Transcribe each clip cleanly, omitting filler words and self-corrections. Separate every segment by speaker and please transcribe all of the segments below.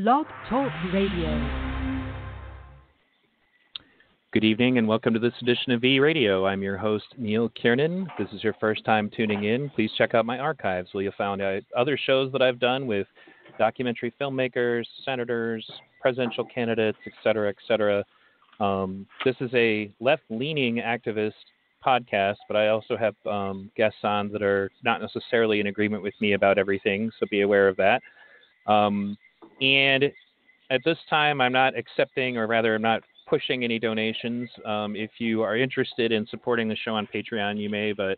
Speaker 1: Blog Talk Radio.
Speaker 2: Good evening and welcome to this edition of V-Radio. I'm your host, Neil Kiernan. If this is your first time tuning in, please check out my archives where you'll find other shows that I've done with documentary filmmakers, senators, presidential candidates, etc., etc. This is a left-leaning activist podcast, but I also have guests on that are not necessarily in agreement with me about everything, so be aware of that. And at this time, I'm not accepting, or rather, I'm not pushing any donations. If you are interested in supporting the show on Patreon, you may, but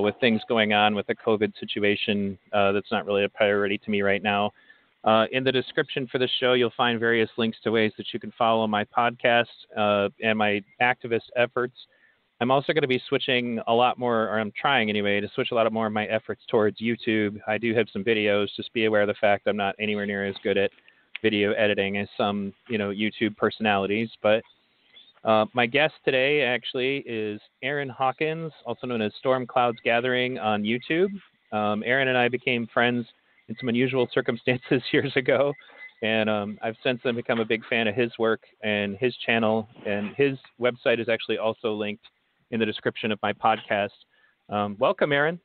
Speaker 2: with things going on with the COVID situation, that's not really a priority to me right now. In the description for the show, you'll find various links to ways that you can follow my podcast and my activist efforts. I'm also going to be switching a lot more, or I'm trying anyway, to switch a lot more of my efforts towards YouTube. I do have some videos. Just be aware of the fact I'm not anywhere near as good at video editing as some, YouTube personalities. But my guest today actually is Aaron Hawkins, also known as StormCloudsGathering on YouTube. Aaron and I became friends in some unusual circumstances years ago, and I've since then become a big fan of his work and his channel, and his website is actually also linked in the description of my podcast. Welcome, Aaron.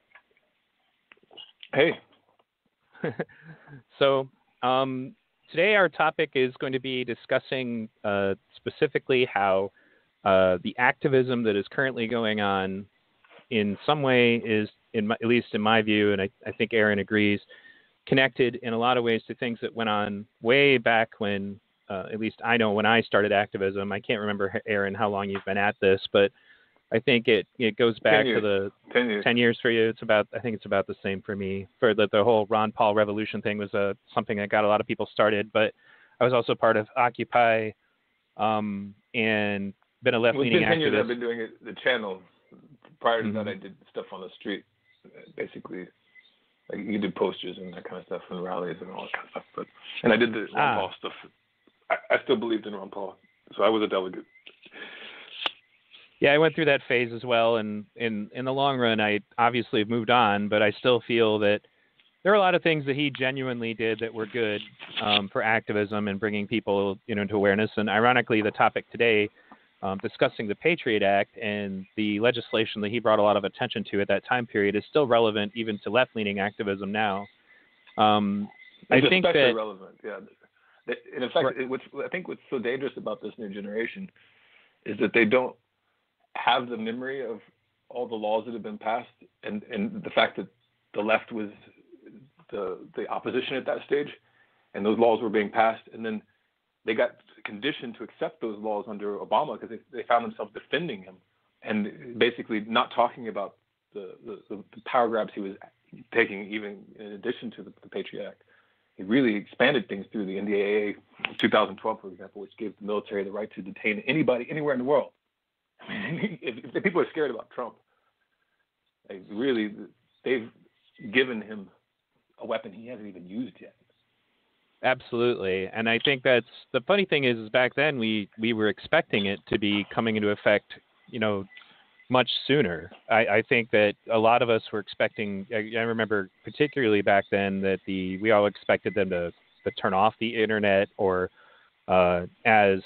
Speaker 3: Hey.
Speaker 2: So today our topic is going to be discussing specifically how the activism that is currently going on in some way is, at least in my view, and I think Aaron agrees, connected in a lot of ways to things that went on way back when, at least I know when I started activism. I can't remember, Aaron, how long you've been at this, but I think it goes back to the 10 years for you. I think it's about the same for me. For the whole Ron Paul revolution thing was something that got a lot of people started, but I was also part of Occupy and been a left-leaning activist.
Speaker 3: 10 years I've been doing it, the channel. Prior to that, I did stuff on the street, basically. Like you did posters and that kind of stuff and rallies and all that kind of stuff. And I did the Ron Paul stuff. I still believed in Ron Paul, so I was a delegate.
Speaker 2: Yeah, I went through that phase as well, and in the long run, I obviously have moved on, but I still feel that there are a lot of things that he genuinely did that were good for activism and bringing people, into awareness. And ironically, the topic today, discussing the Patriot Act and the legislation that he brought a lot of attention to at that time period, is still relevant even to left-leaning activism now.
Speaker 3: It's especially relevant, yeah. And in fact, I think what's so dangerous about this new generation is that they don't have the memory of all the laws that have been passed, and the fact that the left was the opposition at that stage, and those laws were being passed, and then they got conditioned to accept those laws under Obama because they found themselves defending him and basically not talking about the power grabs he was taking, even in addition to the Patriot Act. He really expanded things through the NDAA 2012, for example, which gave the military the right to detain anybody anywhere in the world. I mean, if the people are scared about Trump, they've given him a weapon he hasn't even used yet.
Speaker 2: Absolutely. And I think that's the funny thing is back then we were expecting it to be coming into effect, much sooner. I think that a lot of us were expecting, I remember particularly back then that we all expected them to turn off the internet, or as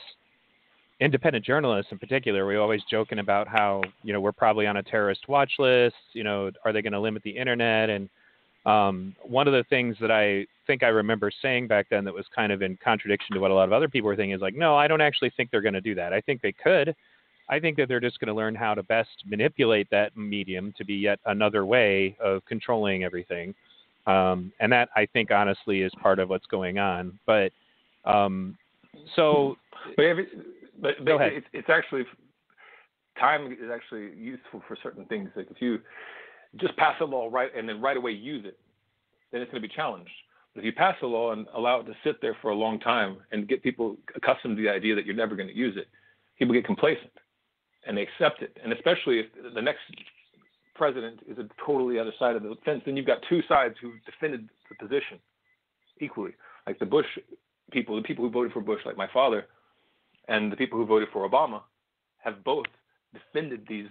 Speaker 2: independent journalists in particular, we're always joking about how, we're probably on a terrorist watch list, are they going to limit the internet? And one of the things that I think I remember saying back then that was kind of in contradiction to what a lot of other people were thinking is like, no, I don't actually think they're going to do that. I think they could. I think that they're just going to learn how to best manipulate that medium to be yet another way of controlling everything. And that, I think, honestly, is part of what's going on. But
Speaker 3: But
Speaker 2: go ahead.
Speaker 3: It's actually, time is actually useful for certain things. Like if you just pass a law and then right away use it, then it's going to be challenged. But if you pass a law and allow it to sit there for a long time and get people accustomed to the idea that you're never going to use it, people get complacent and they accept it. And especially if the next president is a totally other side of the fence, then you've got two sides who defended the position equally. Like the Bush people, the people who voted for Bush, like my father, and the people who voted for Obama have both defended these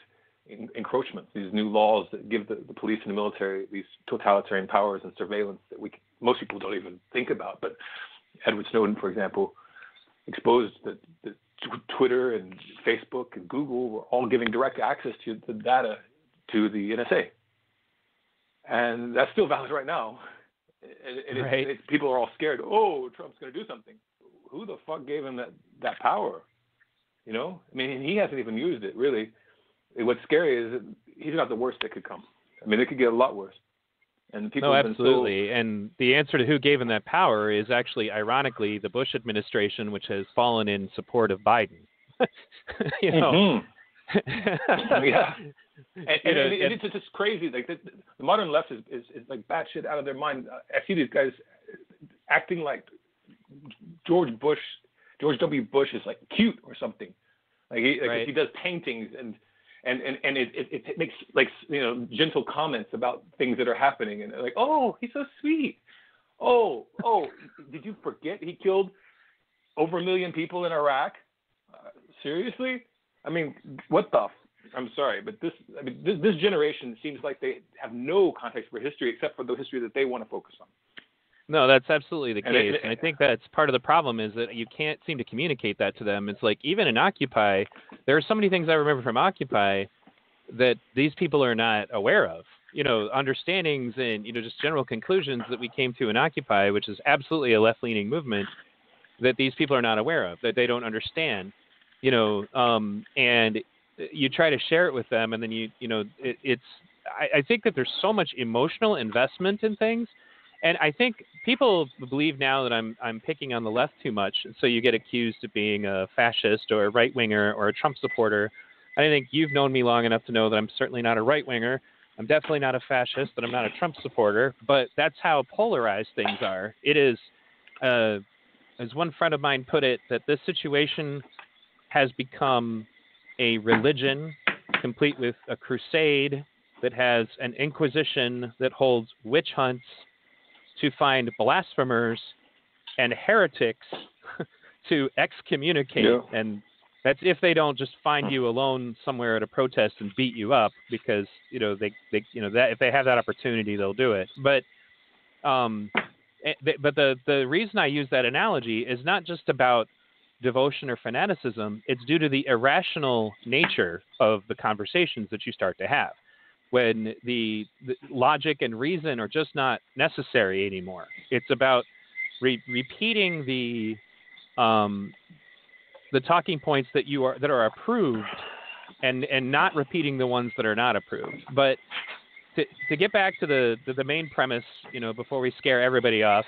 Speaker 3: encroachments, these new laws that give the police and the military these totalitarian powers and surveillance that most people don't even think about. But Edward Snowden, for example, exposed that Twitter and Facebook and Google were all giving direct access to the data to the NSA. And that's still valid right now. People are all scared. Oh, Trump's going to do something. Who the fuck gave him that power? You know? I mean, he hasn't even used it, really. What's scary is that he's not the worst that could come. I mean, it could get a lot worse. And people
Speaker 2: absolutely. And the answer to who gave him that power is actually, ironically, the Bush administration, which has fallen in support of Biden. You know?
Speaker 3: Yeah. It's just crazy. Like the modern left is like batshit out of their mind. I see these guys acting like George W. Bush is like cute or something. Like he does paintings and it makes, like, you know, gentle comments about things that are happening, and like, oh, he's so sweet. Oh, did you forget he killed over 1 million people in Iraq? Seriously? I mean, what the? I'm sorry, but this generation seems like they have no context for history except for the history that they want to focus on.
Speaker 2: No, that's absolutely the case. And I think that's part of the problem is that you can't seem to communicate that to them. It's like, even in Occupy, there are so many things I remember from Occupy that these people are not aware of. You know, understandings and, you know, just general conclusions that we came to in Occupy, which is absolutely a left-leaning movement, that these people are not aware of, that they don't understand. You know, and you try to share it with them, and then I think that there's so much emotional investment in things. And I think people believe now that I'm picking on the left too much, so you get accused of being a fascist or a right-winger or a Trump supporter. I think you've known me long enough to know that I'm certainly not a right-winger. I'm definitely not a fascist, and I'm not a Trump supporter. But that's how polarized things are. It is, as one friend of mine put it, that this situation has become a religion complete with a crusade that has an inquisition that holds witch hunts to find blasphemers and heretics to excommunicate. Yeah. And that's if they don't just find you alone somewhere at a protest and beat you up, because, you know, they that if they have that opportunity, they'll do it. But the reason I use that analogy is not just about devotion or fanaticism. It's due to the irrational nature of the conversations that you start to have, when the logic and reason are just not necessary anymore. It's about repeating the talking points that are approved, and not repeating the ones that are not approved. But to get back to the main premise, you know, before we scare everybody off,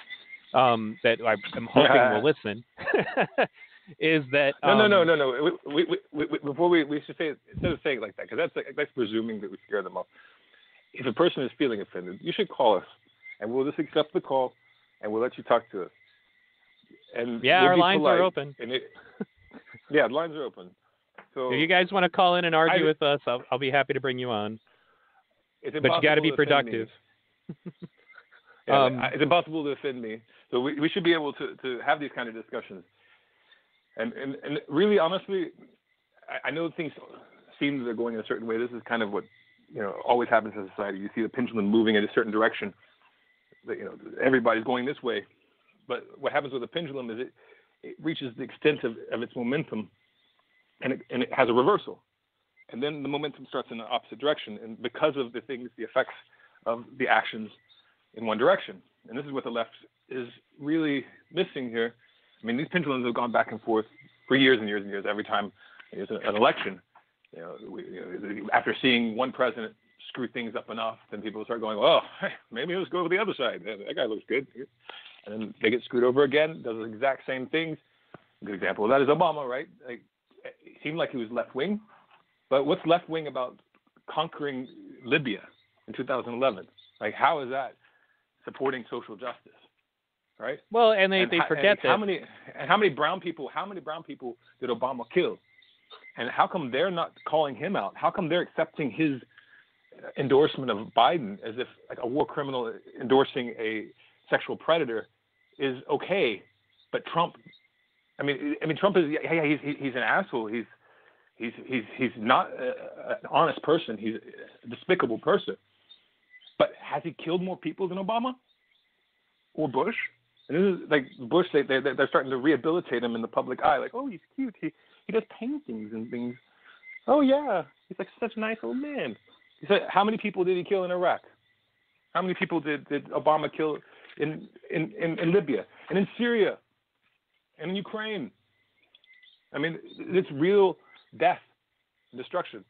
Speaker 2: that I'm hoping will listen, is that no. Before we should say, instead of saying it like that, because that's presuming that we scare them off. If a person is feeling offended, you should call us, and we'll just accept the call, and we'll let you talk to us. And yeah, our lines are open.
Speaker 3: The lines are open. So
Speaker 2: if you guys want to call in and argue with us, I'll be happy to bring you on. But you got to be productive.
Speaker 3: It's impossible to offend me. So we should be able to have these kind of discussions. And really, honestly, I know things seem that they're going in a certain way. This is kind of what, you know, always happens in society. You see the pendulum moving in a certain direction. You know, everybody's going this way. But what happens with the pendulum is it reaches the extent of its momentum, and it has a reversal. And then the momentum starts in the opposite direction, and because of the effects of the actions in one direction. And this is what the left is really missing here. I mean, these pendulums have gone back and forth for years and years and years. Every time there's an election, you know, after seeing one president screw things up enough, then people start going, "Oh, hey, maybe let's go to the other side. That guy looks good." And then they get screwed over again. Does the exact same things. A good example of that is Obama, right? Like, it seemed like he was left wing, but what's left wing about conquering Libya in 2011? Like, how is that supporting social justice? Right.
Speaker 2: Well, and they forget that.
Speaker 3: How many brown people did Obama kill? And how come they're not calling him out? How come they're accepting his endorsement of Biden as if, like, a war criminal endorsing a sexual predator is okay, but Trump? I mean, Trump is he's an asshole. He's not an honest person. He's a despicable person. But has he killed more people than Obama or Bush? And this is like Bush. They're starting to rehabilitate him in the public eye. Like, oh, he's cute. He does paintings and things. Oh yeah, he's like such a nice old man. He said, how many people did he kill in Iraq? How many people did Obama kill in Libya and in Syria and in Ukraine? I mean, it's real death and destruction.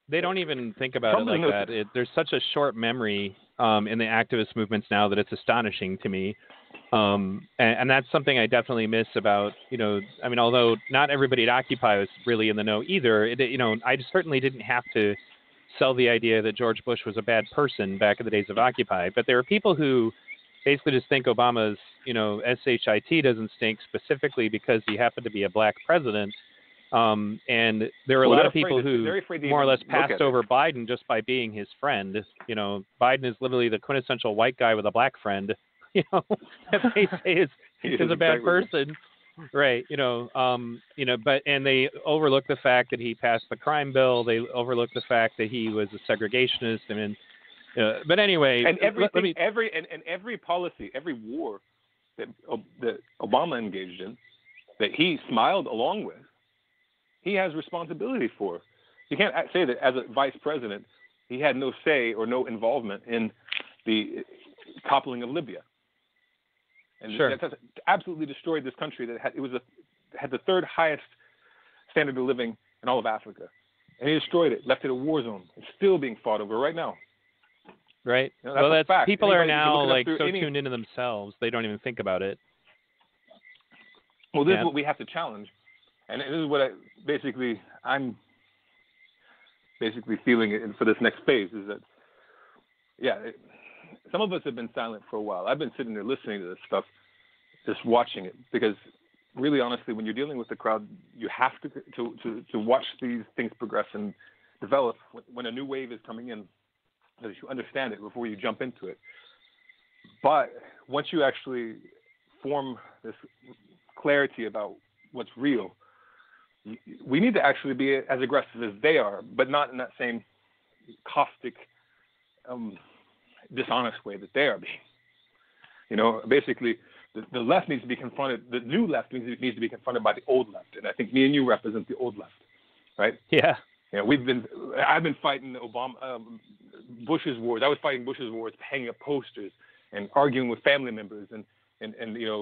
Speaker 2: They don't even think about it like that. There's such a short memory in the activist movements now that it's astonishing to me. And that's something I definitely miss about, I mean, although not everybody at Occupy was really in the know either, I certainly didn't have to sell the idea that George Bush was a bad person back in the days of Occupy. But there are people who basically just think Obama's, SHIT doesn't stink specifically because he happened to be a black president. And there are a lot of people who more or less passed over Biden just by being his friend. Biden is literally the quintessential white guy with a black friend, that they say is a bad person. Right. And they overlook the fact that he passed the crime bill. They overlook the fact that he was a segregationist. I mean, but anyway,
Speaker 3: and every policy, every war that Obama engaged in, that he smiled along with, he has responsibility for. You can't say that as a vice president, he had no say or no involvement in the toppling of Libya. And
Speaker 2: sure.
Speaker 3: That's absolutely destroyed this country that had the third highest standard of living in all of Africa. And he destroyed it, left it a war zone. It's still being fought over right now.
Speaker 2: Right.
Speaker 3: That's fact.
Speaker 2: People are now tuned into themselves, they don't even think about it.
Speaker 3: Well, this is what we have to challenge. And this is what I'm basically feeling it for this next phase is that, some of us have been silent for a while. I've been sitting there listening to this stuff, just watching it, because really, honestly, when you're dealing with the crowd, you have to watch these things progress and develop when a new wave is coming in, so that you understand it before you jump into it. But once you actually form this clarity about what's real, we need to actually be as aggressive as they are, but not in that same caustic, dishonest way that they are being. Basically, the left needs to be confronted. The new left needs to be confronted by the old left, and I think me and you represent the old left, right?
Speaker 2: Yeah.
Speaker 3: I've been fighting Bush's wars. I was fighting Bush's wars, hanging up posters and arguing with family members and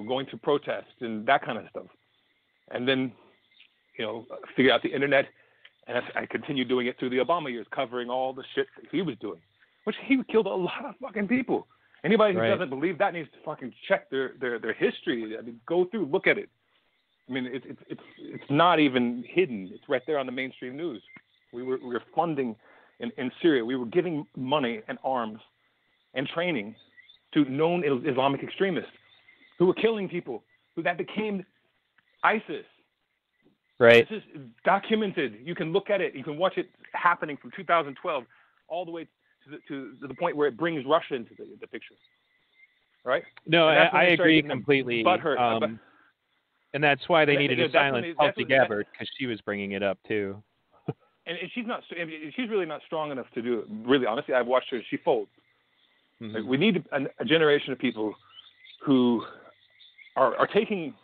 Speaker 3: going to protests and that kind of stuff, and then figure out the internet, and I continued doing it through the Obama years, covering all the shit that he was doing, which he killed a lot of fucking people. Anybody who doesn't believe that needs to fucking check their history. I mean, go through, look at it. I mean, it's not even hidden. It's right there on the mainstream news. We were funding in Syria. We were giving money and arms and training to known Islamic extremists who were killing people, that became ISIS.
Speaker 2: Right.
Speaker 3: This is documented. You can look at it. You can watch it happening from 2012 all the way to the point where it brings Russia into the picture. Right?
Speaker 2: No, I agree completely. And that's why they needed to silence Tulsi Gabbard, because she was bringing it up too.
Speaker 3: And she's really not strong enough to do it. Really, honestly, I've watched her. She folds. Mm-hmm. Like, we need a generation of people who are taking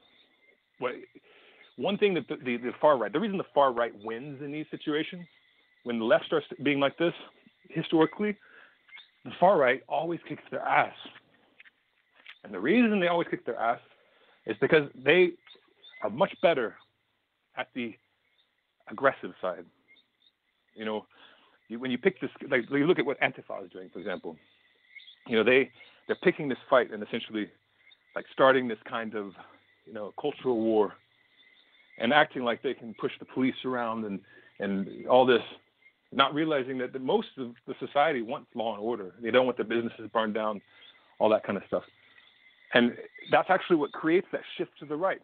Speaker 3: one thing that the far right, the reason the far right wins in these situations, when the left starts being like this, historically, the far right always kicks their ass. And the reason they always kick their ass is because they are much better at the aggressive side. When you pick this, like you look at what Antifa is doing, for example, they're picking this fight and essentially like starting this kind of, cultural war and acting like they can push the police around and all this, not realizing that most of the society wants law and order. They don't want their businesses burned down, all that kind of stuff. And that's actually what creates that shift to the right.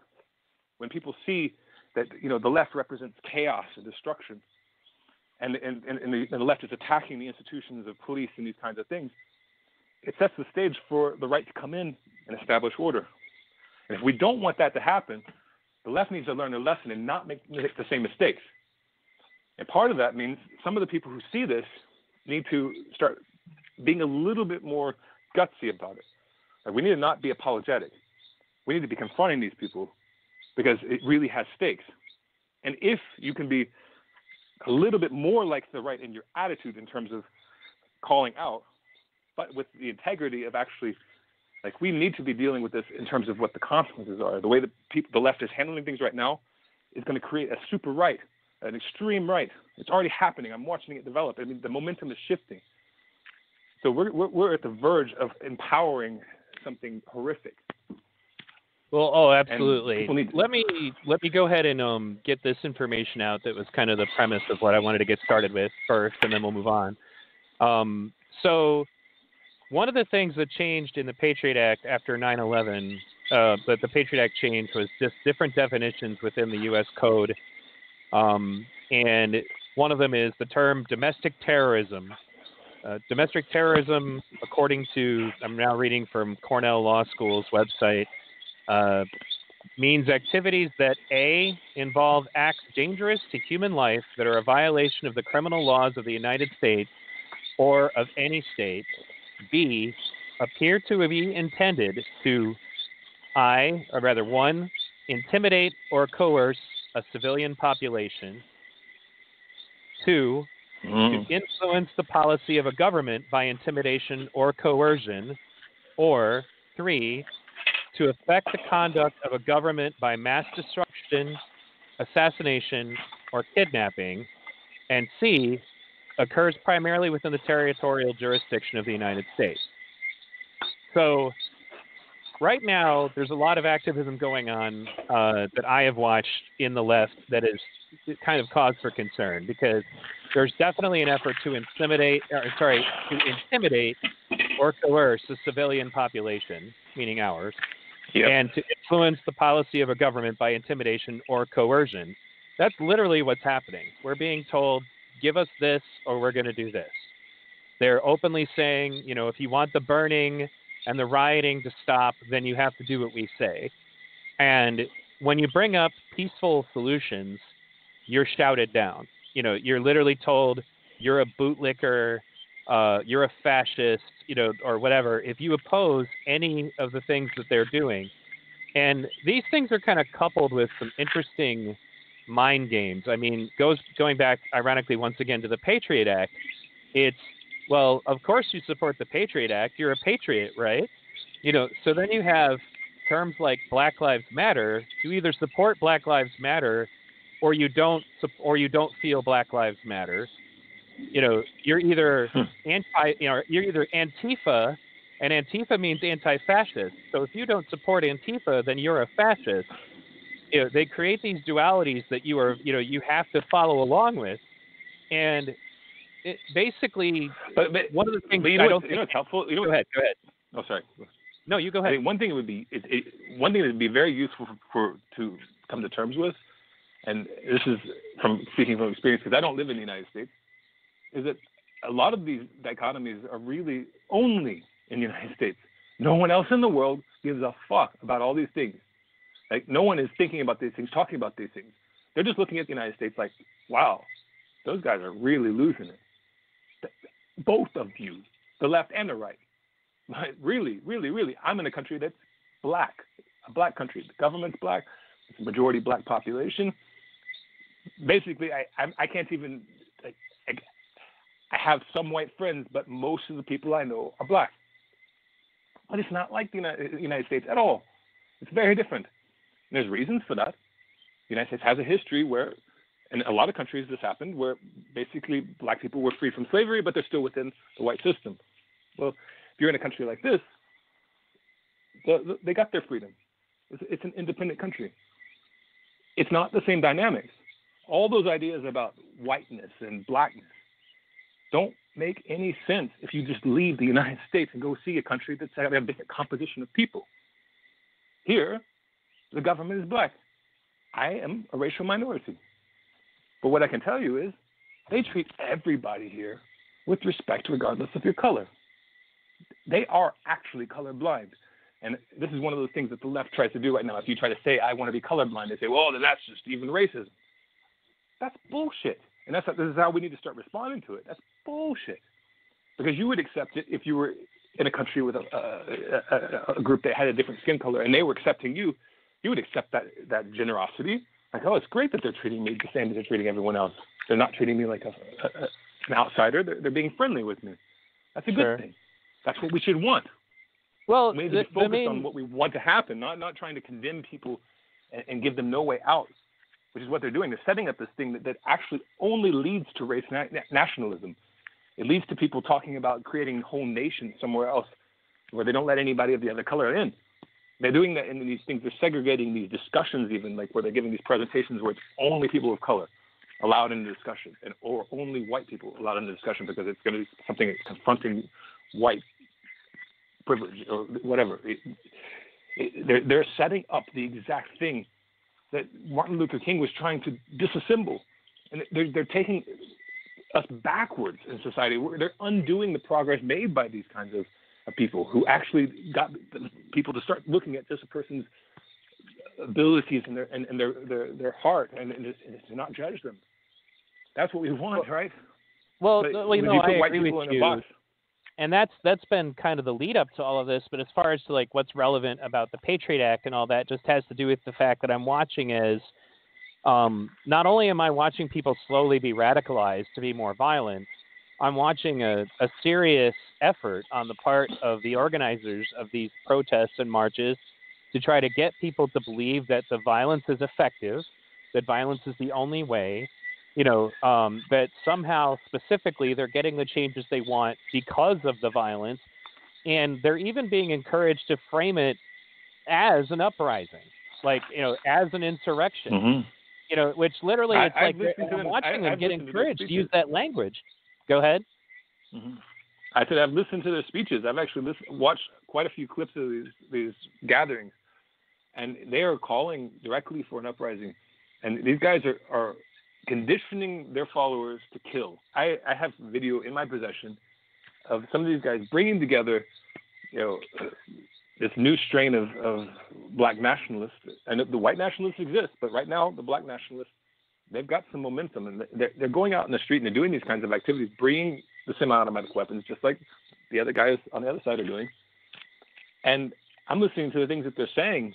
Speaker 3: When people see that, the left represents chaos and destruction, and the left is attacking the institutions of police and these kinds of things, it sets the stage for the right to come in and establish order. And if we don't want that to happen, the left needs to learn their lesson and not make the same mistakes. And part of that means some of the people who see this need to start being a little bit more gutsy about it. Like, we need to not be apologetic. We need to be confronting these people because it really has stakes. And if you can be a little bit more like the right in your attitude in terms of calling out, but with the integrity of actually, like, we need to be dealing with this in terms of what the consequences are. The way that the left is handling things right now is going to create a super right, an extreme right. It's already happening. I'm watching it develop. I mean, the momentum is shifting. So we're at the verge of empowering something horrific.
Speaker 2: Well, absolutely. Let me go ahead and get this information out that was kind of the premise of what I wanted to get started with first, and then we'll move on. So one of the things that changed in the Patriot Act after 9/11, that the Patriot Act changed, was just different definitions within the U.S. Code. And one of them is the term domestic terrorism. Domestic terrorism, according to, I'm now reading from Cornell Law School's website, means activities that A, involve acts dangerous to human life that are a violation of the criminal laws of the United States or of any state. B, appear to be intended to, one, intimidate or coerce a civilian population. 2, to influence the policy of a government by intimidation or coercion. Or 3, to affect the conduct of a government by mass destruction, assassination, or kidnapping. And C, occurs primarily within the territorial jurisdiction of the United States. So right now, there's a lot of activism going on that I have watched in the left that is kind of cause for concern, because there's definitely an effort to intimidate or coerce the civilian population, meaning ours, and to influence the policy of a government by intimidation or coercion. That's literally what's happening. We're being told, give us this or we're going to do this. They're openly saying, if you want the burning and the rioting to stop, then you have to do what we say. And when you bring up peaceful solutions, you're shouted down. You're literally told you're a bootlicker, you're a fascist, or whatever, if you oppose any of the things that they're doing. And these things are kind of coupled with some interesting mind games. I mean, going back, ironically, once again, to the Patriot Act, it's, well, of course you support the Patriot Act. You're a patriot, right? So then you have terms like Black Lives Matter. You either support Black Lives Matter or you don't feel Black Lives Matter. You're either you're either Antifa, and Antifa means anti-fascist. So if you don't support Antifa, then you're a fascist. They create these dualities that you have to follow along with, and it basically. But one of the things
Speaker 3: it's helpful.
Speaker 2: Go ahead.
Speaker 3: Oh, sorry.
Speaker 2: No, you go ahead.
Speaker 3: I think one thing would be very useful to come to terms with, and this is from speaking from experience because I don't live in the United States, is that a lot of these dichotomies are really only in the United States. No one else in the world gives a fuck about all these things. Like, no one is thinking about these things, talking about these things. They're just looking at the United States like, wow, those guys are really losing it. Both of you, the left and the right. Like, really, really, really. I'm in a country that's black, a black country. The government's black. It's a majority black population. Basically, I can't even, I have some white friends, but most of the people I know are black. But it's not like the United States at all. It's very different. And there's reasons for that. The United States has a history where, in a lot of countries this happened, where basically black people were freed from slavery, but they're still within the white system. Well, if you're in a country like this, they got their freedom. It's an independent country. It's not the same dynamics. All those ideas about whiteness and blackness don't make any sense if you just leave the United States and go see a country that's got a different composition of people. Here, the government is black. I am a racial minority. But what I can tell you is they treat everybody here with respect regardless of your color. They are actually colorblind. And this is one of those things that the left tries to do right now. If you try to say, I want to be colorblind, they say, well, then that's just even racism. That's bullshit. And this is how we need to start responding to it. That's bullshit. Because you would accept it if you in a country with a group that had a different skin color and they were accepting you, you would accept that generosity. Like, oh, it's great that they're treating me the same as they're treating everyone else. They're not treating me like an outsider. They're being friendly with me. That's a good thing. That's what we should want.
Speaker 2: Well,
Speaker 3: we need to be focused on what we want to happen, not trying to condemn people and give them no way out, which is what they're doing. They're setting up this thing that actually only leads to race nationalism. It leads to people talking about creating whole nations somewhere else where they don't let anybody of the other color in. They're doing that in these things. They're segregating these discussions even, like where they're giving these presentations where it's only people of color allowed in the discussion or only white people allowed in the discussion because it's going to be something that's confronting white privilege or whatever. They're setting up the exact thing that Martin Luther King was trying to disassemble. And they're taking us backwards in society. They're undoing the progress made by these kinds of people who actually got people to start looking at just a person's abilities and their heart and to not judge them. That's what we want, right?
Speaker 2: Well,
Speaker 3: but
Speaker 2: I agree with you.
Speaker 3: Box.
Speaker 2: And that's been kind of the lead up to all of this. But as far as to like what's relevant about the Patriot Act and all that, just has to do with the fact that I'm watching is not only am I watching people slowly be radicalized to be more violent, I'm watching a serious effort on the part of the organizers of these protests and marches to try to get people to believe that the violence is effective, that violence is the only way, that somehow specifically they're getting the changes they want because of the violence. And they're even being encouraged to frame it as an uprising, like, as an insurrection, which literally it's I'm watching them get encouraged to use that language. Go ahead.
Speaker 3: Mm-hmm. I said I've listened to their speeches. I've actually watched quite a few clips of these gatherings, and they are calling directly for an uprising. And these guys are conditioning their followers to kill. I have video in my possession of some of these guys bringing together, this new strain of black nationalists. And the white nationalists exist, but right now the black nationalists, they've got some momentum, and they're going out in the street and they're doing these kinds of activities, bringing the semi-automatic weapons, just like the other guys on the other side are doing. And I'm listening to the things that they're saying,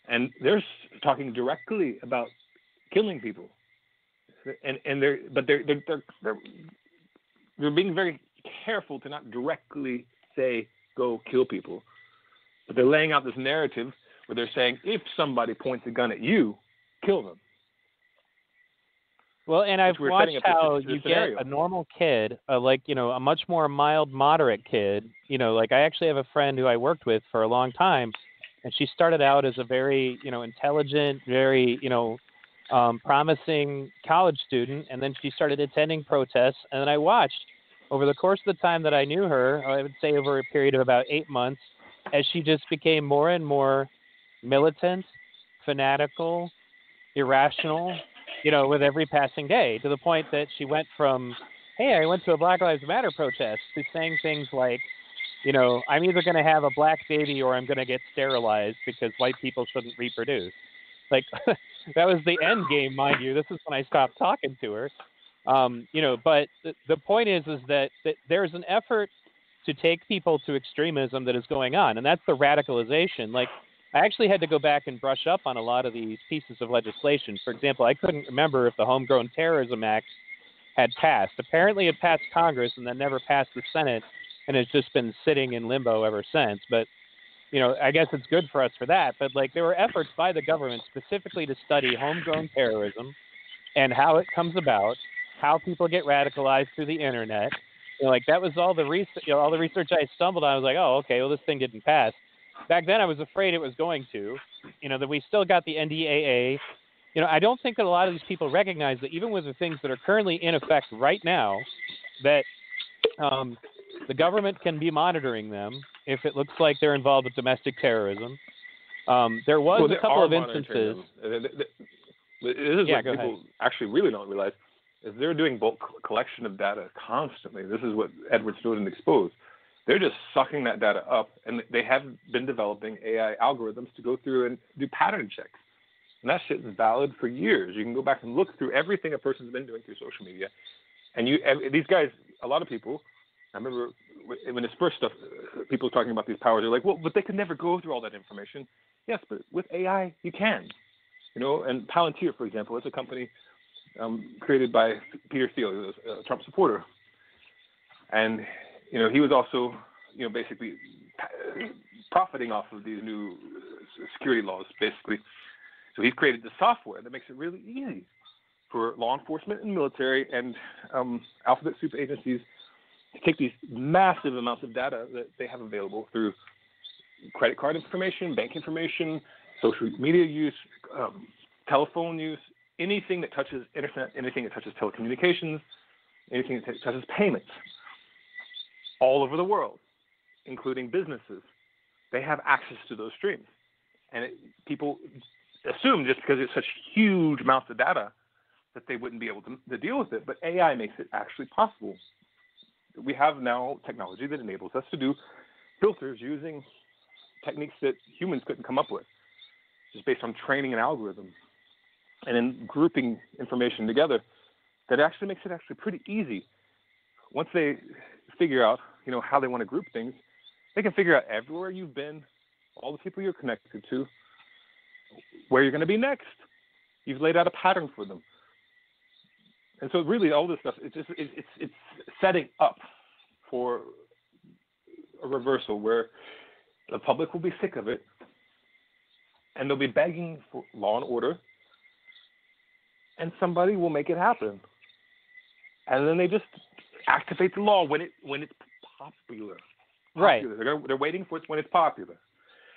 Speaker 3: and they're talking directly about killing people. And they're being very careful to not directly say go kill people, but they're laying out this narrative where they're saying if somebody points a gun at you, kill them.
Speaker 2: Well, and I've watched how you get a normal kid, a much more mild, moderate kid. Like I actually have a friend who I worked with for a long time, and she started out as a very, intelligent, very, promising college student, and then she started attending protests. And then I watched over the course of the time that I knew her, I would say over a period of about 8 months, as she just became more and more militant, fanatical, irrational, with every passing day, to the point that she went from, hey, I went to a Black Lives Matter protest, to saying things like, I'm either going to have a black baby or I'm going to get sterilized because white people shouldn't reproduce. Like, that was the end game, mind you. This is when I stopped talking to her. But the point is that there's an effort to take people to extremism that is going on, and that's the radicalization. Like, I actually had to go back and brush up on a lot of these pieces of legislation. For example, I couldn't remember if the Homegrown Terrorism Act had passed. Apparently it passed Congress and then never passed the Senate, and it's just been sitting in limbo ever since. But, I guess it's good for us for that. But, there were efforts by the government specifically to study homegrown terrorism and how it comes about, how people get radicalized through the internet. That was all the research, all the research I stumbled on. I was like, oh, okay, well, this thing didn't pass. Back then, I was afraid it was going to, that we still got the NDAA. I don't think that a lot of these people recognize that even with the things that are currently in effect right now, that the government can be monitoring them if it looks like they're involved with domestic terrorism. There was a couple of instances.
Speaker 3: This is what people actually really don't realize, is they're doing bulk collection of data constantly. This is what Edward Snowden exposed. They're just sucking that data up, and they have been developing AI algorithms to go through and do pattern checks. And that shit is valid for years. You can go back and look through everything a person's been doing through social media. And these guys, a lot of people, I remember when it's first stuff, people talking about these powers, they're like, well, but they could never go through all that information. Yes, but with AI, you can. And Palantir, for example, is a company created by Peter Thiel, who was a Trump supporter. And, he was also, basically profiting off of these new security laws, basically. So he's created the software that makes it really easy for law enforcement and military and alphabet soup agencies to take these massive amounts of data that they have available through credit card information, bank information, social media use, telephone use, anything that touches internet, anything that touches telecommunications, anything that touches payments, all over the world, including businesses. They have access to those streams. And people assume just because it's such huge amounts of data that they wouldn't be able to deal with it. But AI makes it actually possible. We have now technology that enables us to do filters using techniques that humans couldn't come up with, just based on training an algorithm and then grouping information together. That actually makes it actually pretty easy. Once they figure out, how they want to group things, they can figure out everywhere you've been, all the people you're connected to, where you're going to be next. You've laid out a pattern for them. And so really all this stuff, it's setting up for a reversal where the public will be sick of it and they'll be begging for law and order, and somebody will make it happen. And then they just activate the law when it's popular.
Speaker 2: Right.
Speaker 3: They're waiting for it when it's popular.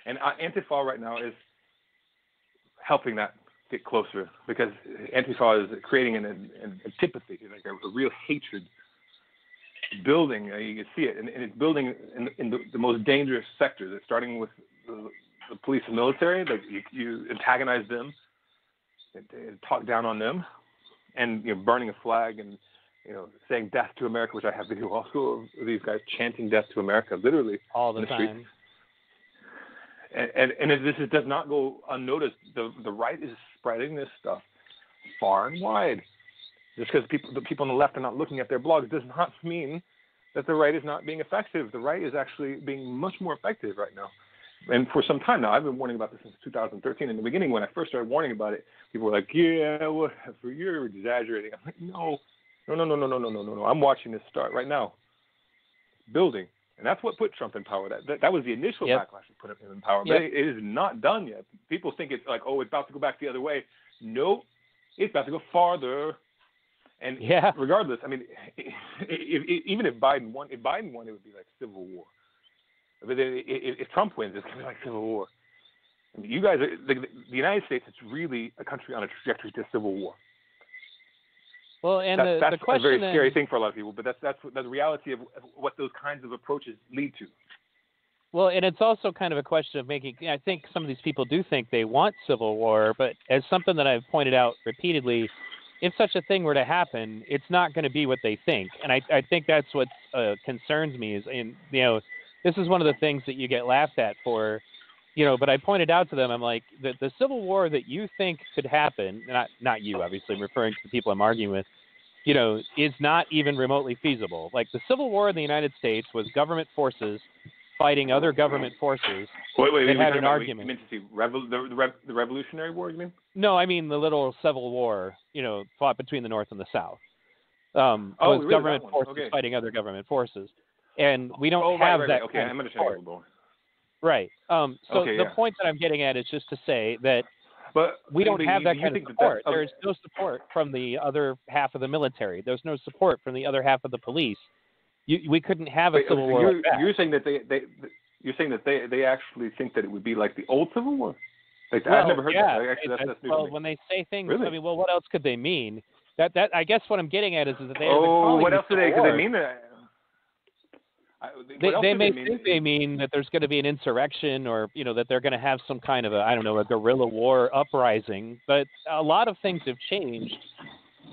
Speaker 3: And Antifa right now is helping that get closer, because Antifa is creating an antipathy, like a real hatred building. You can see it, and it's building in the most dangerous sectors. It's starting with the police and military. Like you antagonize them, and talk down on them, and burning a flag and saying "Death to America," which I have video also of these guys chanting "Death to America" literally
Speaker 2: all the
Speaker 3: in the
Speaker 2: time.
Speaker 3: Street. And this does not go unnoticed. The right is spreading this stuff far and wide. Just because the people on the left are not looking at their blogs does not mean that the right is not being effective. The right is actually being much more effective right now. And for some time now, I've been warning about this since 2013. In the beginning, when I first started warning about it, people were like, "Yeah, whatever, you're exaggerating." I'm like, No. I'm watching this start right now, building. And that's what put Trump in power. That was the initial backlash that put him in power. But it is not done yet. People think it's like, it's about to go back the other way. No, it's about to go farther. And regardless, I mean, even if Biden won, it would be like civil war. But then if Trump wins, it's going to be like civil war. I mean, you guys, the United States, it's really a country on a trajectory to civil war.
Speaker 2: Well, and
Speaker 3: that's
Speaker 2: the question
Speaker 3: a very scary thing for a lot of people, but that's the reality of what those kinds of approaches lead to.
Speaker 2: Well, and it's also kind of a question of making. I think some of these people do think they want civil war, but as something that I've pointed out repeatedly, if such a thing were to happen, it's not going to be what they think, and I think that's what concerns me. This is one of the things that you get laughed at for. But I pointed out to them, I'm like, the civil war that you think could happen, not you, obviously, I'm referring to the people I'm arguing with, is not even remotely feasible. Like, the civil war in the United States was government forces fighting other government forces that had an argument.
Speaker 3: You meant to see the Revolutionary War, you mean?
Speaker 2: No, I mean the literal civil war, fought between the North and the South. Was
Speaker 3: really,
Speaker 2: government forces fighting other government forces. And we don't have that kind of support. Right. The point that I'm getting at is just to say that we don't have that kind of support. There's no support from the other half of the military. There's no support from the other half of the police. We couldn't have a civil war like that.
Speaker 3: You're saying that they actually think that it would be like the old Civil War? Like, I've never heard that. Actually, that's new to me.
Speaker 2: When they say things,
Speaker 3: really?
Speaker 2: I mean, what else could they mean? That I guess what I'm getting at is that they.
Speaker 3: What else could they mean?
Speaker 2: They may think they mean that there's going to be an insurrection, or that they're going to have some kind of a guerrilla war uprising. But a lot of things have changed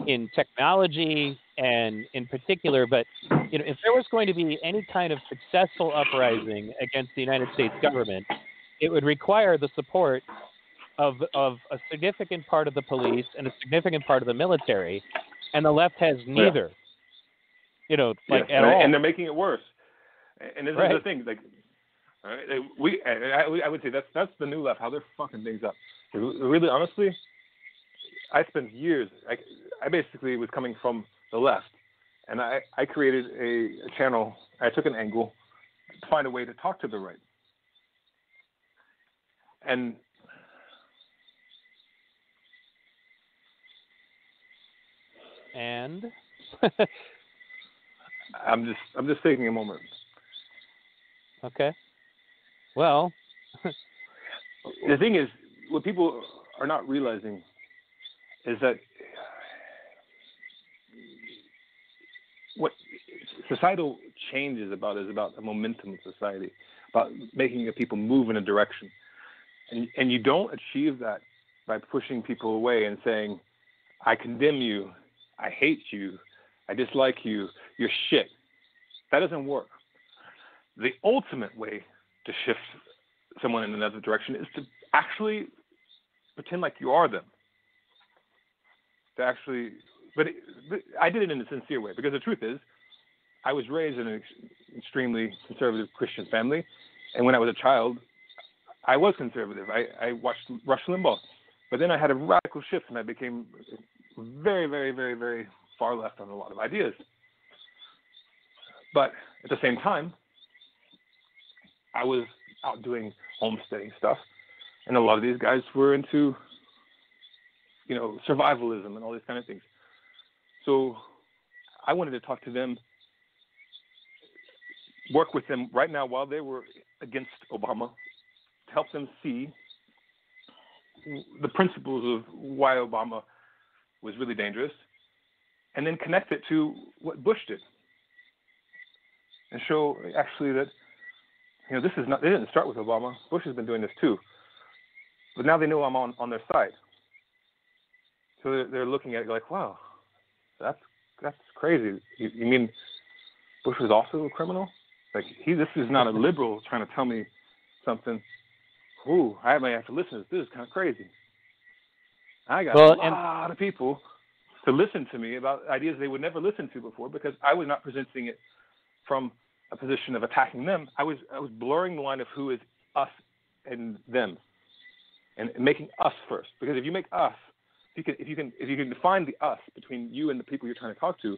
Speaker 2: in technology and in particular. But if there was going to be any kind of successful uprising against the United States government, it would require the support of a significant part of the police and a significant part of the military, and the left has neither. at all.
Speaker 3: And they're making it worse. And this is the thing, like, I would say that's the new left, how they're fucking things up. Really, honestly, I spent years. I basically was coming from the left, and I created a channel. I took an angle to find a way to talk to the right, and I'm just taking a moment.
Speaker 2: Okay. Well,
Speaker 3: the thing is, what people are not realizing is that what societal change is about a momentum of society, about making people move in a direction. And you don't achieve that by pushing people away and saying, I condemn you, I hate you, I dislike you, you're shit. That doesn't work. The ultimate way to shift someone in another direction is to actually pretend like you are them. But I did it in a sincere way, because the truth is, I was raised in an extremely conservative Christian family, and when I was a child, I was conservative. I watched Rush Limbaugh, but then I had a radical shift, and I became very, very, very, very far left on a lot of ideas. But at the same time, I was out doing homesteading stuff, and a lot of these guys were into, survivalism and all these kind of things. So I wanted to talk to them, work with them right now while they were against Obama, to help them see the principles of why Obama was really dangerous, and then connect it to what Bush did, and show actually that, this is not, they didn't start with Obama. Bush has been doing this too, but now they know I'm on their side. So they're looking at it like, wow, that's crazy. You mean Bush was also a criminal? Like, this is not a liberal trying to tell me something. Ooh, I might have to listen to this. This is kind of crazy. I got a lot of people to listen to me about ideas they would never listen to before, because I was not presenting it from a position of attacking them. I was blurring the line of who is us and them, and making us first. Because if you make us, if you can define the us between you and the people you're trying to talk to,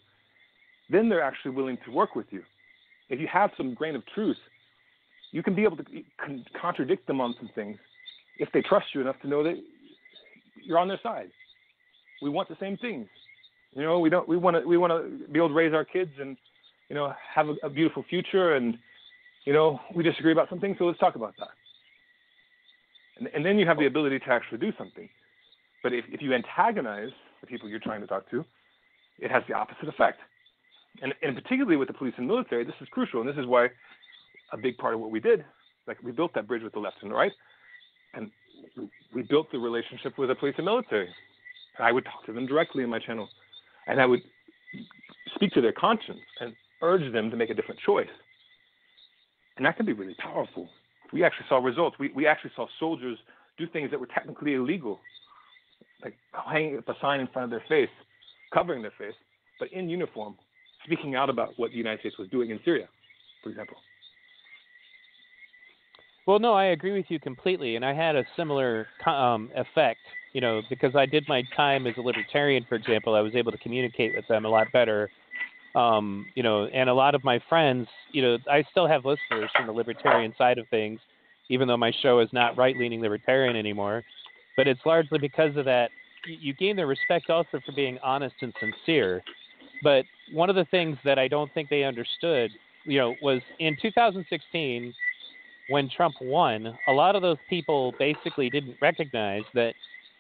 Speaker 3: then they're actually willing to work with you. If you have some grain of truth, you can be able to contradict them on some things if they trust you enough to know that you're on their side. We want the same things. We want to be able to raise our kids and have a beautiful future, and we disagree about something, so let's talk about that. And then you have the ability to actually do something. But if you antagonize the people you're trying to talk to, it has the opposite effect. And particularly with the police and military, this is crucial, and this is why a big part of what we did, like, we built that bridge with the left and the right, and we built the relationship with the police and military. And I would talk to them directly in my channel, and I would speak to their conscience and urge them to make a different choice. And that can be really powerful. We actually saw results. We actually saw soldiers do things that were technically illegal, like hanging up a sign in front of their face, covering their face, but in uniform, speaking out about what the United States was doing in Syria, for example.
Speaker 2: Well, no, I agree with you completely, and I had a similar effect, because I did my time as a libertarian, for example. I was able to communicate with them a lot better, and a lot of my friends, I still have listeners from the libertarian side of things, even though my show is not right-leaning libertarian anymore, but it's largely because of that. You gain their respect also for being honest and sincere, but one of the things that I don't think they understood, was in 2016, when Trump won, a lot of those people basically didn't recognize that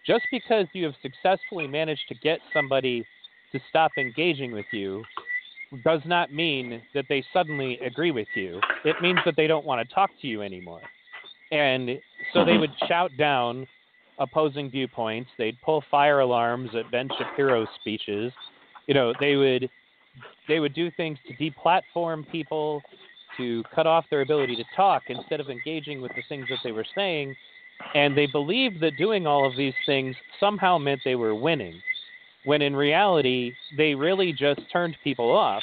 Speaker 2: just because you have successfully managed to get somebody to stop engaging with you does not mean that they suddenly agree with you. It means that they don't want to talk to you anymore. And so they would shout down opposing viewpoints. They'd pull fire alarms at Ben Shapiro's speeches. They would do things to deplatform people, to cut off their ability to talk instead of engaging with the things that they were saying. And they believed that doing all of these things somehow meant they were winning, when in reality, they really just turned people off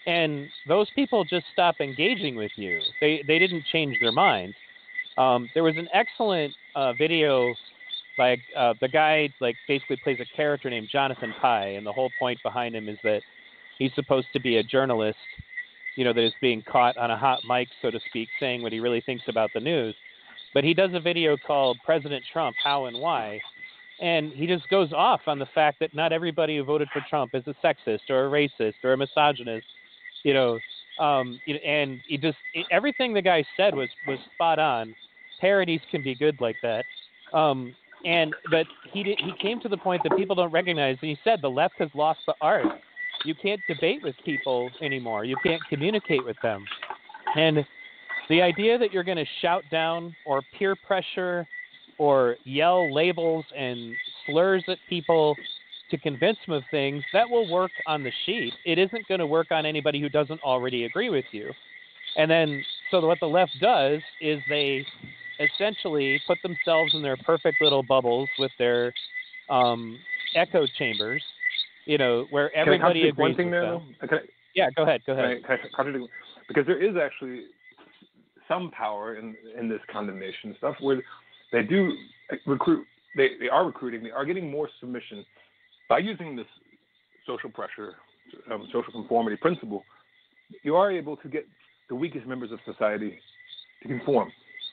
Speaker 2: And those people just stop engaging with you. They didn't change their minds. There was an excellent video by the guy, like, basically plays a character named Jonathan Pye, and the whole point behind him is that he's supposed to be a journalist, that is being caught on a hot mic, so to speak, saying what he really thinks about the news. But he does a video called President Trump, How and Why, and he just goes off on the fact that not everybody who voted for Trump is a sexist or a racist or a misogynist, and everything the guy said was spot on. Parodies can be good like that. But he came to the point that people don't recognize, and he said the left has lost the art. You can't debate with people anymore. You can't communicate with them. And the idea that you're going to shout down or peer pressure or yell labels and slurs at people to convince them of things, that will work on the sheet. It isn't going to work on anybody who doesn't already agree with you. And then, so what the left does is they essentially put themselves in their perfect little bubbles with their echo chambers, where everybody agrees
Speaker 3: one thing
Speaker 2: with
Speaker 3: there,
Speaker 2: them.
Speaker 3: though?
Speaker 2: Yeah, go ahead. Can
Speaker 3: I contradict? Because there is actually some power in this condemnation stuff, where they do recruit. They are recruiting. They are getting more submission by using this social pressure, social conformity principle. You are able to get the weakest members of society to conform.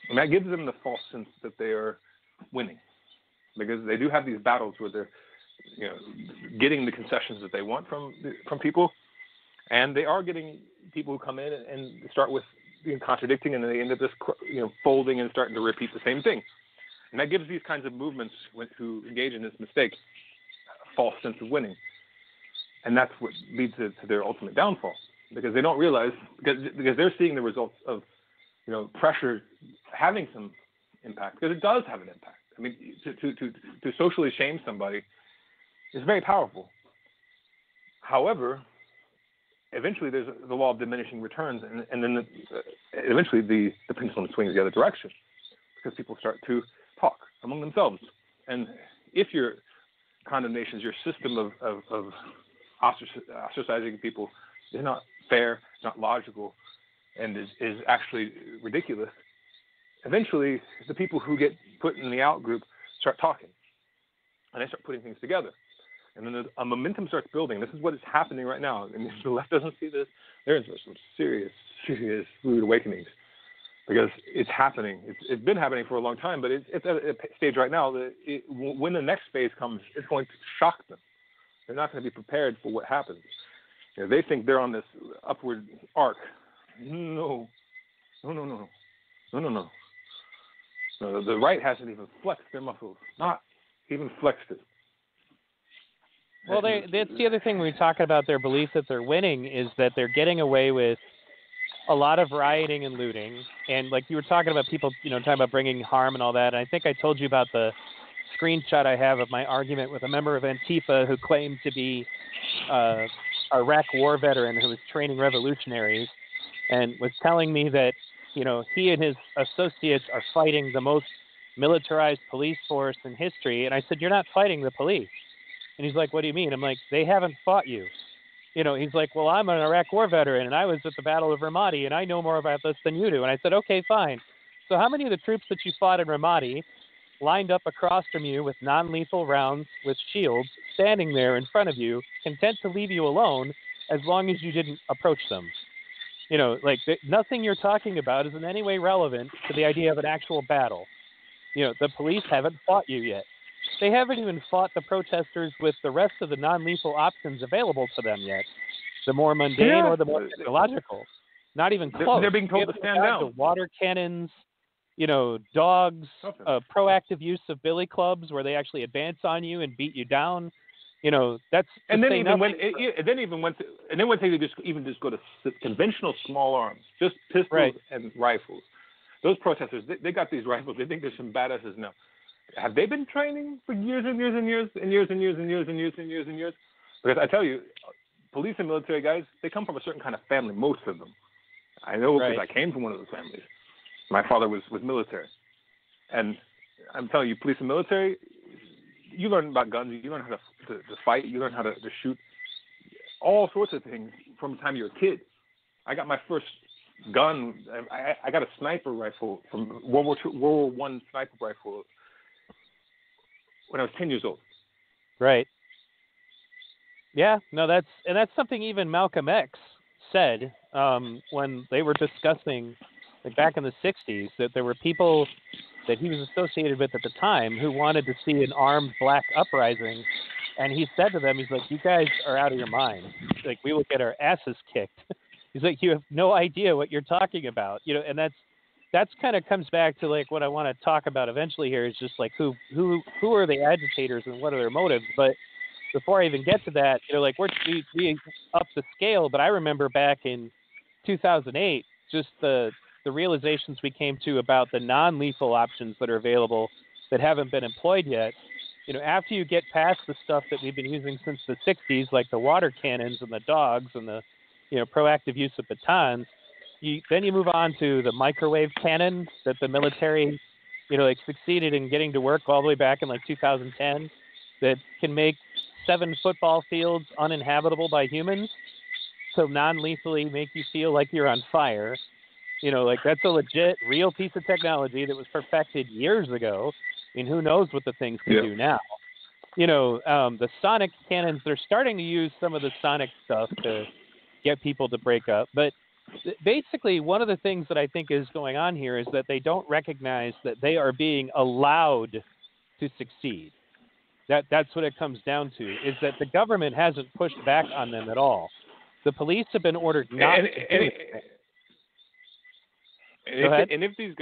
Speaker 3: And that gives them the false sense that they are winning, because they do have these battles where they're, getting the concessions that they want from people, and they are getting people who come in and start with contradicting, and they end up just folding and starting to repeat the same thing. And that gives these kinds of movements who engage in this mistake a false sense of winning, and that's what leads to their ultimate downfall, because they don't realize, because they're seeing the results of pressure having some impact, because it does have an impact. I mean, to socially shame somebody is very powerful. However, eventually there's the law of diminishing returns, and then eventually the pendulum swings the other direction, because people start to talk among themselves. And if your condemnation is your system of ostracizing people is not fair, not logical, and is actually ridiculous, eventually the people who get put in the out group start talking, and they start putting things together. And then a momentum starts building. This is what is happening right now. And if the left doesn't see this, there's some serious rude awakenings, because it's happening. It's been happening for a long time, but it's at a stage right now that when the next phase comes, it's going to shock them. They're not going to be prepared for what happens. They think they're on this upward arc. No. The right hasn't even flexed their muscles. Not even flexed it.
Speaker 2: Well, that's the other thing we talk about their belief that they're winning, is that they're getting away with a lot of rioting and looting. And like you were talking about people, talking about bringing harm and all that. And I think I told you about the screenshot I have of my argument with a member of Antifa who claimed to be a Iraq war veteran who was training revolutionaries, and was telling me that, he and his associates are fighting the most militarized police force in history. And I said, you're not fighting the police. And he's like, what do you mean? I'm like, they haven't fought you. He's like, well, I'm an Iraq war veteran, and I was at the Battle of Ramadi, and I know more about this than you do. And I said, okay, fine. So how many of the troops that you fought in Ramadi lined up across from you with non-lethal rounds with shields, standing there in front of you, content to leave you alone as long as you didn't approach them? Nothing you're talking about is in any way relevant to the idea of an actual battle. The police haven't fought you yet. They haven't even fought the protesters with the rest of the non-lethal options available to them yet. The more mundane or the more technological. Not even close.
Speaker 3: They're being told to stand down.
Speaker 2: The water cannons, dogs, proactive use of billy clubs where they actually advance on you and beat you down. That's
Speaker 3: and then once they just go to conventional small arms, just pistols and rifles. Those protesters, they got these rifles. They think they're some badasses now. Have they been training for years and years and years and years and years and years and years and years and years? Because I tell you, police and military guys, they come from a certain kind of family, most of them. I know because I came from one of those families. My father was military. And I'm telling you, police and military, you learn about guns, you learn how to fight, you learn how to shoot, all sorts of things from the time you're a kid. I got my first gun. I got a sniper rifle from World War I sniper rifle when I was 10 years old.
Speaker 2: Right. Yeah, no, that's something even Malcolm X said when they were discussing, like back in the 60s, that there were people that he was associated with at the time who wanted to see an armed black uprising. And he said to them, he's like, you guys are out of your mind. Like, we will get our asses kicked. He's like, you have no idea what you're talking about. You know, and that's kind of comes back to like what I want to talk about eventually here is just like who are the agitators and what are their motives. But before I even get to that, you know, like we up the scale, but I remember back in 2008, just the realizations we came to about the non-lethal options that are available that haven't been employed yet. You know, after you get past the stuff that we've been using since the 60s, like the water cannons and the dogs and the, you know, proactive use of batons, then you move on to the microwave cannon that the military, you know, like succeeded in getting to work all the way back in like 2010 that can make 7 football fields uninhabitable by humans, so non-lethally make you feel like you're on fire. You know, like that's a legit, real piece of technology that was perfected years ago. I mean, who knows what the things can do now? You know, the sonic cannons, they're starting to use some of the sonic stuff to get people to break up. But basically, one of the things that I think is going on here is that they don't recognize that they are being allowed to succeed. That's what it comes down to, is that the government hasn't pushed back on them at all. The police have been ordered not to do it.
Speaker 3: And if these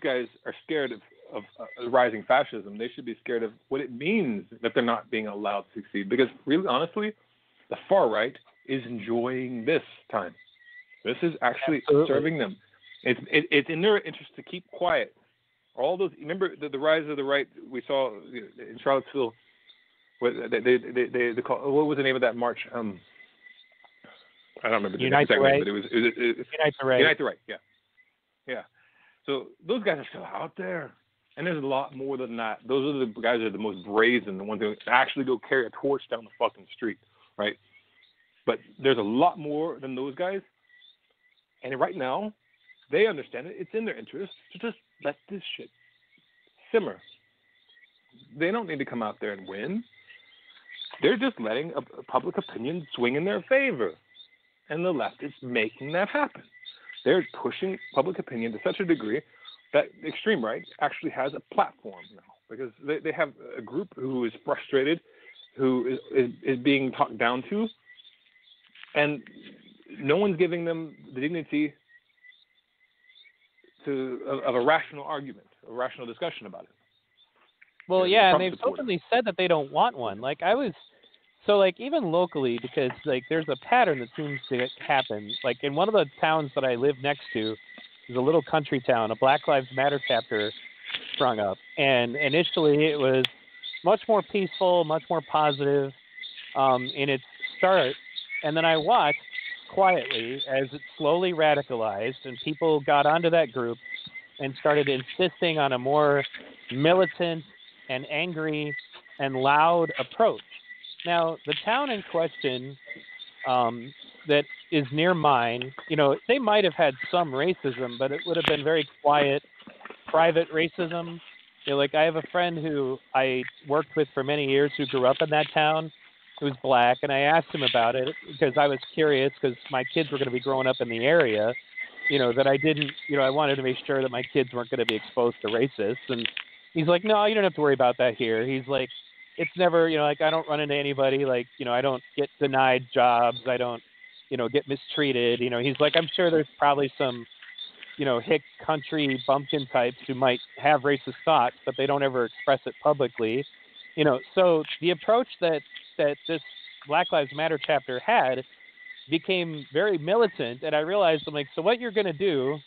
Speaker 3: guys are scared of rising fascism, they should be scared of what it means that they're not being allowed to succeed. Because really, honestly, the far right is enjoying this time. This is actually serving them. It's in their interest to keep quiet. All those, remember the rise of the right we saw in Charlottesville. They call, what was the name of that march? I don't remember the exact name, but it was
Speaker 2: Unite the Right.
Speaker 3: Unite the Right. Yeah. So those guys are still out there, and there's a lot more than that. Those are the guys that are the most brazen, the ones who actually go carry a torch down the fucking street, right? But there's a lot more than those guys, and right now, they understand it. It's in their interest to just let this shit simmer. They don't need to come out there and win. They're just letting a public opinion swing in their favor. And the left is making that happen. They're pushing public opinion to such a degree that the extreme right actually has a platform now. Because they have a group who is frustrated, who is being talked down to, and no one's giving them the dignity of a rational argument, a rational discussion about it.
Speaker 2: Well, yeah, and they've openly said that they don't want one. Like even locally, because like there's a pattern that seems to happen. Like in one of the towns that I live next to, is a little country town. A Black Lives Matter chapter sprung up, and initially it was much more peaceful, much more positive in its start, and then I watched quietly as it slowly radicalized and people got onto that group and started insisting on a more militant and angry and loud approach. Now, the town in question that is near mine, you know, they might have had some racism, but it would have been very quiet, private racism. You know, like I have a friend who I worked with for many years who grew up in that town, who's black, and I asked him about it because I was curious because my kids were going to be growing up in the area, you know, that I didn't, you know, I wanted to make sure that my kids weren't going to be exposed to racists. And he's like, no, you don't have to worry about that here. He's like, it's never, you know, like I don't run into anybody, like, you know, I don't get denied jobs. I don't, you know, get mistreated. You know, he's like, I'm sure there's probably some, you know, hick country bumpkin types who might have racist thoughts, but they don't ever express it publicly. You know, so the approach that this Black Lives Matter chapter had became very militant, and I realized, I'm like, so what you're going to do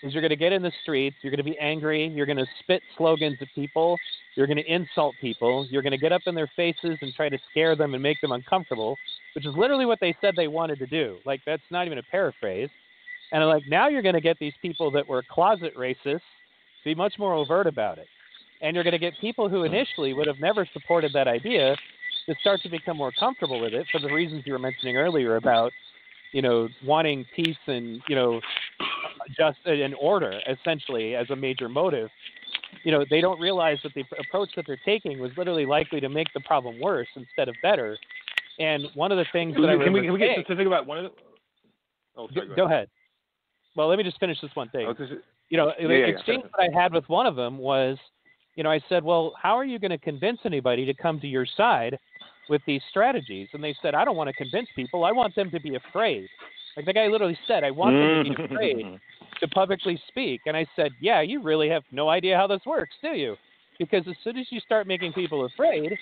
Speaker 2: is you're going to get in the streets, you're going to be angry, you're going to spit slogans at people, you're going to insult people, you're going to get up in their faces and try to scare them and make them uncomfortable, which is literally what they said they wanted to do. Like, that's not even a paraphrase. And I'm like, now you're going to get these people that were closet racists be much more overt about it. And you're going to get people who initially would have never supported that idea to start to become more comfortable with it for the reasons you were mentioning earlier about, wanting peace and, just an order, essentially, as a major motive. They don't realize that the approach that they're taking was literally likely to make the problem worse instead of better. And one of the things that
Speaker 3: can we get specific about one of the... Oh, sorry,
Speaker 2: go ahead. Well, let me just finish this one thing. The exchange that I had with one of them was, I said, well, how are you going to convince anybody to come to your side with these strategies? And they said, I don't want to convince people. I want them to be afraid. Like the guy literally said, I want them to be afraid to publicly speak. And I said, yeah, you really have no idea how this works, do you? Because as soon as you start making people afraid,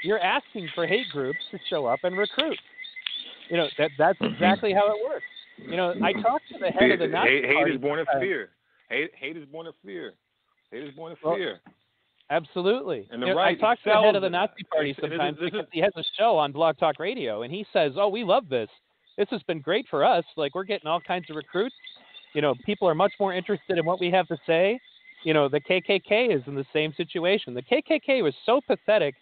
Speaker 2: you're asking for hate groups to show up and recruit. That's exactly how it works. I talked to the head of the Nazi Party.
Speaker 3: Hate is born of fear. Hate is born of fear. Hate is born of fear.
Speaker 2: Absolutely.
Speaker 3: And I
Speaker 2: talked to the head of the Nazi Party sometimes because he has a show on Blogtalkradio, and he says, oh, we love this. This has been great for us. Like, we're getting all kinds of recruits. People are much more interested in what we have to say. The KKK is in the same situation. The KKK was so pathetic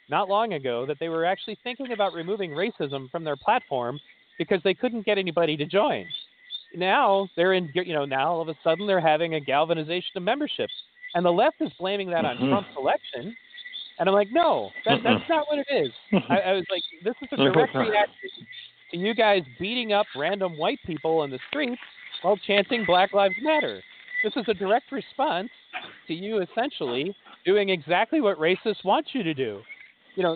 Speaker 2: not long ago that they were actually thinking about removing racism from their platform because they couldn't get anybody to join. Now they're in, now all of a sudden they're having a galvanization of membership. And the left is blaming that on Trump's election. And I'm like, no, that's not what it is. I was like, this is a direct reaction to you guys beating up random white people in the streets while chanting Black Lives Matter. This is a direct response to you essentially doing exactly what racists want you to do.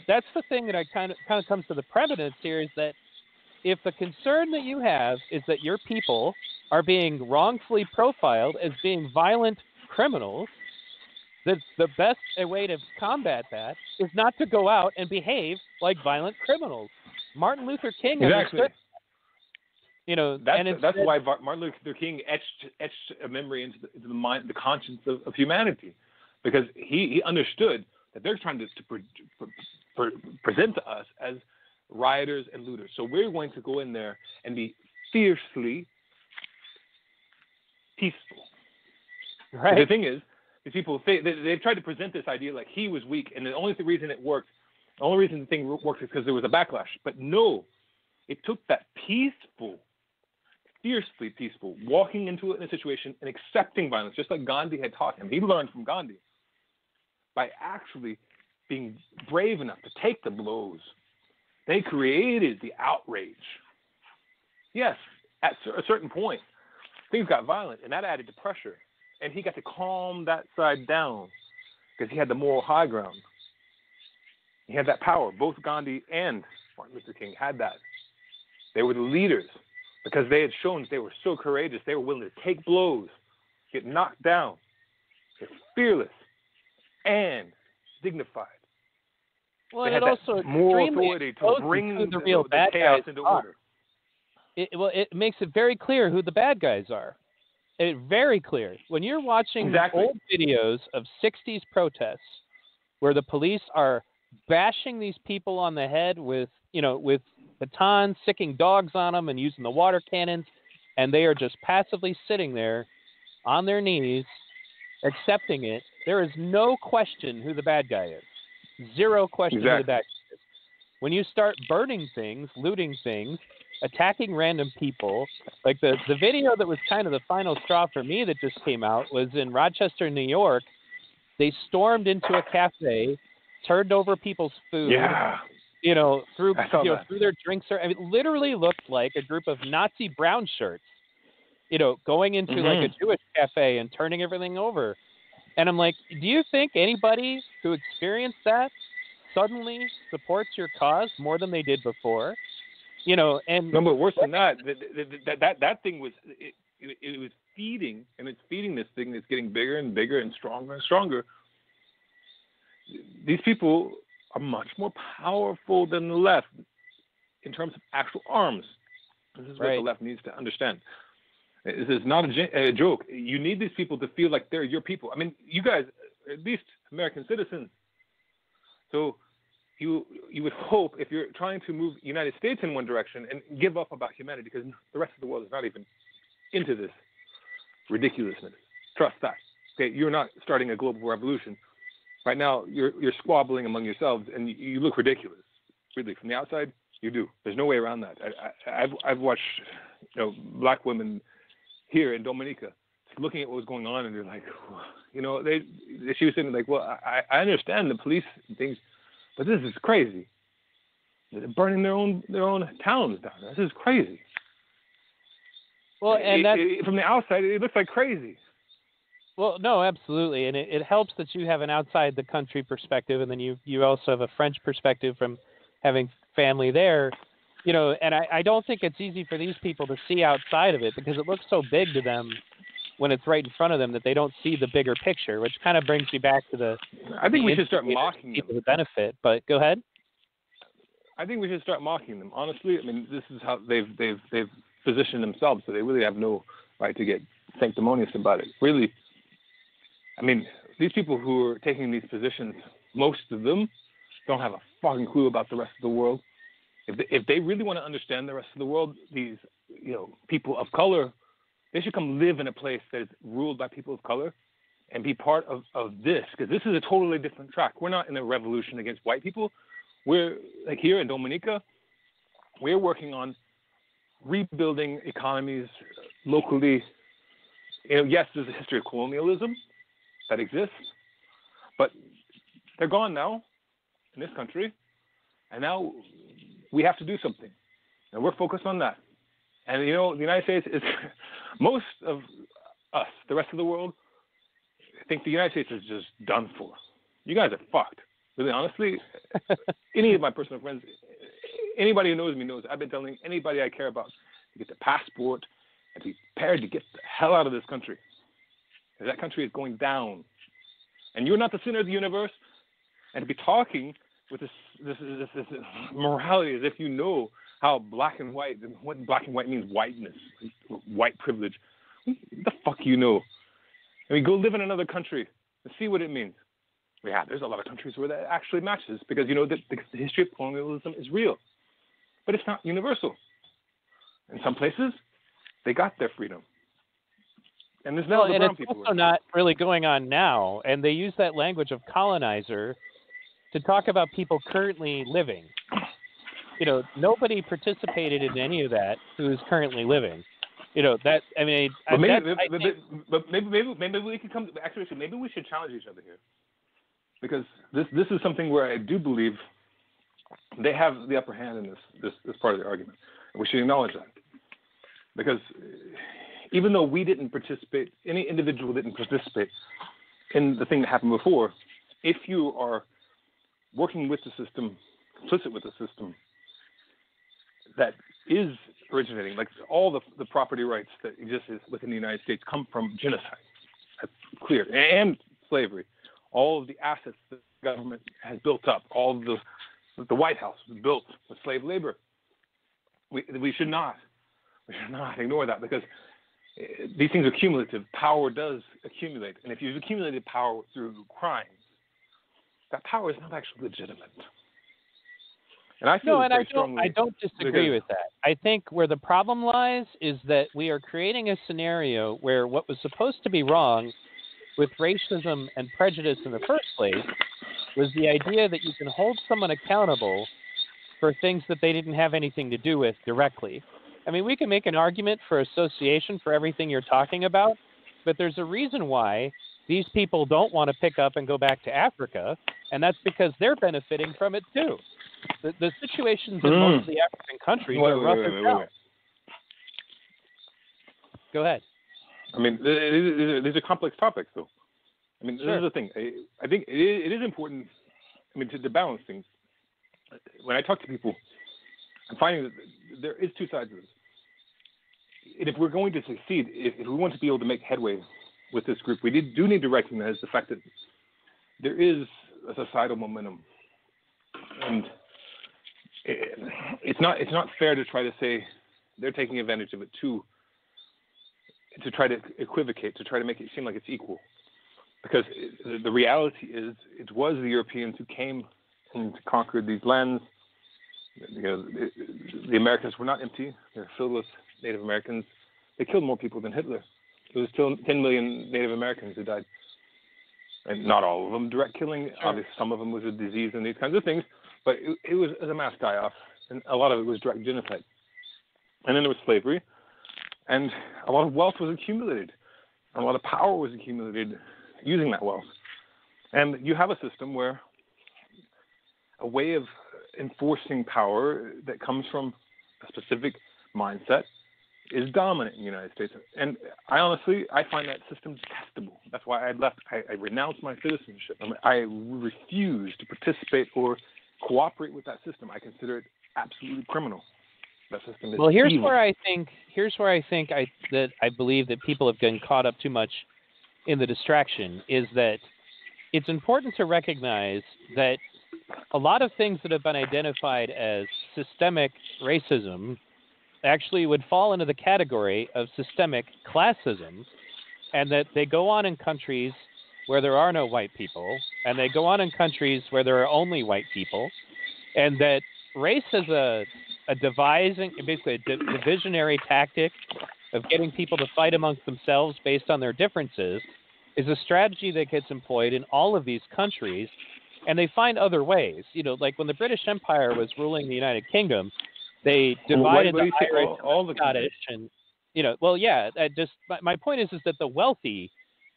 Speaker 2: That's the thing that I kind of comes to the prevalence here is that if the concern that you have is that your people are being wrongfully profiled as being violent criminals, the best way to combat that is not to go out and behave like violent criminals. Martin Luther King understood.
Speaker 3: That's why Martin Luther King etched a memory into the mind, the conscience of humanity, because he understood that they're trying to present to us as rioters and looters. So we're going to go in there and be fiercely peaceful.
Speaker 2: Right.
Speaker 3: But the thing is, these people they've tried to present this idea like he was weak, and the only reason it worked, the only reason the thing worked is because there was a backlash. But no, it took that fiercely peaceful, walking into it in a situation and accepting violence, just like Gandhi had taught him. He learned from Gandhi by actually being brave enough to take the blows. They created the outrage. Yes, at a certain point, things got violent, and that added to pressure. And he got to calm that side down because he had the moral high ground. He had that power. Both Gandhi and Martin Luther King had that. They were the leaders because they had shown that they were so courageous. They were willing to take blows, get knocked down, get fearless, and dignified.
Speaker 2: Well,
Speaker 3: they
Speaker 2: and
Speaker 3: had
Speaker 2: it also
Speaker 3: that moral authority to bring
Speaker 2: the real bad
Speaker 3: chaos
Speaker 2: guys
Speaker 3: into
Speaker 2: are.
Speaker 3: order.
Speaker 2: It makes it very clear who the bad guys are. Very clear. When you're watching old videos of 60s protests where the police are bashing these people on the head with batons, sicking dogs on them and using the water cannons, and they are just passively sitting there on their knees accepting it, there is no question who the bad guy is. Zero question who the bad guy is. When you start burning things, looting things, attacking random people, like the video that was kind of the final straw for me that just came out was in Rochester, New York. They stormed into a cafe, turned over people's food, threw their drinks. It literally looked like a group of Nazi brown shirts, going into like a Jewish cafe and turning everything over. And I'm like, do you think anybody who experienced that suddenly supports your cause more than they did before? And
Speaker 3: no, but worse than that, that thing was it was feeding, and it's feeding this thing that's getting bigger and bigger and stronger. These people are much more powerful than the left in terms of actual arms. This is what the left needs to understand. This is not a joke. You need these people to feel like they're your people. I mean, you guys are at least American citizens. So you would hope, if you're trying to move the United States in one direction and give up about humanity, because the rest of the world is not even into this ridiculousness. Trust that. Okay, you're not starting a global revolution. Right now, you're squabbling among yourselves, and you look ridiculous. Really, from the outside, you do. There's no way around that. I've watched, black women here in Dominica looking at what was going on, and they're like, she was saying like, well, I understand the police and things, but this is crazy. They're burning their own towns down. This is crazy.
Speaker 2: Well, and
Speaker 3: from the outside, it looks like crazy.
Speaker 2: Well, no, absolutely, and it helps that you have an outside the country perspective, and then you also have a French perspective from having family there, and I don't think it's easy for these people to see outside of it because it looks so big to them when it's right in front of them that they don't see the bigger picture, which kind of brings you back to
Speaker 3: I think we should start mocking
Speaker 2: people
Speaker 3: them.
Speaker 2: who benefit, but go ahead.
Speaker 3: I think we should start mocking them. Honestly, I mean, this is how they've positioned themselves, so they really have no right to get sanctimonious about it. Really, I mean, these people who are taking these positions, most of them don't have a fucking clue about the rest of the world. If they really want to understand the rest of the world, these people of color, they should come live in a place that is ruled by people of color and be part of this, because this is a totally different track. We're not in a revolution against white people. We're, like here in Dominica, we're working on rebuilding economies locally. Yes, there's a history of colonialism that exists, but they're gone now in this country, and now we have to do something, and we're focused on that. And the United States is most of us, the rest of the world, think the United States is just done for. You guys are fucked. Really, honestly, any of my personal friends, anybody who knows me knows I've been telling anybody I care about to get the passport and to be prepared to get the hell out of this country. Because that country is going down. And you're not the center of the universe. And to be talking with this morality as if you know how black and white, and what black and white means, whiteness, white privilege. What the fuck you know? I mean, go live in another country and see what it means. Yeah, there's a lot of countries where that actually matches because, the history of colonialism is real. But it's not universal. In some places, they got their freedom. And there's now the brown people.
Speaker 2: It's also not really going on now. And they use that language of colonizer to talk about people currently living. Nobody participated in any of that who is currently living. That, I mean,
Speaker 3: but maybe we could come. Actually, maybe we should challenge each other here, because this is something where I do believe they have the upper hand in this part of the argument, and we should acknowledge that. Because even though we didn't participate, any individual didn't participate in the thing that happened before, if you are working with the system, complicit with the system that is originating, like all the property rights that exist within the United States come from genocide. That's clear. And slavery. All of the assets that the government has built up, all of the White House was built with slave labor. We should not ignore that, because these things are cumulative. Power does accumulate. And if you've accumulated power through crimes, that power is not actually legitimate. And I feel
Speaker 2: I don't disagree with that. I think where the problem lies is that we are creating a scenario where what was supposed to be wrong with racism and prejudice in the first place was the idea that you can hold someone accountable for things that they didn't have anything to do with directly. I mean, we can make an argument for association for everything you're talking about, but there's a reason why these people don't want to pick up and go back to Africa, and that's because they're benefiting from it too. The situations in most of the African countries are rough as hell. Go ahead.
Speaker 3: I mean, these are complex topics, though. I mean, This is the thing. I think it is important, to balance things. When I talk to people, I'm finding that there is two sides of this. And if we're going to succeed, if we want to be able to make headway with this group, we do need to recognize the fact that there is a societal momentum. And it's not fair to try to say they're taking advantage of it to try to equivocate, to try to make it seem like it's equal. Because the reality is, it was the Europeans who came and conquered these lands. The Americans were not empty. They're filled with Native Americans. They killed more people than Hitler. It was still 10 million Native Americans who died. And not all of them direct killing. Sure. Obviously, some of them was a disease and these kinds of things. But it was a mass die-off, and a lot of it was direct genocide. And then there was slavery, and a lot of wealth was accumulated, and a lot of power was accumulated using that wealth. And you have a system where a way of enforcing power that comes from a specific mindset is dominant in the United States. And I find that system detestable. That's why I left. I renounced my citizenship. I refuse to participate or cooperate with that system. I consider it absolutely criminal. That system is
Speaker 2: here's
Speaker 3: evil.
Speaker 2: where I think I believe that people have gotten caught up too much in the distraction, is that it's important to recognize that a lot of things that have been identified as systemic racism actually would fall into the category of systemic classism, and that they go on in countries where there are no white people, and they go on in countries where there are only white people, and that race is a divisionary tactic of getting people to fight amongst themselves based on their differences is a strategy that gets employed in all of these countries, and they find other ways. Like when the British Empire was ruling the United Kingdom, they divided the Irish
Speaker 3: all the
Speaker 2: Scottish, and my point is that the wealthy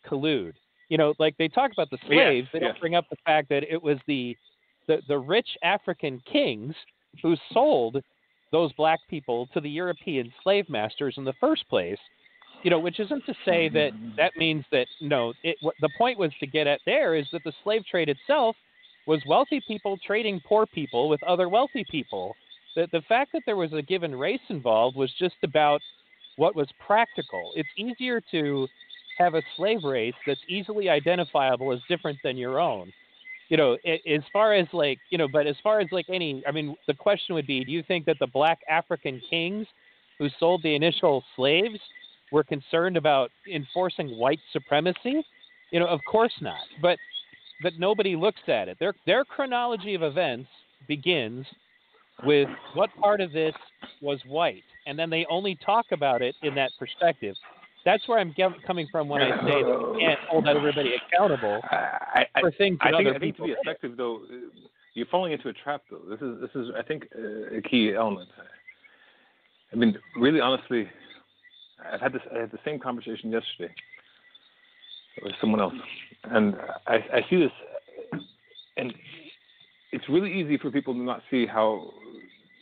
Speaker 2: collude. Like they talk about the slaves, they don't bring up the fact that it was the rich African kings who sold those black people to the European slave masters in the first place. Which isn't to say that means that the point was to get at there is that the slave trade itself was wealthy people trading poor people with other wealthy people. The fact that there was a given race involved was just about what was practical. It's easier to have a slave race that's easily identifiable as different than your own. As far as the question would be, do you think that the black African kings who sold the initial slaves were concerned about enforcing white supremacy? Of course not. But nobody looks at it. Their chronology of events begins with what part of this was white, and then they only talk about it in that perspective. That's where I'm coming from when I say that you can't hold everybody accountable for things that other people.
Speaker 3: I think to be effective, though, you're falling into a trap, though. This is I think, a key element. I mean, really, honestly, I had the same conversation yesterday with someone else, and I see this, and it's really easy for people to not see how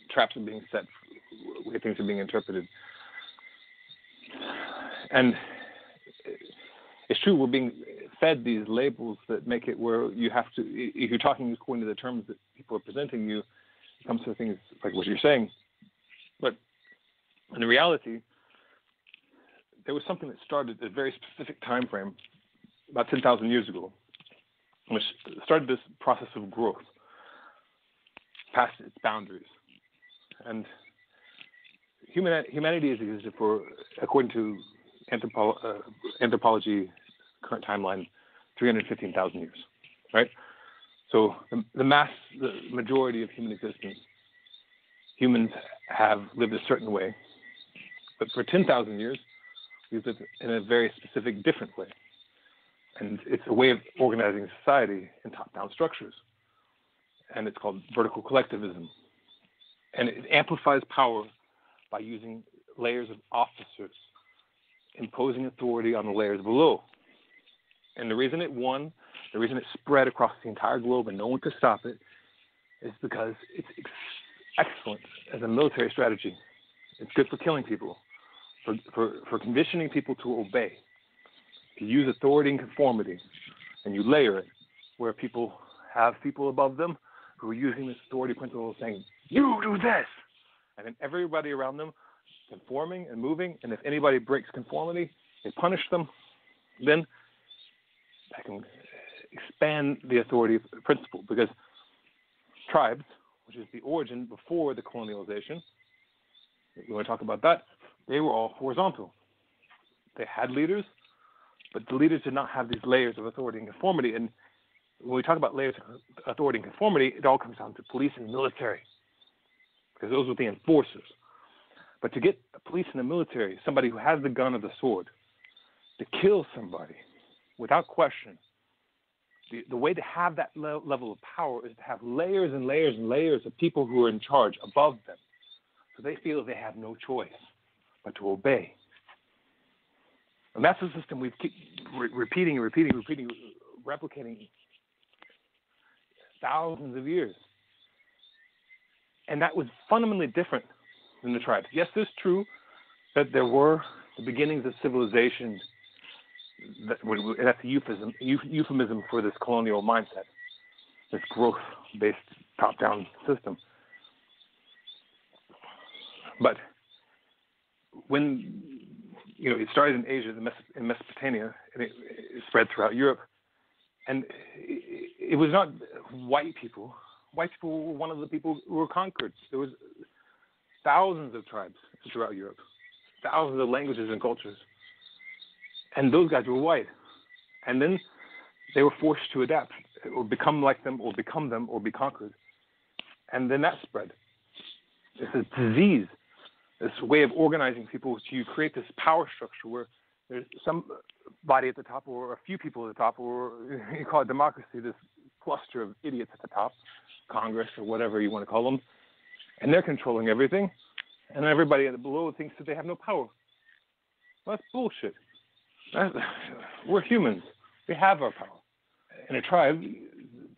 Speaker 3: traps are being set, way things are being interpreted. And it's true, we're being fed these labels that make it where you have to, if you're talking according to the terms that people are presenting you, it comes to things like what you're saying. But in reality, there was something that started at a very specific time frame, about 10,000 years ago, which started this process of growth past its boundaries. And humanity has existed for, according to anthropology, current timeline, 315,000 years, right? So the majority of human existence, humans have lived a certain way, but for 10,000 years, we've lived in a very specific, different way. And it's a way of organizing society in top-down structures. And it's called vertical collectivism. And it amplifies power by using layers of officers, imposing authority on the layers below. And the reason it won, the reason it spread across the entire globe and no one could stop it, is because it's excellent as a military strategy. It's good for killing people, for conditioning people to obey. You use authority and conformity, and you layer it where people have people above them who are using this authority principle saying, you do this, and then everybody around them conforming and moving, and if anybody breaks conformity, they punish them. Then that can expand the authority principle, because tribes, which is the origin before the colonialization, you want to talk about that, they were all horizontal. They had leaders, but the leaders did not have these layers of authority and conformity. And when we talk about layers of authority and conformity, it all comes down to police and military, because those were the enforcers. But to get the police and the military, somebody who has the gun or the sword, to kill somebody without question,
Speaker 4: The way to have that level of power is to have layers and layers and layers of people who are in charge above them. So they feel they have no choice but to obey. And that's the system we've keep repeating, replicating thousands of years. And that was fundamentally different than the tribes. Yes, it's true that there were the beginnings of civilization. That's a euphemism for this colonial mindset, this growth-based top-down system. But when it started in Asia, in Mesopotamia, and it spread throughout Europe, and it was not white people. White people were one of the people who were conquered. There was thousands of tribes throughout Europe, thousands of languages and cultures. And those guys were white. And then they were forced to adapt or become like them or become them or be conquered. And then that spread. It's a disease, this way of organizing people to create this power structure where there's somebody at the top or a few people at the top, or you call it democracy, this cluster of idiots at the top, Congress or whatever you want to call them, and they're controlling everything. And everybody below thinks that they have no power. Well, that's bullshit. We're humans. We have our power. In a tribe,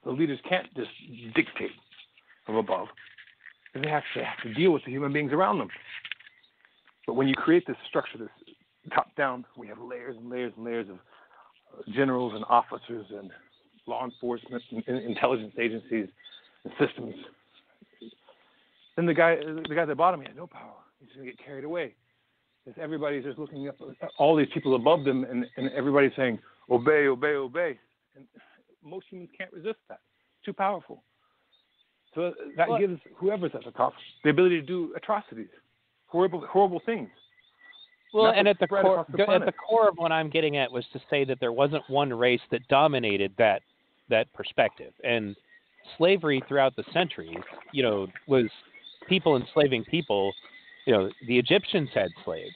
Speaker 4: the leaders can't just dictate from above. They have to deal with the human beings around them. But when you create this structure, this top-down, we have layers and layers and layers of generals and officers and law enforcement and intelligence agencies and systems. Then the guy at the bottom, he has no power. He's going to get carried away. Because everybody's just looking up at all these people above them, and everybody's saying, obey, obey, obey. And most humans can't resist that. It's too powerful. So that gives whoever's at the top the ability to do atrocities, horrible things.
Speaker 2: Well, and at the core of what I'm getting at was to say that there wasn't one race that dominated that perspective. And slavery throughout the centuries, was people enslaving people. The Egyptians had slaves.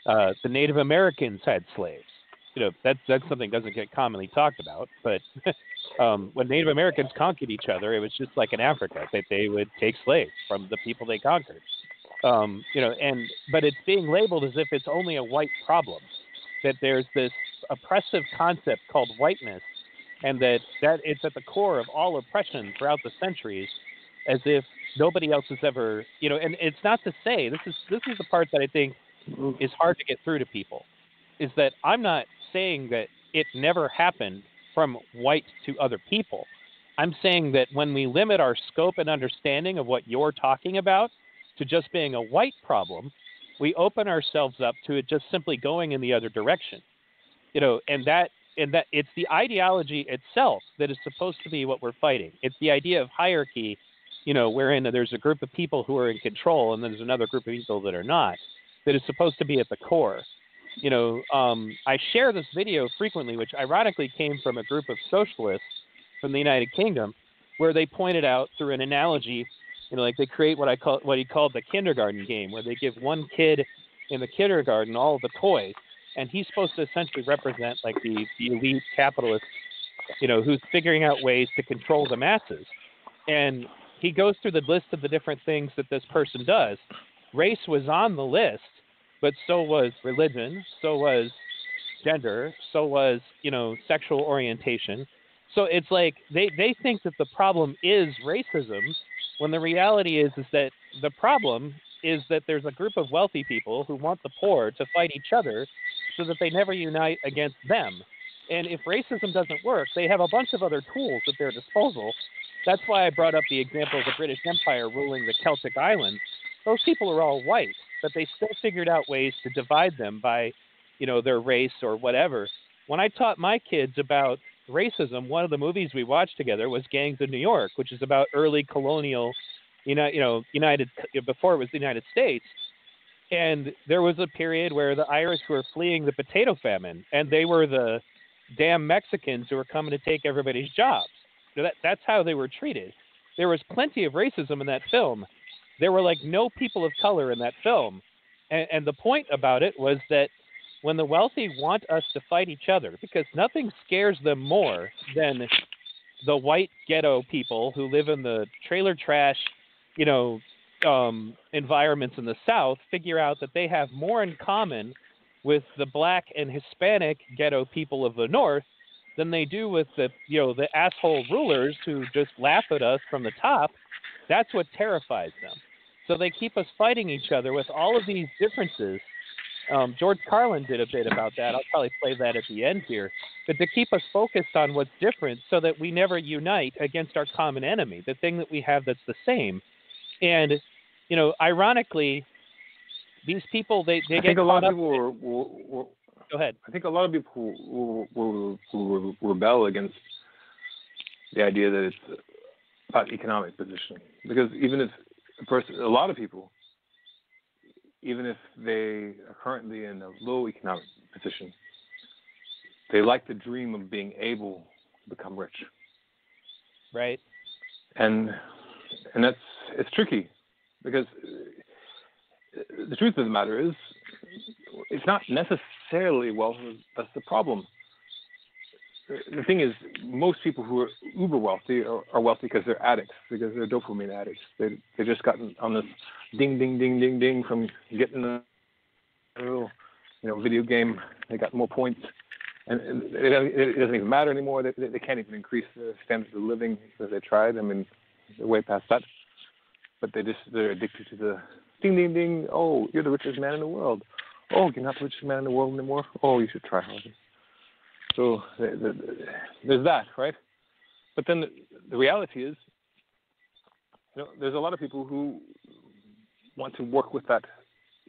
Speaker 2: The Native Americans had slaves. That's something that doesn't get commonly talked about. But when Native Americans conquered each other, it was just like in Africa that they would take slaves from the people they conquered. But it's being labeled as if it's only a white problem. That there's this oppressive concept called whiteness, and that it's at the core of all oppression throughout the centuries, as if nobody else has ever, and it's not to say, this is the part that I think is hard to get through to people, is that I'm not saying that it never happened from white to other people. I'm saying that when we limit our scope and understanding of what you're talking about to just being a white problem, we open ourselves up to it just simply going in the other direction. And that it's the ideology itself that is supposed to be what we're fighting. It's the idea of hierarchy, wherein there's a group of people who are in control and there's another group of people that are not, that is supposed to be at the core. I share this video frequently, which ironically came from a group of socialists from the United Kingdom, where they pointed out through an analogy, like they create what he called the kindergarten game, where they give one kid in the kindergarten all of the toys, and he's supposed to essentially represent like the elite capitalist, who's figuring out ways to control the masses. And he goes through the list of the different things that this person does. Race was on the list, but so was religion, so was gender, so was, sexual orientation. So it's like they think that the problem is racism, when the reality is that the problem is that there's a group of wealthy people who want the poor to fight each other so that they never unite against them. And if racism doesn't work, they have a bunch of other tools at their disposal. That's why I brought up the example of the British Empire ruling the Celtic Islands. Those people are all white, but they still figured out ways to divide them by, their race or whatever. When I taught my kids about racism, one of the movies we watched together was Gangs of New York, which is about early colonial, before it was the United States. And there was a period where the Irish were fleeing the potato famine, and they were the damn Mexicans who were coming to take everybody's jobs. That's how they were treated. There was plenty of racism in that film. There were like no people of color in that film. And the point about it was that when the wealthy want us to fight each other, because nothing scares them more than the white ghetto people who live in the trailer trash, environments in the South, figure out that they have more in common with the black and Hispanic ghetto people of the North than they do with the asshole rulers who just laugh at us from the top. That's what terrifies them. So they keep us fighting each other with all of these differences. George Carlin did a bit about that. I'll probably play that at the end here. But to keep us focused on what's different so that we never unite against our common enemy, the thing that we have that's the same. And, ironically, these people, they get caught up. Go ahead.
Speaker 4: I think a lot of people will rebel against the idea that it's about economic positioning. Because even if a lot of people, even if they are currently in a low economic position, they like the dream of being able to become rich.
Speaker 2: Right.
Speaker 4: And it's tricky, because the truth of the matter is it's not necessarily wealth that's the problem. The thing is, most people who are uber wealthy are wealthy because they're addicts, because they're dopamine addicts. They just gotten on this ding, ding, ding, ding, ding from getting a little, video game. They got more points, and it doesn't even matter anymore. They can't even increase their standards of living as they tried. I mean, they're way past that. But they're addicted to the ding, ding, ding. Oh, you're the richest man in the world. Oh, you're not the richest man in the world anymore. Oh, you should try harder. So there's that, right? But then the reality is, there's a lot of people who want to work with that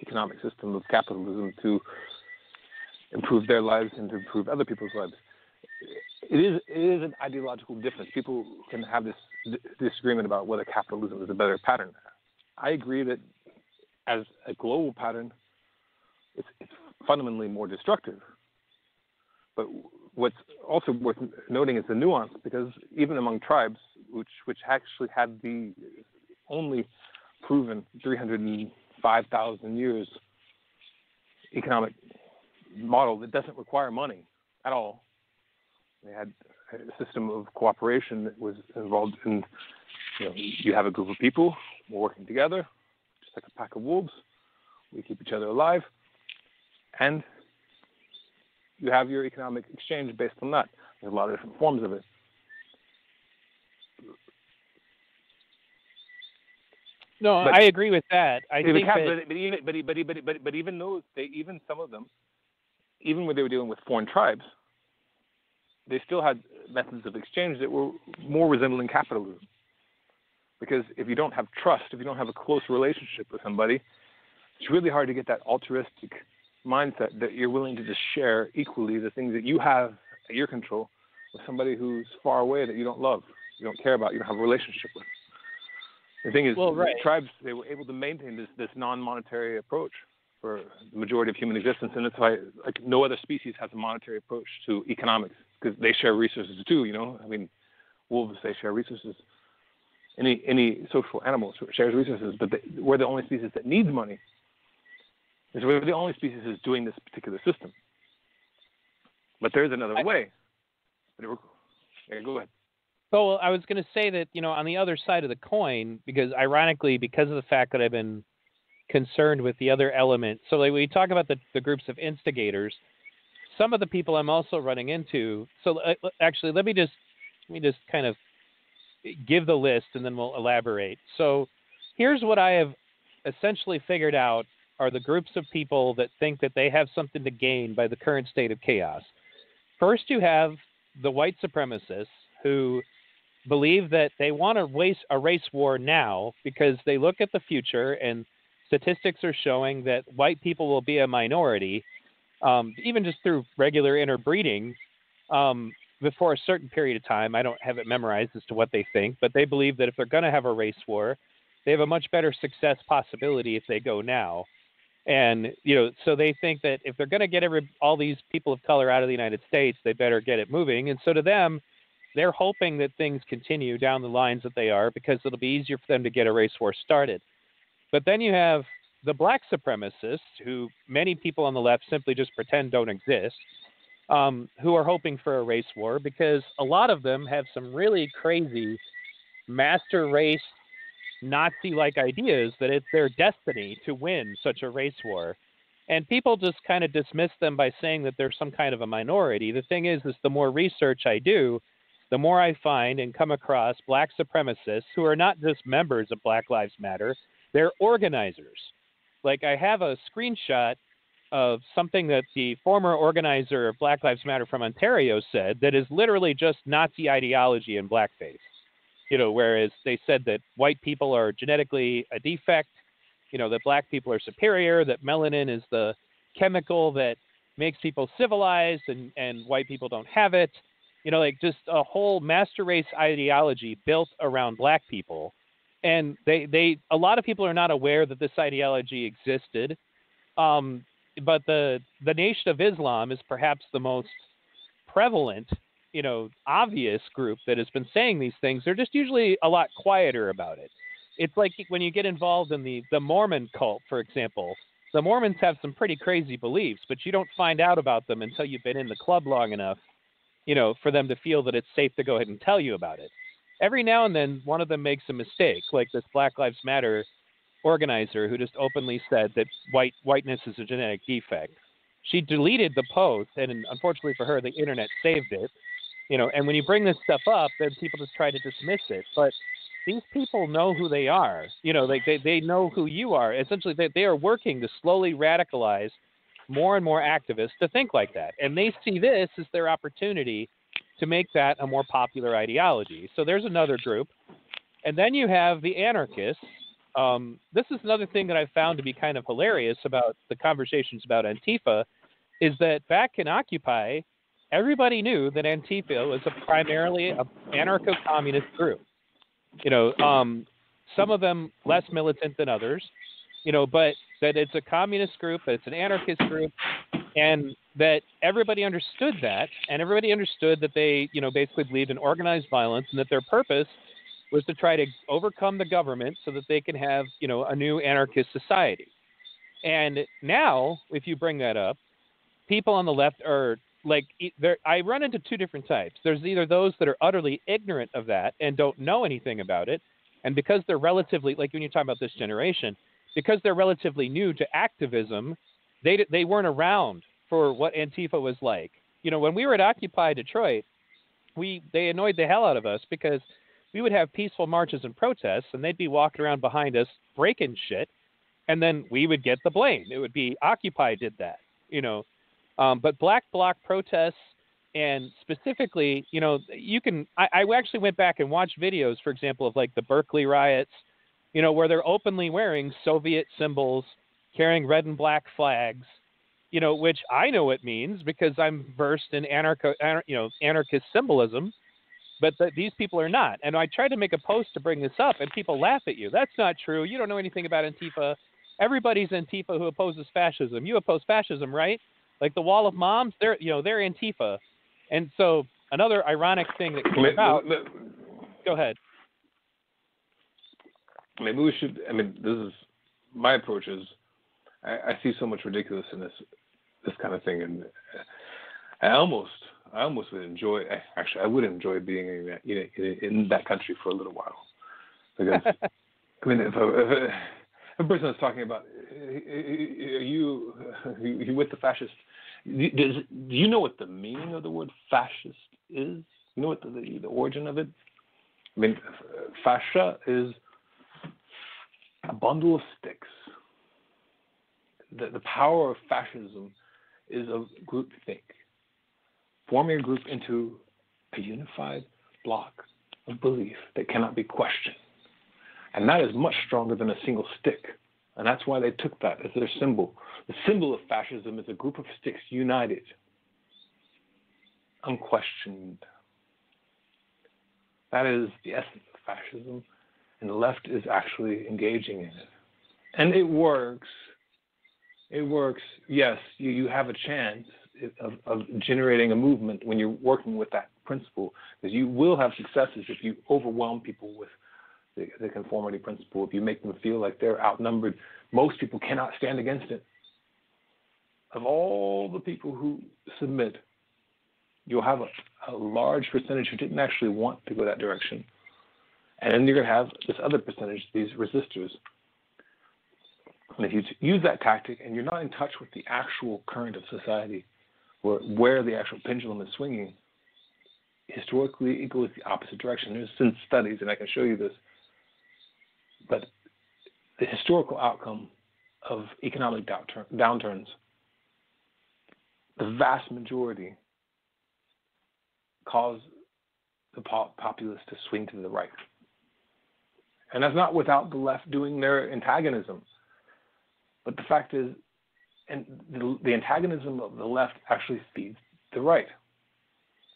Speaker 4: economic system of capitalism to improve their lives and to improve other people's lives. It is an ideological difference. People can have this disagreement about whether capitalism is a better pattern. I agree that as a global pattern, it's fundamentally more destructive. But what's also worth noting is the nuance, because even among tribes, which actually had the only proven 305,000 years economic model that doesn't require money at all, they had a system of cooperation that was involved in, you have a group of people working together, just like a pack of wolves. We keep each other alive, and you have your economic exchange based on that. There's a lot of different forms of it.
Speaker 2: No, I agree with that.
Speaker 4: But even those, even some of them, even when they were dealing with foreign tribes, they still had methods of exchange that were more resembling capitalism. Because if you don't have trust, if you don't have a close relationship with somebody, it's really hard to get that altruistic mindset that you're willing to just share equally the things that you have at your control with somebody who's far away that you don't love, you don't care about, you don't have a relationship with. The thing is, tribes, they were able to maintain this non-monetary approach for the majority of human existence, and that's why no other species has a monetary approach to economics, because they share resources too. I mean, wolves, they share resources. Any social animal shares resources, but we're the only species that needs money. So we're the only species that's doing this particular system. But there's another way. Go ahead.
Speaker 2: So I was going to say that, on the other side of the coin, because ironically, because of the fact that I've been concerned with the other element. So like we talk about the groups of instigators, some of the people I'm also running into. So actually, let me just kind of give the list and then we'll elaborate. So here's what I have essentially figured out are the groups of people that think that they have something to gain by the current state of chaos. First, you have the white supremacists who believe that they want a race war now because they look at the future and statistics are showing that white people will be a minority, even just through regular interbreeding, before a certain period of time. I don't have it memorized as to what they think, but they believe that if they're going to have a race war, they have a much better success possibility if they go now. And, so they think that if they're going to get all these people of color out of the United States, they better get it moving. And so to them, they're hoping that things continue down the lines that they are because it'll be easier for them to get a race war started. But then you have the black supremacists, who many people on the left simply just pretend don't exist, who are hoping for a race war, because a lot of them have some really crazy master race Nazi-like ideas that it's their destiny to win such a race war. And people just kind of dismiss them by saying that they're some kind of a minority. The thing is the more research I do, the more I find and come across black supremacists who are not just members of Black Lives Matter, they're organizers. Like, I have a screenshot of something that the former organizer of Black Lives Matter from Ontario said that is literally just Nazi ideology in blackface. You know, whereas they said that white people are genetically a defect, you know, that black people are superior, that melanin is the chemical that makes people civilized and white people don't have it. You know, like just a whole master race ideology built around black people. And a lot of people are not aware that this ideology existed. But the Nation of Islam is perhaps the most prevalent, you know, obvious group that has been saying these things. They're just usually a lot quieter about it. It's like when you get involved in the Mormon cult, for example. The Mormons have some pretty crazy beliefs, but you don't find out about them until you've been in the club long enough, you know, for them to feel that it's safe to go ahead and tell you about it. Every now and then, one of them makes a mistake, like this Black Lives Matter organizer who just openly said that whiteness is a genetic defect. She deleted the post, and unfortunately for her, the internet saved it. You know, and when you bring this stuff up, then people just try to dismiss it. But these people know who they are. You know, they know who you are. Essentially, they are working to slowly radicalize more and more activists to think like that. And they see this as their opportunity to make that a more popular ideology. So there's another group. And then you have the anarchists. This is another thing that I found to be kind of hilarious about the conversations about Antifa, is that back in Occupy, everybody knew that Antifa was primarily an anarcho-communist group. You know, some of them less militant than others, you know, but that it's a communist group, that it's an anarchist group, and that everybody understood that, and everybody understood that they, you know, basically believed in organized violence, and that their purpose was to try to overcome the government so that they can have, you know, a new anarchist society. And now, if you bring that up, people on the left are like, I run into two different types. There's either those that are utterly ignorant of that and don't know anything about it, and because they're relatively, like when you talk about this generation, because they're relatively new to activism, they weren't around for what Antifa was like. You know, when we were at Occupy Detroit, they annoyed the hell out of us because we would have peaceful marches and protests, and they'd be walking around behind us breaking shit, and then we would get the blame. It would be Occupy did that, you know. But Black Bloc protests, and specifically, you know, I actually went back and watched videos, for example, of like the Berkeley riots, you know, where they're openly wearing Soviet symbols, carrying red and black flags, you know, which I know it means because I'm versed in anarchist symbolism, but these people are not. And I tried to make a post to bring this up, and people laugh at you. That's not true. You don't know anything about Antifa. Everybody's Antifa who opposes fascism. You oppose fascism, right? Like the Wall of Moms, they're Antifa. And so another ironic thing that came about. Go ahead.
Speaker 3: Maybe we should. I mean, this is my approach. Is I see so much ridiculous in this kind of thing, and I almost would enjoy. Actually, I would enjoy being in that country for a little while, because I mean, if a person is talking about, are you with the fascist? Do you know what the meaning of the word fascist is? You know what the origin of it? I mean, fascia is a bundle of sticks. The power of fascism is a groupthink, forming a group into a unified block of belief that cannot be questioned. And that is much stronger than a single stick. And that's why they took that as their symbol. The symbol of fascism is a group of sticks united, unquestioned. That is the essence of fascism, and the left is actually engaging in it. And it works. It works. Yes, you have a chance of generating a movement when you're working with that principle, because you will have successes if you overwhelm people with
Speaker 4: the conformity principle. If you make them feel like they're outnumbered, most people cannot stand against it. Of all the people who submit, you'll have a large percentage who didn't actually want to go that direction. And then you're going to have this other percentage, these resistors. And if you use that tactic and you're not in touch with the actual current of society, where the actual pendulum is swinging, historically it goes the opposite direction. There's been studies, and I can show you this, but the historical outcome of economic downturns, the vast majority cause the populace to swing to the right. And that's not without the left doing their antagonism. But the fact is, and the antagonism of the left actually feeds the right.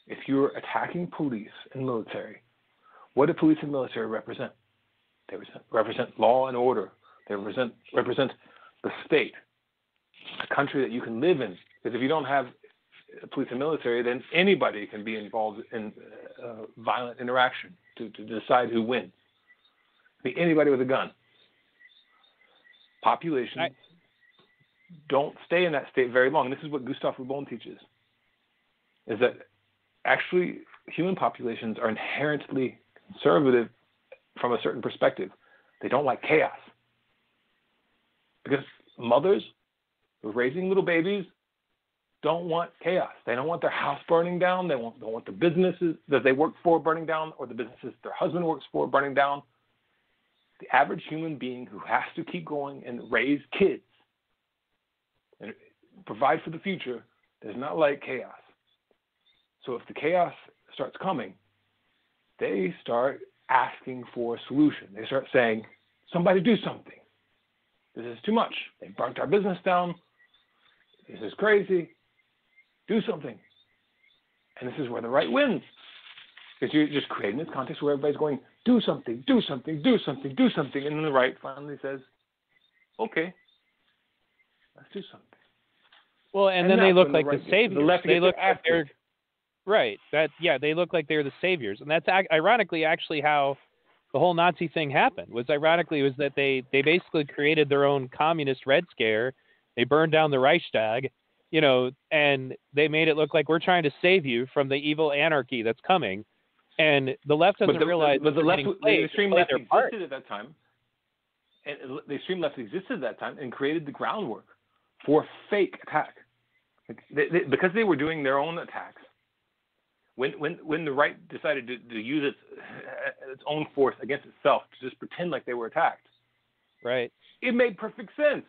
Speaker 4: If you're attacking police and military, what do police and military represent? They represent law and order. They represent the state, a country that you can live in. Because if you don't have police and military, then anybody can be involved in violent interaction to decide who wins. Anybody with a gun. Populations don't stay in that state very long. This is what Gustave Le Bon teaches, is that actually human populations are inherently conservative from a certain perspective. They don't like chaos. Because mothers who are raising little babies don't want chaos. They don't want their house burning down. They don't want the businesses that they work for burning down, or the businesses their husband works for burning down. The average human being who has to keep going and raise kids and provide for the future does not like chaos. So if the chaos starts coming, they start asking for a solution. They start saying, somebody do something. This is too much. They burnt our business down. This is crazy. Do something. And this is where the right wins. Because you're just creating this context where everybody's going, do something, do something, do something, do something. And then the right finally says, okay, let's do something.
Speaker 2: Well, and then they look like the saviors.
Speaker 4: The left
Speaker 2: they look like they're right. They look like they're the saviors. And that's ironically actually how the whole Nazi thing happened. Was that they basically created their own communist Red Scare. They burned down the Reichstag, and they made it look like we're trying to save you from the evil anarchy that's coming. And the left doesn't realize. But the extreme left
Speaker 4: existed at that time, and the extreme left existed at that time and created the groundwork for a fake attack, because they were doing their own attacks. When the right decided to use its own force against itself to just pretend like they were attacked,
Speaker 2: right?
Speaker 4: It made perfect sense.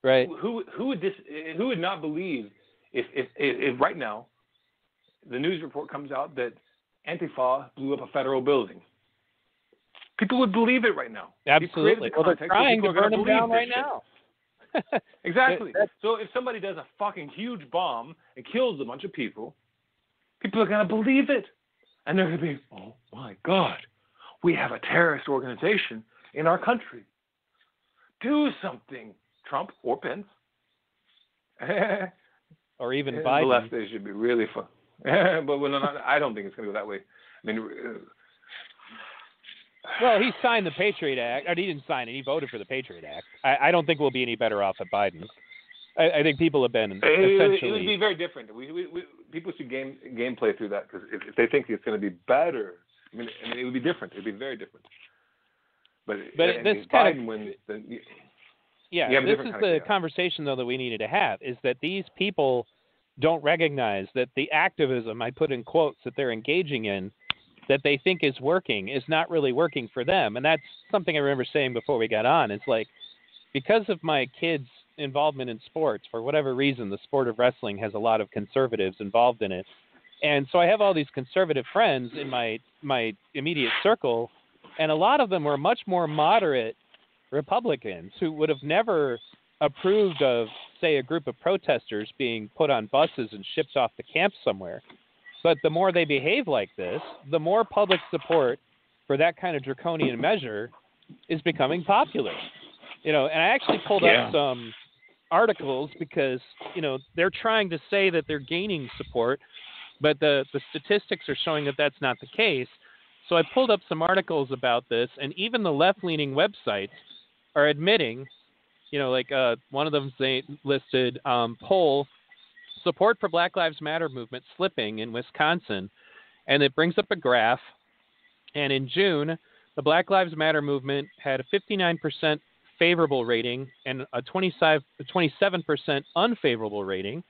Speaker 2: Right.
Speaker 4: Who would not believe if right now the news report comes out that Antifa blew up a federal building? People would believe it right now.
Speaker 2: Absolutely. Well, they're trying to burn them down right now.
Speaker 4: Exactly. So if somebody does a fucking huge bomb and kills a bunch of people, people are going to believe it. And they're going to be, oh my God, we have a terrorist organization in our country. Do something, Trump or Pence.
Speaker 2: Or even Biden.
Speaker 4: The left day should be really fun. But I don't think it's going to go that way. I mean,
Speaker 2: well, he signed the Patriot Act. Or he didn't sign it. He voted for the Patriot Act. I don't think we'll be any better off at Biden. I think people have been essentially.
Speaker 4: It would be very different. People should gameplay through that, because if they think it's going to be better, I mean, it would be different. It would be very different. But
Speaker 2: this
Speaker 4: Biden wins, then
Speaker 2: this is the conversation, though, that we needed to have, is that these people don't recognize that the activism, I put in quotes, that they're engaging in, that they think is working, is not really working for them. And that's something I remember saying before we got on. It's like, because of my kids' involvement in sports, for whatever reason, the sport of wrestling has a lot of conservatives involved in it. And so I have all these conservative friends in my immediate circle, and a lot of them were much more moderate Republicans who would have never approved of, say, a group of protesters being put on buses and shipped off the camp somewhere. But the more they behave like this, the more public support for that kind of draconian measure is becoming popular. And I actually pulled up some articles because, they're trying to say that they're gaining support, but the statistics are showing that that's not the case. So I pulled up some articles about this, and even the left-leaning websites are admitting, like one of them they listed poll support for Black Lives Matter movement slipping in Wisconsin, and it brings up a graph. And in June, the Black Lives Matter movement had a 59% favorable rating and a 27% unfavorable rating.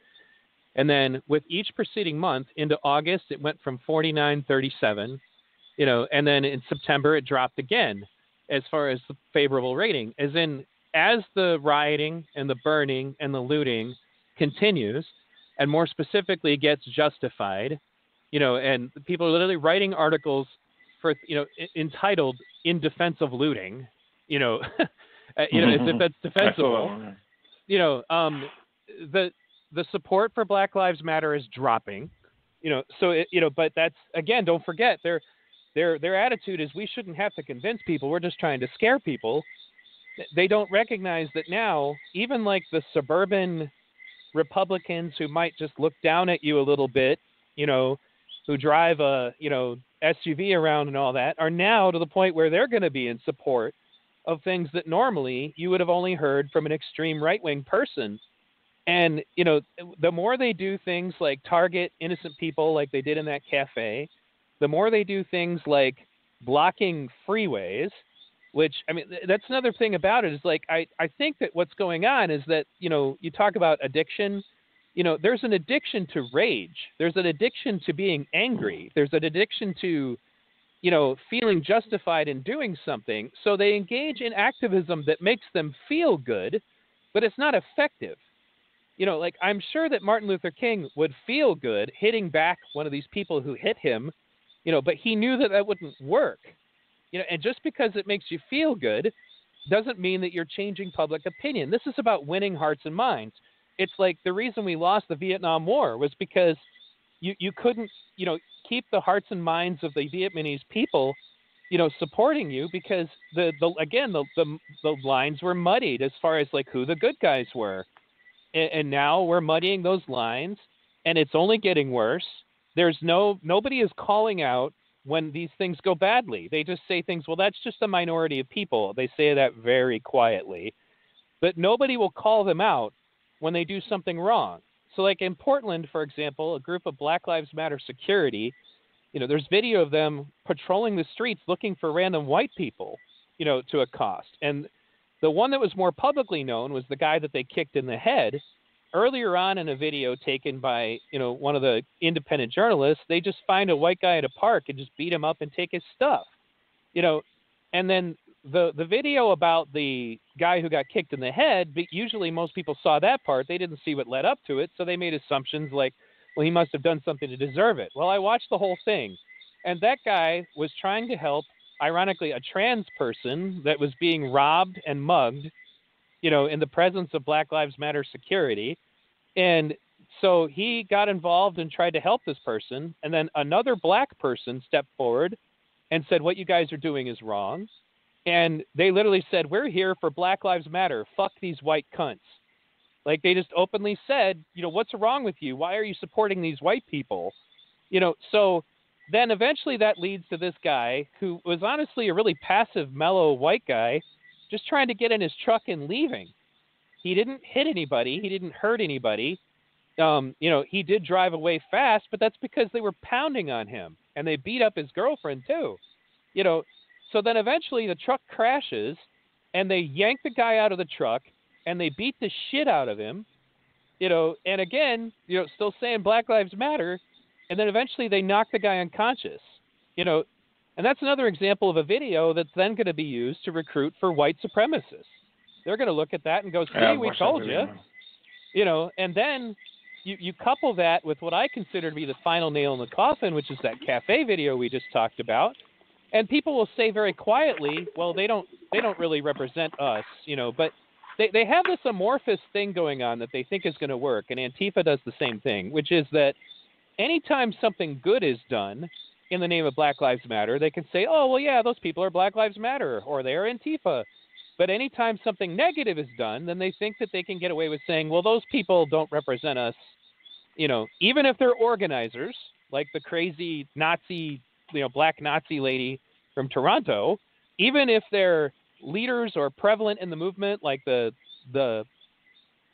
Speaker 2: And then with each preceding month into August, it went from 49-37, and then in September it dropped again as far as the favorable rating, as the rioting and the burning and the looting continues, and more specifically gets justified, and people are literally writing articles for, entitled "In Defense of Looting," as if that's defensible. The support for Black Lives Matter is dropping, but that's, again, don't forget their attitude is we shouldn't have to convince people. We're just trying to scare people. They don't recognize that now, even like the suburban Republicans who might just look down at you a little bit, who drive a, SUV around and all that, are now to the point where they're going to be in support of things that normally you would have only heard from an extreme right-wing person. And, the more they do things like target innocent people like they did in that cafe, the more they do things like blocking freeways, which, that's another thing about it is like, I think that what's going on is that, you talk about addiction, there's an addiction to rage. There's an addiction to being angry. There's an addiction to, feeling justified in doing something. So they engage in activism that makes them feel good, but it's not effective. Like I'm sure that Martin Luther King would feel good hitting back one of these people who hit him, but he knew that wouldn't work. And just because it makes you feel good doesn't mean that you're changing public opinion. This is about winning hearts and minds. It's like the reason we lost the Vietnam War was because you couldn't, keep the hearts and minds of the Vietnamese people, supporting you because the lines were muddied as far as like who the good guys were. And now we're muddying those lines, and it's only getting worse. Nobody is calling out when these things go badly. They just say things, well, that's just a minority of people. They say that very quietly. But nobody will call them out when they do something wrong. So like in Portland, for example, a group of Black Lives Matter security, there's video of them patrolling the streets looking for random white people, to accost. And the one that was more publicly known was the guy that they kicked in the head. Earlier on in a video taken by, one of the independent journalists, they just find a white guy at a park and just beat him up and take his stuff, and then the video about the guy who got kicked in the head, but usually most people saw that part. They didn't see what led up to it. So they made assumptions like, well, he must have done something to deserve it. Well, I watched the whole thing, and that guy was trying to help, ironically, a trans person that was being robbed and mugged, in the presence of Black Lives Matter security. And so he got involved and tried to help this person. And then another black person stepped forward and said, what you guys are doing is wrong. And they literally said, we're here for Black Lives Matter. Fuck these white cunts. Like they just openly said, what's wrong with you? Why are you supporting these white people? So then eventually that leads to this guy who was honestly a really passive, mellow white guy just trying to get in his truck and leaving. He didn't hit anybody. He didn't hurt anybody. He did drive away fast, but that's because they were pounding on him and they beat up his girlfriend too. So then eventually the truck crashes and they yank the guy out of the truck and they beat the shit out of him, and again, still saying Black Lives Matter. And then eventually they knock the guy unconscious, and that's another example of a video that's then going to be used to recruit for white supremacists. They're going to look at that and go, see, we told you, and then you couple that with what I consider to be the final nail in the coffin, which is that cafe video we just talked about. And people will say very quietly, well, they don't really represent us, but they have this amorphous thing going on that they think is going to work. And Antifa does the same thing, which is that anytime something good is done in the name of Black Lives Matter, they can say, oh, well, yeah, those people are Black Lives Matter or they are Antifa. But anytime something negative is done, then they think that they can get away with saying, well, those people don't represent us, even if they're organizers, like the crazy Nazi black Nazi lady from Toronto, even if they're leaders or prevalent in the movement, like the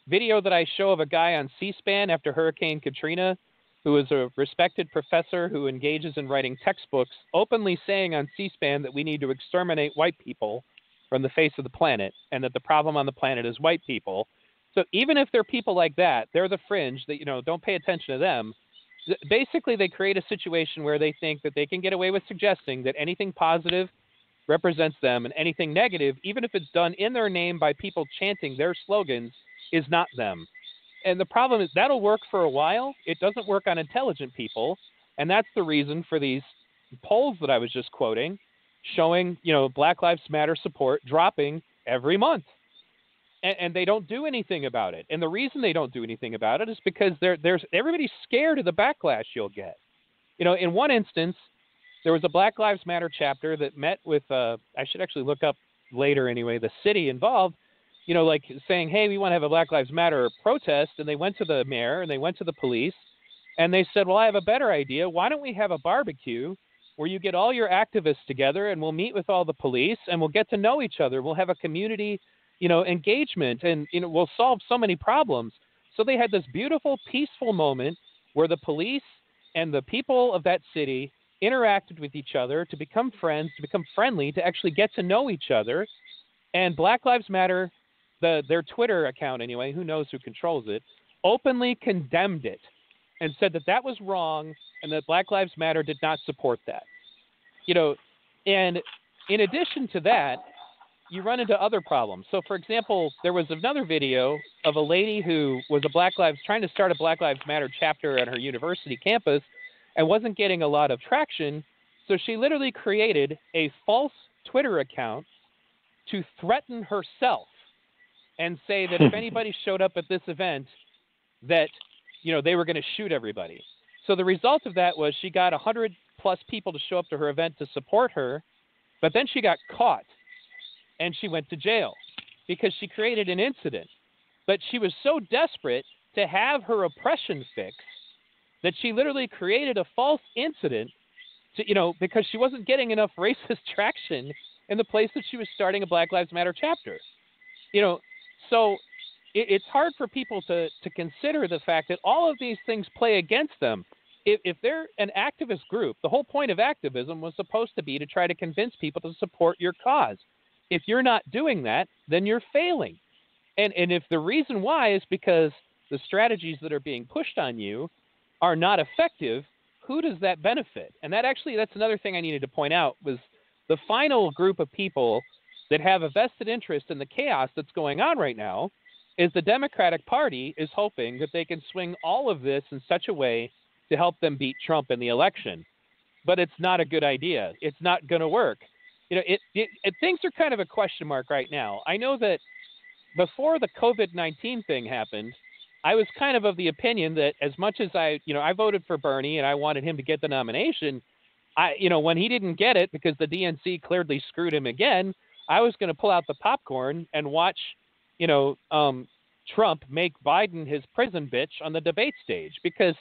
Speaker 2: video that I show of a guy on C-SPAN after Hurricane Katrina, who is a respected professor who engages in writing textbooks, openly saying on C-SPAN that we need to exterminate white people from the face of the planet, and that the problem on the planet is white people. So even if they're people like that, they're the fringe that, don't pay attention to them. Basically, they create a situation where they think that they can get away with suggesting that anything positive represents them and anything negative, even if it's done in their name by people chanting their slogans, is not them. And the problem is that'll work for a while. It doesn't work on intelligent people. And that's the reason for these polls that I was just quoting, showing, Black Lives Matter support dropping every month. And they don't do anything about it. And the reason they don't do anything about it is because everybody's scared of the backlash you'll get. In one instance, there was a Black Lives Matter chapter that met with, I should actually look up later anyway, the city involved, like saying, hey, we want to have a Black Lives Matter protest. And they went to the mayor and they went to the police and they said, well, I have a better idea. Why don't we have a barbecue where you get all your activists together and we'll meet with all the police and we'll get to know each other. We'll have a community, engagement and, we'll solve so many problems. So they had this beautiful, peaceful moment where the police and the people of that city interacted with each other to become friends, to become friendly, to actually get to know each other. And Black Lives Matter, their Twitter account anyway, who knows who controls it, openly condemned it and said that was wrong and that Black Lives Matter did not support that. And in addition to that, you run into other problems. So, for example, there was another video of a lady who was trying to start a Black Lives Matter chapter at her university campus and wasn't getting a lot of traction. So she literally created a false Twitter account to threaten herself and say that if anybody showed up at this event, that, they were going to shoot everybody. So the result of that was she got 100 plus people to show up to her event to support her, but then she got caught and she went to jail because she created an incident. But she was so desperate to have her oppression fixed that she literally created a false incident to, because she wasn't getting enough racist traction in the place that she was starting a Black Lives Matter chapter. So it's hard for people to consider the fact that all of these things play against them. If they're an activist group, the whole point of activism was supposed to be to try to convince people to support your cause. If you're not doing that, then you're failing. And if the reason why is because the strategies that are being pushed on you are not effective, who does that benefit? And that's another thing I needed to point out was the final group of people that have a vested interest in the chaos that's going on right now is the Democratic Party is hoping that they can swing all of this in such a way to help them beat Trump in the election. But it's not a good idea. It's not going to work. Things are kind of a question mark right now. I know that before the COVID-19 thing happened, I was kind of the opinion that as much as I voted for Bernie and I wanted him to get the nomination, when he didn't get it because the DNC clearly screwed him again, I was going to pull out the popcorn and watch, Trump make Biden his prison bitch on the debate stage because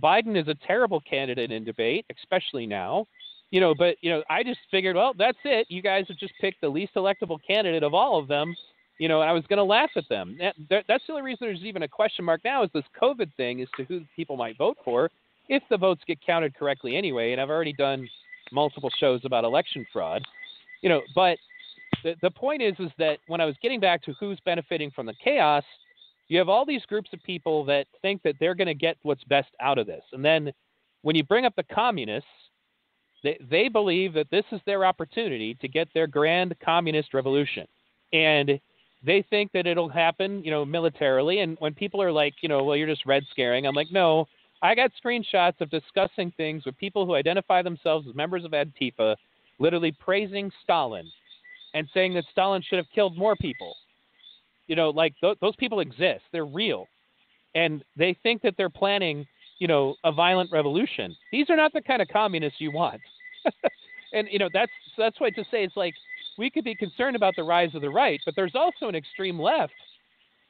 Speaker 2: Biden is a terrible candidate in debate, especially now. But I just figured, well, that's it. You guys have just picked the least electable candidate of all of them, and I was going to laugh at them. That's the only reason there's even a question mark now is this COVID thing as to who people might vote for if the votes get counted correctly anyway. And I've already done multiple shows about election fraud, but the point is that when I was getting back to who's benefiting from the chaos, you have all these groups of people that think that they're going to get what's best out of this. And then when you bring up the communists, they believe that this is their opportunity to get their grand communist revolution. And they think that it'll happen, militarily. And when people are like, well, you're just red scaring, I'm like, no, I got screenshots of discussing things with people who identify themselves as members of Antifa, literally praising Stalin and saying that Stalin should have killed more people. Those people exist. They're real. And they think that they're planning, a violent revolution. These are not the kind of communists you want. And, that's why to say it's like we could be concerned about the rise of the right, but there's also an extreme left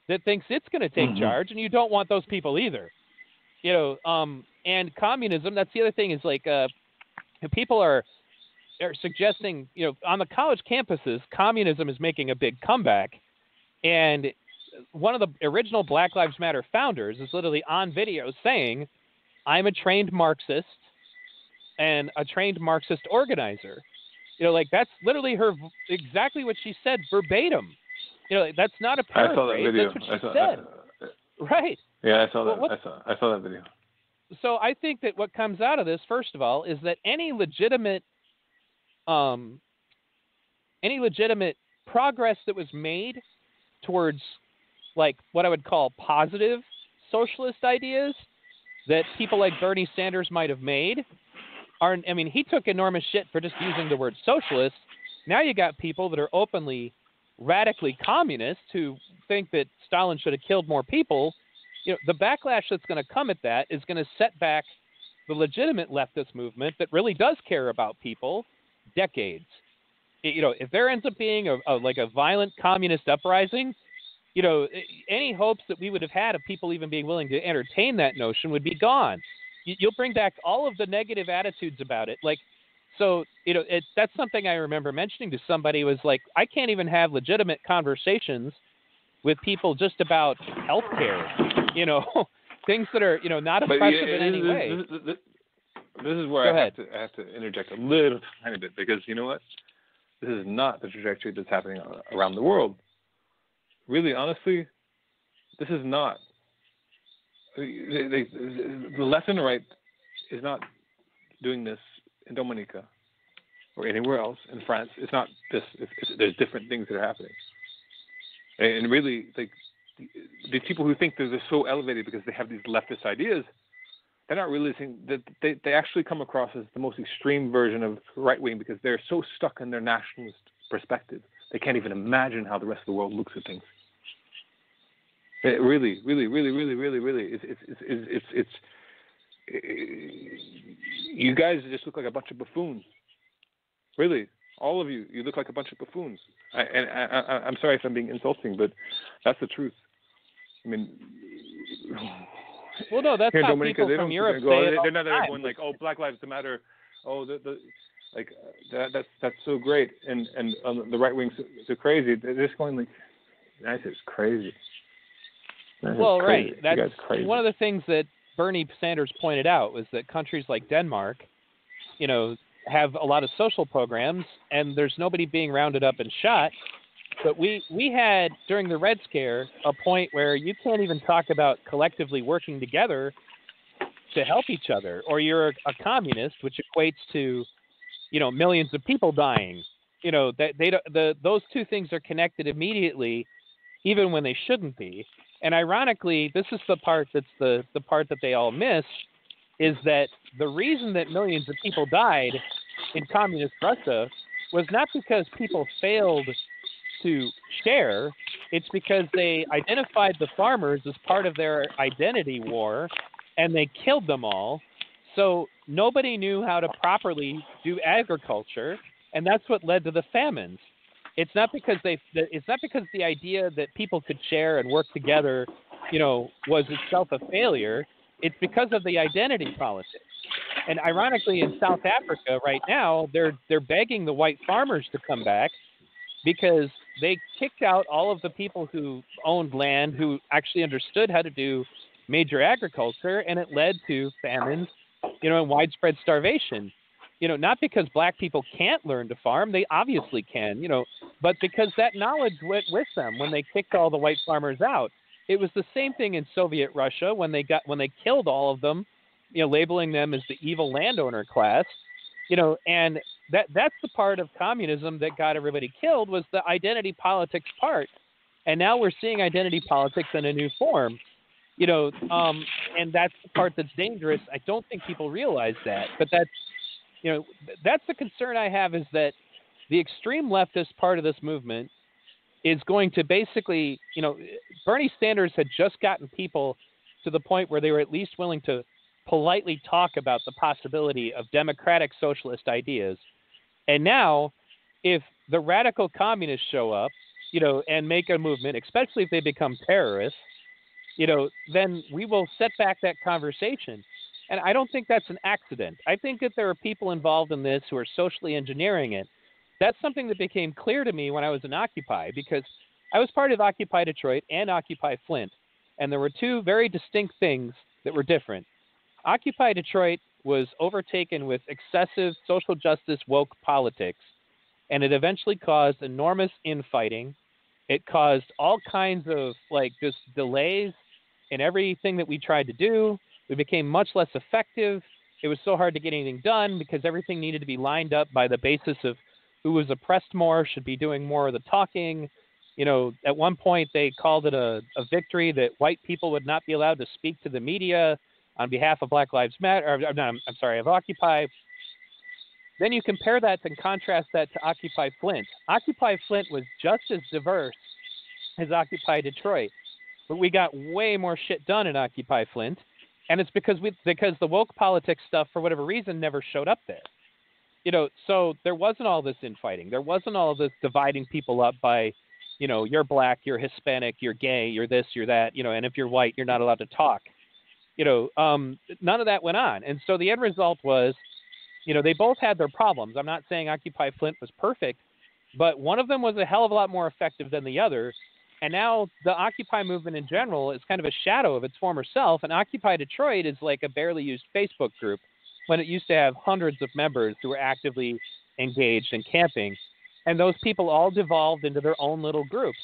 Speaker 2: that thinks it's going to take charge, and you don't want those people either. And communism, that's the other thing is like people are suggesting, on the college campuses, communism is making a big comeback. And one of the original Black Lives Matter founders is literally on video saying, I'm a trained Marxist and a trained Marxist organizer. That's literally exactly what she said verbatim. That's not a paraphrase.
Speaker 3: I saw that video.
Speaker 2: That's what she said. Right.
Speaker 3: Yeah, I saw that. I saw that video.
Speaker 2: So I think that what comes out of this, first of all, is that any legitimate progress that was made towards what I would call positive socialist ideas that people like Bernie Sanders might have made he took enormous shit for just using the word socialist. Now you got people that are openly radically communist who think that Stalin should have killed more people. The backlash that's going to come at that is going to set back the legitimate leftist movement that really does care about people decades. If there ends up being a violent communist uprising, any hopes that we would have had of people even being willing to entertain that notion would be gone. You'll bring back all of the negative attitudes about it. That's something I remember mentioning to somebody was I can't even have legitimate conversations with people just about healthcare, things that are, not oppressive in any way.
Speaker 3: This is where I have to interject a little tiny bit, because you know what? This is not the trajectory that's happening around the world. Really, honestly, this is not. The left and the right is not doing this in Dominica or anywhere else in France. It's not this. There's different things that are happening. And really, these people who think that they're so elevated because they have these leftist ideas, they're not realizing that they actually come across as the most extreme version of right wing, because they're so stuck in their nationalist perspective. They can't even imagine how the rest of the world looks at things. It really, really, really, really, really, really. It's you guys just look like a bunch of buffoons. Really, all of you look like a bunch of buffoons. I'm sorry if I'm being insulting, but that's the truth.
Speaker 2: Well, no, that's how people from Europe say it.
Speaker 3: They're not going oh, Black Lives Matter. Oh, that's so great, and the right wing's so crazy. They're just going that's just crazy.
Speaker 2: Well, right. That's one of the things that Bernie Sanders pointed out was that countries like Denmark, have a lot of social programs, and there's nobody being rounded up and shot. But we had, during the Red Scare, a point where you can't even talk about collectively working together to help each other, or you're a communist, which equates to, millions of people dying. Those two things are connected immediately, even when they shouldn't be. And ironically, this is the part that's the part that they all miss, is that the reason that millions of people died in communist Russia was not because people failed to share. It's because they identified the farmers as part of their identity war, and they killed them all. So nobody knew how to properly do agriculture, and that's what led to the famines. It's not because the idea that people could share and work together, was itself a failure. It's because of the identity politics. And ironically, in South Africa right now, they're begging the white farmers to come back because they kicked out all of the people who owned land, who actually understood how to do major agriculture, and it led to famines, and widespread starvation. Not because black people can't learn to farm, they obviously can, but because that knowledge went with them when they kicked all the white farmers out. It was the same thing in Soviet Russia when they killed all of them, labeling them as the evil landowner class, and that's the part of communism that got everybody killed, was the identity politics part. And now we're seeing identity politics in a new form, and that's the part that's dangerous. I don't think people realize that, but that's the concern I have, is that the extreme leftist part of this movement is going to basically, Bernie Sanders had just gotten people to the point where they were at least willing to politely talk about the possibility of democratic socialist ideas. And now, if the radical communists show up, and make a movement, especially if they become terrorists, then we will set back that conversation. And I don't think that's an accident. I think that there are people involved in this who are socially engineering it. That's something that became clear to me when I was in Occupy, because I was part of Occupy Detroit and Occupy Flint, and there were two very distinct things that were different. Occupy Detroit was overtaken with excessive social justice woke politics, and it eventually caused enormous infighting. It caused all kinds of just delays in everything that we tried to do. We became much less effective. It was so hard to get anything done because everything needed to be lined up by the basis of who was oppressed more should be doing more of the talking. At one point they called it a victory that white people would not be allowed to speak to the media on behalf of Black Lives Matter, of Occupy. Then you compare that and contrast that to Occupy Flint. Occupy Flint was just as diverse as Occupy Detroit, but we got way more shit done in Occupy Flint, and it's because the woke politics stuff, for whatever reason, never showed up there. So there wasn't all this infighting. There wasn't all this dividing people up by, you're black, you're Hispanic, you're gay, you're this, you're that, and if you're white, you're not allowed to talk. None of that went on. And so the end result was, they both had their problems. I'm not saying Occupy Flint was perfect, but one of them was a hell of a lot more effective than the other. And now the Occupy movement in general is kind of a shadow of its former self. And Occupy Detroit is like a barely used Facebook group when it used to have hundreds of members who were actively engaged in camping. And those people all devolved into their own little groups.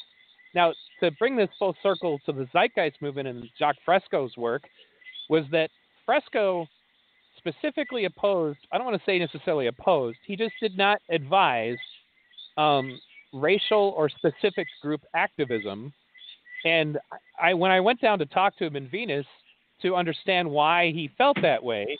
Speaker 2: Now, to bring this full circle to the Zeitgeist movement and Jacques Fresco's work, was that Fresco specifically opposed, I don't want to say necessarily opposed, he just did not advise racial or specific group activism. And when I went down to talk to him in Venus to understand why he felt that way,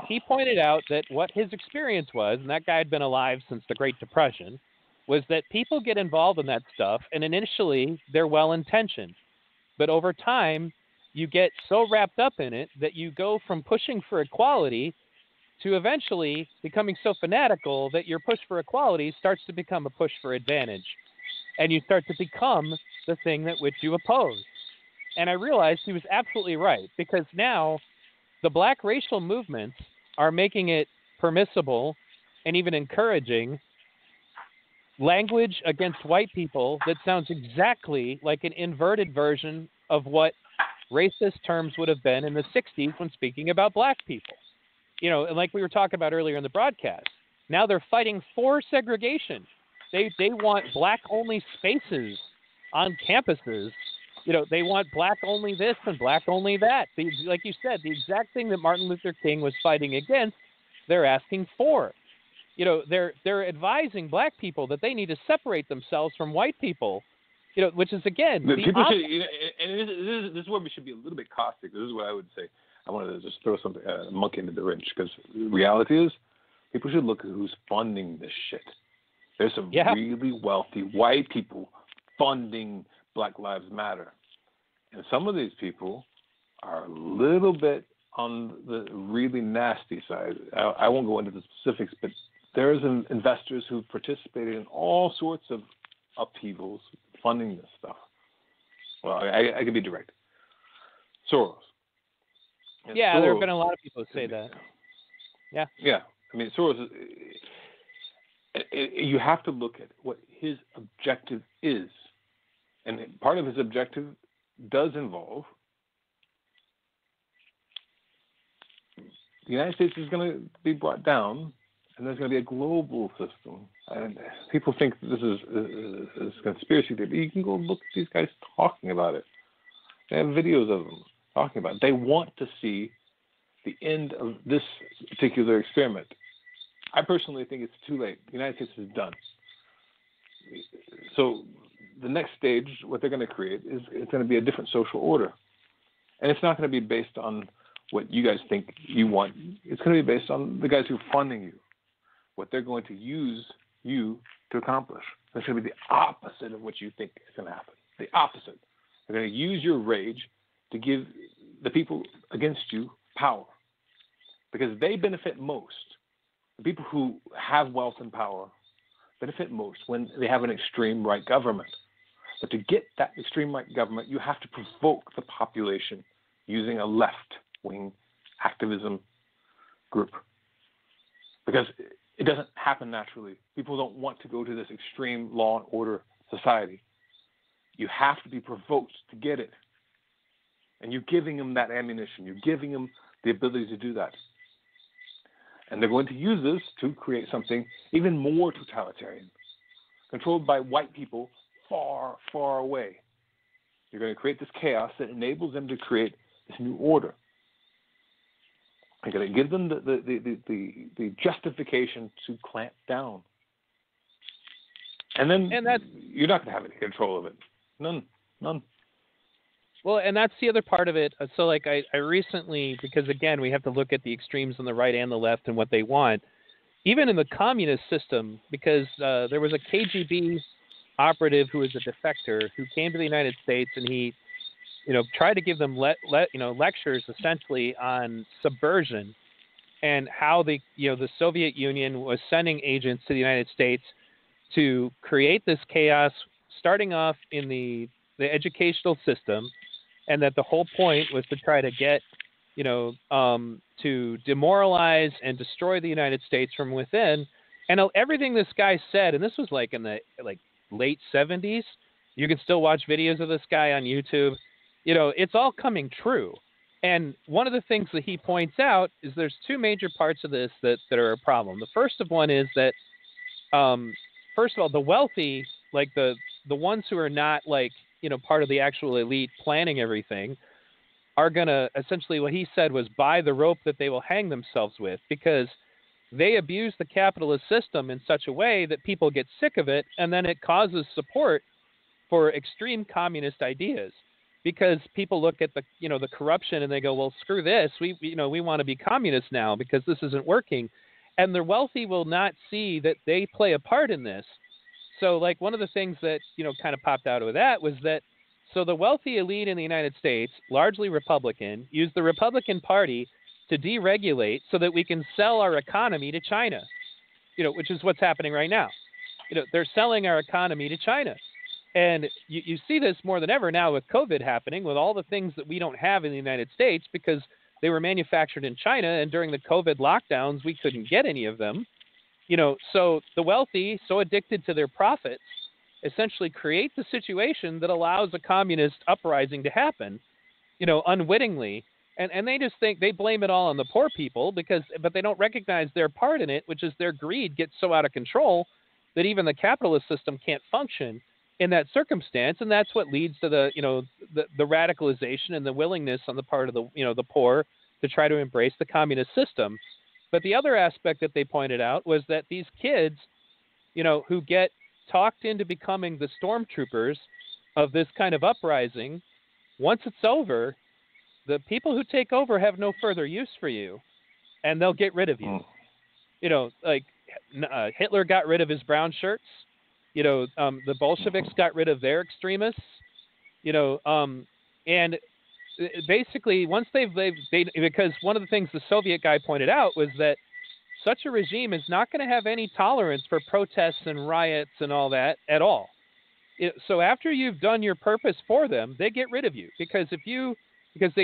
Speaker 2: he pointed out that what his experience was, and that guy had been alive since the Great Depression, was that people get involved in that stuff, and initially they're well-intentioned. But over time, you get so wrapped up in it that you go from pushing for equality to eventually becoming so fanatical that your push for equality starts to become a push for advantage. And you start to become the thing that which you oppose. And I realized he was absolutely right, because now the black racial movements are making it permissible and even encouraging language against white people that sounds exactly like an inverted version of what racist terms would have been in the 60s when speaking about black people. And like we were talking about earlier in the broadcast, now they're fighting for segregation. They want black-only spaces on campuses. They want black-only this and black-only that. Like you said, the exact thing that Martin Luther King was fighting against, they're asking for. They're advising black people that they need to separate themselves from white people, which is, again,
Speaker 4: people should, and this is where we should be a little bit caustic. This is what I would say. I wanted to just throw something, a monkey into the wrench, because the reality is people should look at who's funding this shit. There's some really wealthy white people funding Black Lives Matter. And some of these people are a little bit on the really nasty side. I won't go into the specifics, but there's investors who've participated in all sorts of upheavals funding this stuff. Well, I can be direct. Soros. And
Speaker 2: yeah,
Speaker 4: Soros,
Speaker 2: there have been a lot of people who say that. Yeah.
Speaker 4: Yeah. I mean, Soros, you have to look at what his objective is. And part of his objective does involve the United States is going to be brought down, and there's going to be a global system. And people think this is a conspiracy theory. You can go look at these guys talking about it. They have videos of them talking about it. They want to see the end of this particular experiment. I personally think it's too late. The United States is done. So the next stage, what they're going to create is it's going to be a different social order. And it's not going to be based on what you guys think you want. It's going to be based on the guys who are funding you, what they're going to use you to accomplish. It's going to be the opposite of what you think is going to happen. The opposite. They're going to use your rage to give the people against you power, because they benefit most. The people who have wealth and power benefit most when they have an extreme right government. But to get that extreme right government, you have to provoke the population using a left-wing activism group, because it doesn't happen naturally. People don't want to go to this extreme law and order society. You have to be provoked to get it. And you're giving them that ammunition. You're giving them the ability to do that. And they're going to use this to create something even more totalitarian, controlled by white people far, far away. You're going to create this chaos that enables them to create this new order. You're going to give them the justification to clamp down. And then you're not going to have any control of it. None.
Speaker 2: Well, and that's the other part of it. So, like, I recently, because, again, we have to look at the extremes on the right and the left and what they want. Even in the communist system, because there was a KGB operative who was a defector who came to the United States, and he, tried to give them lectures essentially on subversion and how the Soviet Union was sending agents to the United States to create this chaos, starting off in the educational system, and that the whole point was to try to get, to demoralize and destroy the United States from within. And everything this guy said, and this was like in the late 70s, you can still watch videos of this guy on YouTube. It's all coming true. And one of the things that he points out is there's two major parts of this that are a problem. The first of one is that, first of all, the wealthy, like the ones who are not part of the actual elite planning everything, are going to essentially, what he said was, buy the rope that they will hang themselves with, because they abuse the capitalist system in such a way that people get sick of it, and then it causes support for extreme communist ideas, because people look at the corruption and they go, well, screw this, we want to be communists now because this isn't working, and the wealthy will not see that they play a part in this. So, one of the things that, kind of popped out of that was that, so the wealthy elite in the United States, largely Republican, use the Republican Party to deregulate so that we can sell our economy to China, which is what's happening right now. They're selling our economy to China. And you see this more than ever now with COVID happening, with all the things that we don't have in the United States because they were manufactured in China, and during the COVID lockdowns, we couldn't get any of them. So the wealthy, so addicted to their profits, essentially create the situation that allows a communist uprising to happen, unwittingly. And they just think, they blame it all on the poor people but they don't recognize their part in it, which is their greed gets so out of control that even the capitalist system can't function in that circumstance. And that's what leads to the radicalization and the willingness on the part of the poor to try to embrace the communist system. But the other aspect that they pointed out was that these kids, who get talked into becoming the stormtroopers of this kind of uprising, once it's over, the people who take over have no further use for you, and they'll get rid of you. Hitler got rid of his brown shirts. The Bolsheviks got rid of their extremists. And basically, once they because one of the things the Soviet guy pointed out was that such a regime is not going to have any tolerance for protests and riots and all that at all. So after you've done your purpose for them, they get rid of you, because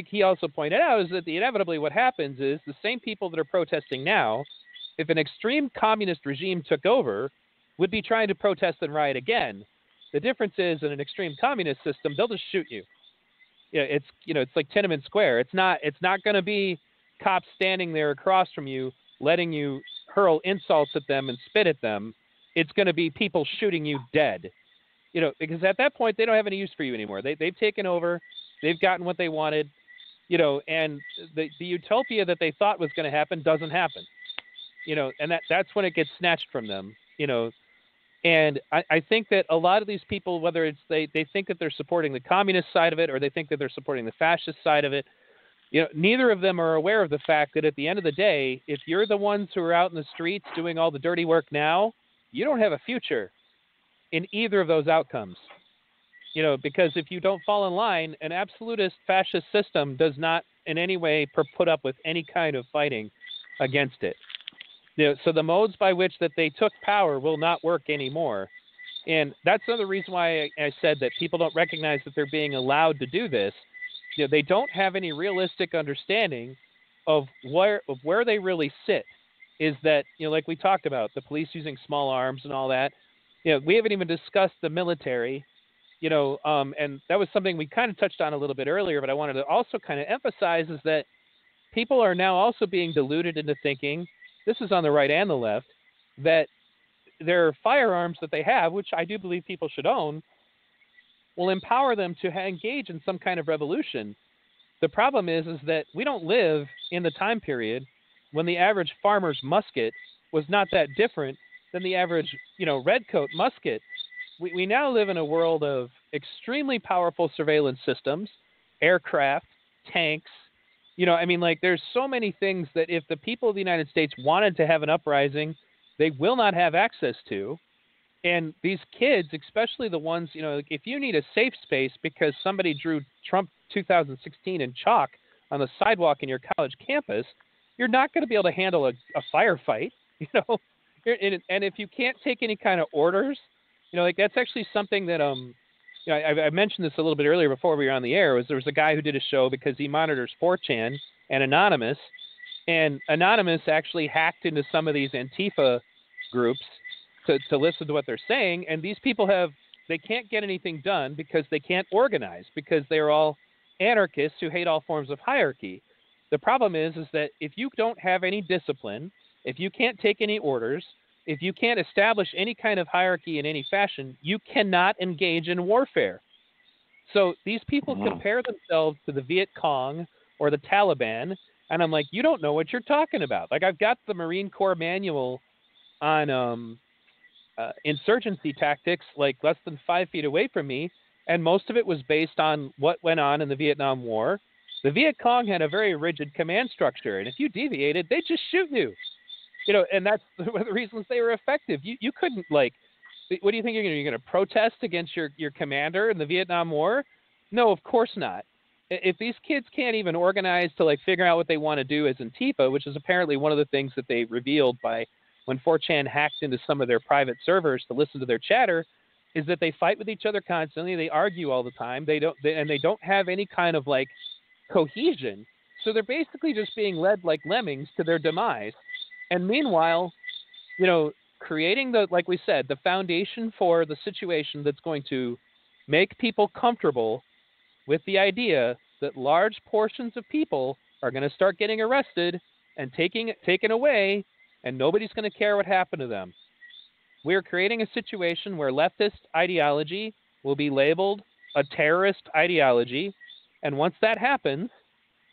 Speaker 2: he also pointed out is that inevitably what happens is the same people that are protesting now, if an extreme communist regime took over, would be trying to protest and riot again. The difference is, in an extreme communist system, they'll just shoot you. It's like Tiananmen Square. It's not going to be cops standing there across from you, letting you hurl insults at them and spit at them. It's going to be people shooting you dead. Because at that point they don't have any use for you anymore. They've taken over. They've gotten what they wanted. And the utopia that they thought was going to happen doesn't happen. And that's when it gets snatched from them. And I think that a lot of these people, whether it's they think that they're supporting the communist side of it, or they think that they're supporting the fascist side of it, neither of them are aware of the fact that at the end of the day, if you're the ones who are out in the streets doing all the dirty work now, you don't have a future in either of those outcomes. Because if you don't fall in line, an absolutist fascist system does not in any way put up with any kind of fighting against it. So the modes by which that they took power will not work anymore. And that's another reason why I said that people don't recognize that they're being allowed to do this. They don't have any realistic understanding of where they really sit is that, like we talked about, the police using small arms and all that. We haven't even discussed the military, and that was something we kind of touched on a little bit earlier, but I wanted to also kind of emphasize is that people are now also being deluded into thinking, this is on the right and the left, that their firearms that they have, which I do believe people should own, will empower them to engage in some kind of revolution. The problem is that we don't live in the time period when the average farmer's musket was not that different than the average, redcoat musket. We now live in a world of extremely powerful surveillance systems, aircraft, tanks. There's so many things that if the people of the United States wanted to have an uprising, they will not have access to. And these kids, especially the ones, if you need a safe space because somebody drew Trump 2016 in chalk on the sidewalk in your college campus, you're not going to be able to handle a firefight, And if you can't take any kind of orders, that's actually something that I mentioned this a little bit earlier before we were on the air. There was a guy who did a show because he monitors 4chan and Anonymous, and Anonymous actually hacked into some of these Antifa groups to listen to what they're saying, and these people they can't get anything done because they can't organize because they're all anarchists who hate all forms of hierarchy. The problem is that if you don't have any discipline, if you can't take any orders, if you can't establish any kind of hierarchy in any fashion, you cannot engage in warfare. So these people compare themselves to the Viet Cong or the Taliban, and I'm like, you don't know what you're talking about. Like, I've got the Marine Corps manual on insurgency tactics like less than 5 feet away from me, and most of it was based on what went on in the Vietnam War. The Viet Cong had a very rigid command structure, and if you deviated, they'd just shoot you. And that's one of the reasons they were effective. You couldn't, what do you think you're going to protest against your commander in the Vietnam War? No, of course not. If these kids can't even organize to figure out what they want to do as Antifa, which is apparently one of the things that they revealed by when 4chan hacked into some of their private servers to listen to their chatter, is that they fight with each other constantly. They argue all the time. They don't have any kind of cohesion. So they're basically just being led like lemmings to their demise. And meanwhile, creating like we said, the foundation for the situation that's going to make people comfortable with the idea that large portions of people are going to start getting arrested and taken away, and nobody's going to care what happened to them. We're creating a situation where leftist ideology will be labeled a terrorist ideology, and once that happens,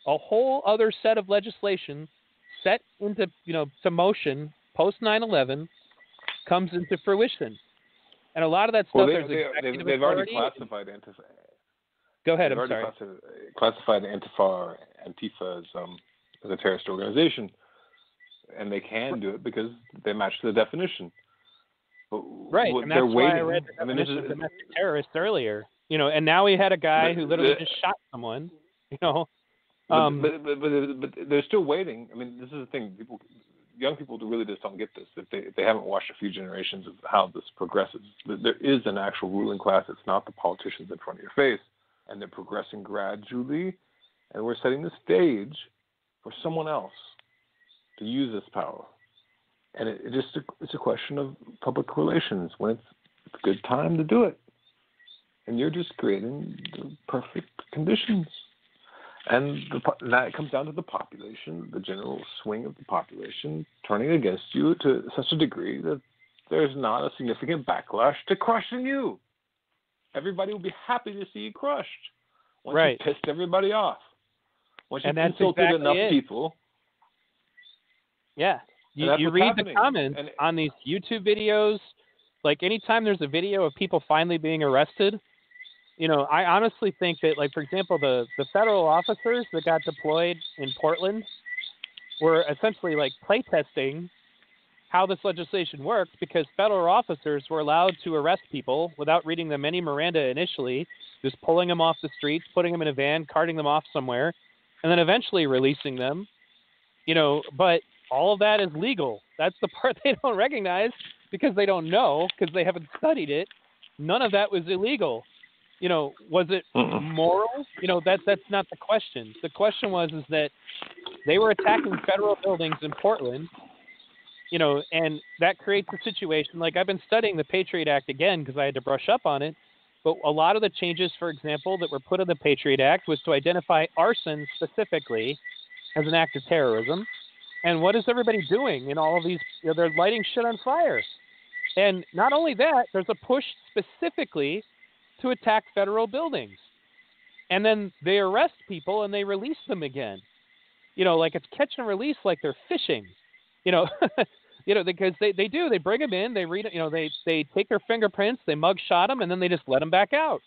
Speaker 2: a whole other set of legislation set into to motion post 9/11 comes into fruition, and a lot of that stuff
Speaker 3: they've already classified Antifa.
Speaker 2: Go ahead.
Speaker 3: I'm sorry. Classified Antifa as a terrorist organization, and they can do it because they match the definition. But
Speaker 2: right, and that's why I read the definition of domestic terrorist earlier. And now we had a guy who literally just shot someone.
Speaker 3: But they're still waiting. I mean, this is the thing. Young people really just don't get this. If they haven't watched a few generations of how this progresses, there is an actual ruling class. It's not the politicians in front of your face, and they're progressing gradually. And we're setting the stage for someone else to use this power. And it's a question of public relations when it's a good time to do it. And you're just creating the perfect conditions. And that comes down to the population, the general swing of the population turning against you to such a degree that there's not a significant backlash to crushing you. Everybody will be happy to see you crushed once you pissed everybody off. Once you've insulted enough people.
Speaker 2: Yeah. You read the comments on these YouTube videos. Anytime there's a video of people finally being arrested, I honestly think that, for example, the federal officers that got deployed in Portland were essentially playtesting how this legislation worked, because federal officers were allowed to arrest people without reading them any Miranda initially, just pulling them off the streets, putting them in a van, carting them off somewhere, and then eventually releasing them. But all of that is legal. That's the part they don't recognize because they don't know, because they haven't studied it. None of that was illegal. Was it moral? That's not the question. The question was that they were attacking federal buildings in Portland, and that creates a situation. Like, I've been studying the Patriot Act again because I had to brush up on it. But a lot of the changes, for example, that were put in the Patriot Act was to identify arson specifically as an act of terrorism. And what is everybody doing in all of these? They're lighting shit on fire. And not only that, there's a push specifically to attack federal buildings. And then they arrest people and they release them again. Like it's catch and release, like they're fishing. Because they do. They bring them in, they read it, they take their fingerprints, they mugshot them, and then they just let them back out.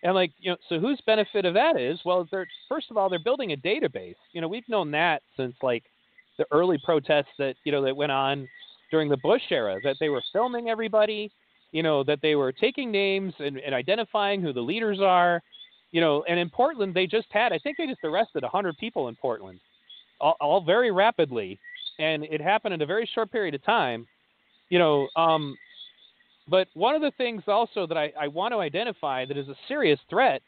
Speaker 2: And so whose benefit of that is? Well, first of all, they're building a database. We've known that since like the early protests that went on during the Bush era, that they were filming everybody, that they were taking names and identifying who the leaders are, and in Portland, I think they just arrested 100 people in Portland, all very rapidly. And it happened in a very short period of time, but one of the things also that I want to identify that is a serious threat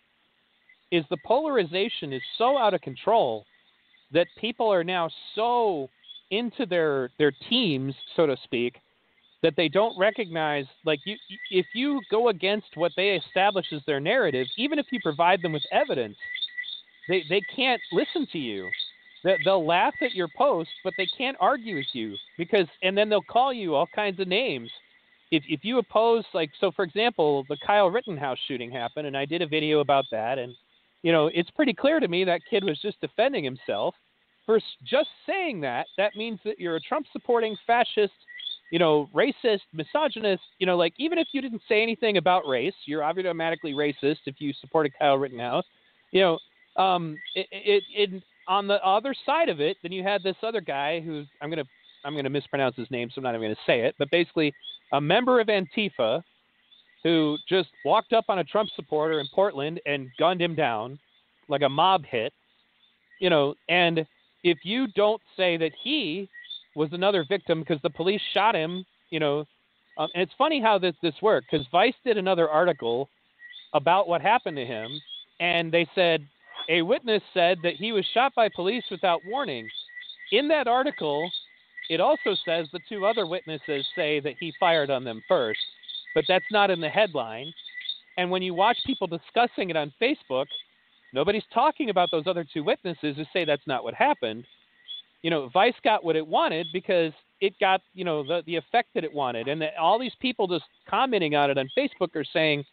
Speaker 2: is the polarization is so out of control that people are now so into their teams, so to speak, that they don't recognize, like, if you go against what they establish as their narrative, even if you provide them with evidence, they can't listen to you. They'll laugh at your post, but they can't argue with you and then they'll call you all kinds of names. If you oppose, like, so for example, the Kyle Rittenhouse shooting happened, and I did a video about that, and it's pretty clear to me that kid was just defending himself. For just saying that means that you're a Trump-supporting fascist, racist, misogynist. Like, even if you didn't say anything about race, you're automatically racist if you supported Kyle Rittenhouse. On the other side of it, then you had this other guy who's I'm gonna mispronounce his name, so I'm not even gonna say it. But basically, a member of Antifa who just walked up on a Trump supporter in Portland and gunned him down like a mob hit. And if you don't say that he was another victim because the police shot him, and it's funny how this worked, because Vice did another article about what happened to him, and they said, a witness said that he was shot by police without warning. In that article, it also says the two other witnesses say that he fired on them first, but that's not in the headline. And when you watch people discussing it on Facebook, nobody's talking about those other two witnesses who say that's not what happened. Vice got what it wanted because it got, the effect that it wanted. And all these people just commenting on it on Facebook are saying,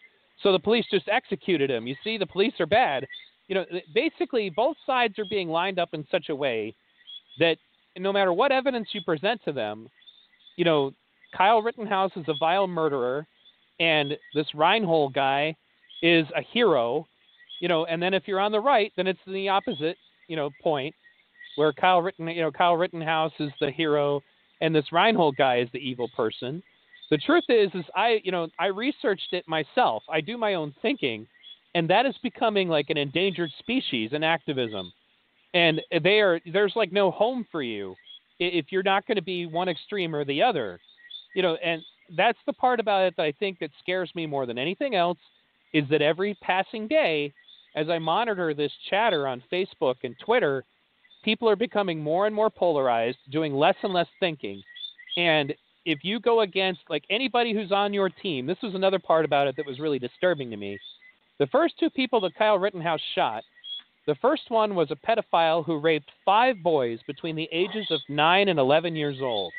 Speaker 2: so the police just executed him. You see, the police are bad. Basically, both sides are being lined up in such a way that no matter what evidence you present to them, Kyle Rittenhouse is a vile murderer, and this Reinhold guy is a hero, and then if you're on the right, then it's the opposite, point, where Kyle Rittenhouse is the hero, and this Reinhold guy is the evil person. The truth is I researched it myself. I do my own thinking. And that is becoming like an endangered species in activism. And there's like no home for you if you're not going to be one extreme or the other. And that's the part about it that I think that scares me more than anything else, is that every passing day, as I monitor this chatter on Facebook and Twitter, people are becoming more and more polarized, doing less and less thinking. And if you go against, like, anybody who's on your team, this was another part about it that was really disturbing to me. The first two people that Kyle Rittenhouse shot, the first one was a pedophile who raped 5 boys between the ages of 9 and 11 years old.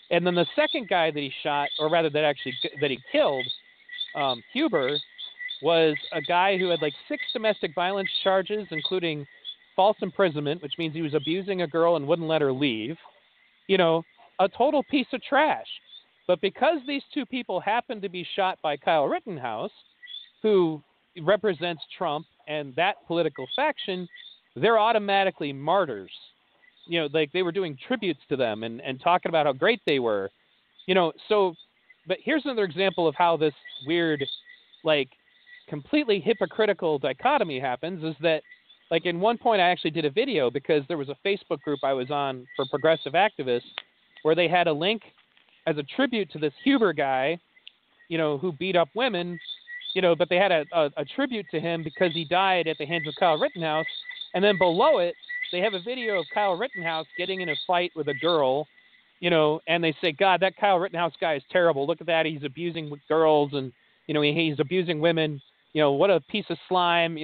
Speaker 2: And then the second guy that he shot, or rather that he killed, Huber, was a guy who had like 6 domestic violence charges, including false imprisonment, which means he was abusing a girl and wouldn't let her leave. A total piece of trash. But because these two people happened to be shot by Kyle Rittenhouse, who represents Trump and that political faction, they're automatically martyrs. Like they were doing tributes to them and talking about how great they were. But here's another example of how this weird, like, completely hypocritical dichotomy happens, is that, like, in one point I actually did a video because there was a Facebook group I was on for progressive activists where they had a link as a tribute to this Huber guy, who beat up women,
Speaker 5: but they had a tribute to him because he died at the hands of Kyle Rittenhouse. And then below it, they have a video of Kyle Rittenhouse getting in a fight with a girl, and they say, God, that Kyle Rittenhouse guy is terrible. Look at that. He's abusing girls and, he's abusing women. What a piece of slime,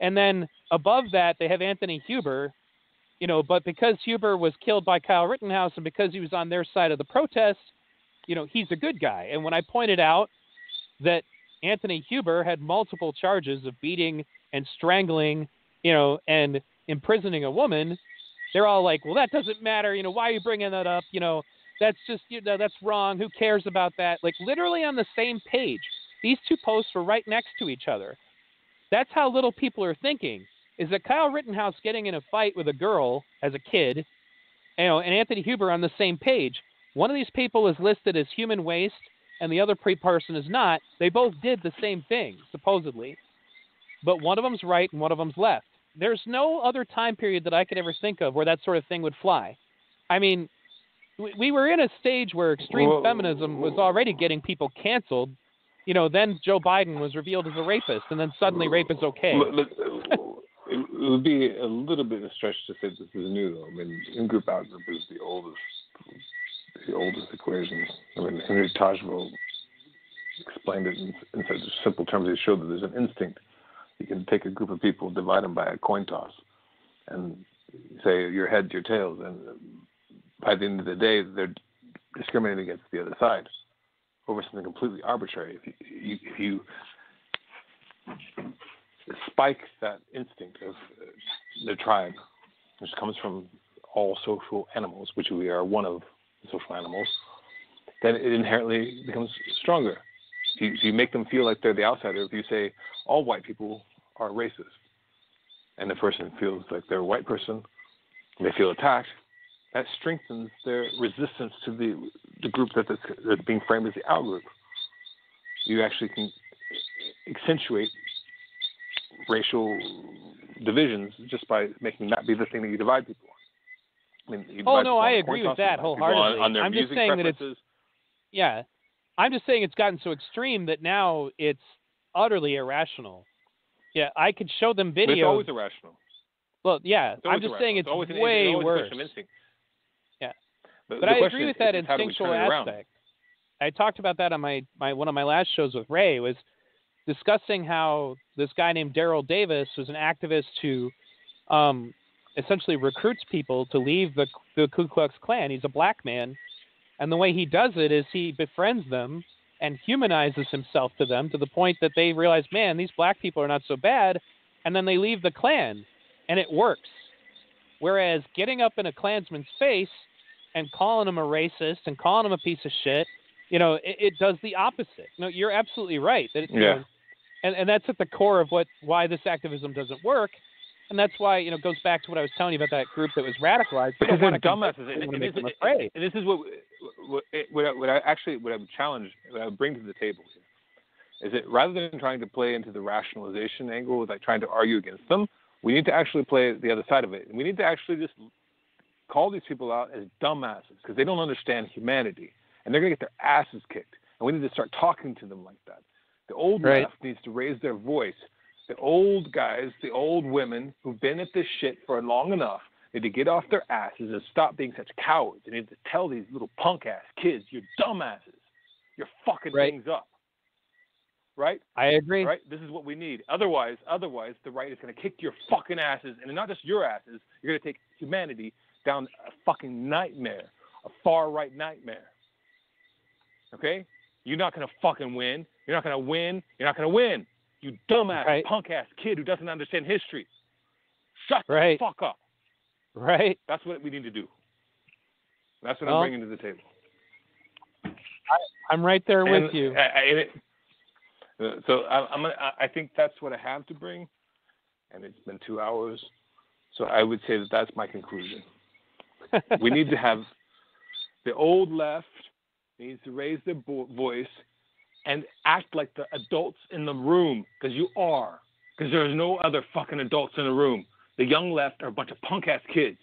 Speaker 5: And then above that, they have Anthony Huber, but because Huber was killed by Kyle Rittenhouse and because he was on their side of the protest, he's a good guy. And when I pointed out that Anthony Huber had multiple charges of beating and strangling, and imprisoning a woman, they're all like, well, that doesn't matter. Why are you bringing that up? That's just, that's wrong. Who cares about that? Like literally on the same page. These two posts were right next to each other. That's how little people are thinking, is that Kyle Rittenhouse getting in a fight with a girl as a kid, and Anthony Huber on the same page. One of these people is listed as human waste and the other person is not. They both did the same thing, supposedly. But one of them's right and one of them's left. There's no other time period that I could ever think of where that sort of thing would fly. I mean, we were in a stage where extreme feminism was already getting people canceled. Then Joe Biden was revealed as a rapist, and then suddenly rape is okay.
Speaker 4: It would be a little bit of a stretch to say this is new, though. I mean, in-group, out-group is the oldest equation. I mean, Henry Tajville explained it in such simple terms. He showed that there's an instinct. You can take a group of people, divide them by a coin toss, and say your heads, your tails, and by the end of the day, they're discriminating against the other side over something completely arbitrary. If you spike that instinct of the tribe, which comes from all social animals, which we are one of the social animals, then it inherently becomes stronger. If you make them feel like they're the outsider, if you say all white people are racist, and the person feels like they're a white person, and they feel attacked, that strengthens their resistance to the group that's being framed as the out-group. You actually can accentuate racial divisions just by making that be the thing that you divide people on. I mean,
Speaker 5: I agree with that wholeheartedly.
Speaker 4: On their
Speaker 5: I'm just saying that I'm just saying it's gotten so extreme that now it's utterly irrational. Yeah, I could show them videos.
Speaker 4: But it's always irrational.
Speaker 5: Well, yeah, I'm just saying it's way worse. Yeah, but I agree with that instinctual aspect. I talked about that on my one of my last shows with Ray, was discussing how this guy named Daryl Davis was an activist who essentially recruits people to leave the Ku Klux Klan. He's a black man, and the way he does it is he befriends them and humanizes himself to them to the point that they realize, man, these black people are not so bad, and then they leave the Klan, and it works. Whereas getting up in a Klansman's face and calling him a racist and calling him a piece of shit, it does the opposite. No, you're absolutely right. That and that's at the core of why this activism doesn't work. And that's why, it goes back to what I was telling you about that group that was radicalized.
Speaker 4: Because they're dumbasses. And this is what I would challenge, what I would bring to the table here, is that rather than trying to play into the rationalization angle, like trying to argue against them, we need to actually play the other side of it. And we need to actually just call these people out as dumbasses because they don't understand humanity. And they're going to get their asses kicked. And we need to start talking to them like that. The old left needs to raise their voice. The old guys, the old women who've been at this shit for long enough need to get off their asses and stop being such cowards. They need to tell these little punk-ass kids, you're dumbasses. You're fucking things up. Right?
Speaker 5: I agree.
Speaker 4: Right? This is what we need. Otherwise, the right is going to kick your fucking asses, and not just your asses. You're going to take humanity down a fucking nightmare, a far-right nightmare. Okay? You're not going to fucking win. You're not going to win. You're not going to win. You dumbass, punk-ass kid who doesn't understand history. Shut the fuck up.
Speaker 5: Right.
Speaker 4: That's what we need to do. That's what I'm bringing to the table.
Speaker 5: I'm right there with you.
Speaker 4: I think that's what I have to bring, and it's been 2 hours. So I would say that that's my conclusion. We need to have the old left needs to raise their voice and act like the adults in the room, because you are. Because there's no other fucking adults in the room. The young left are a bunch of punk-ass kids.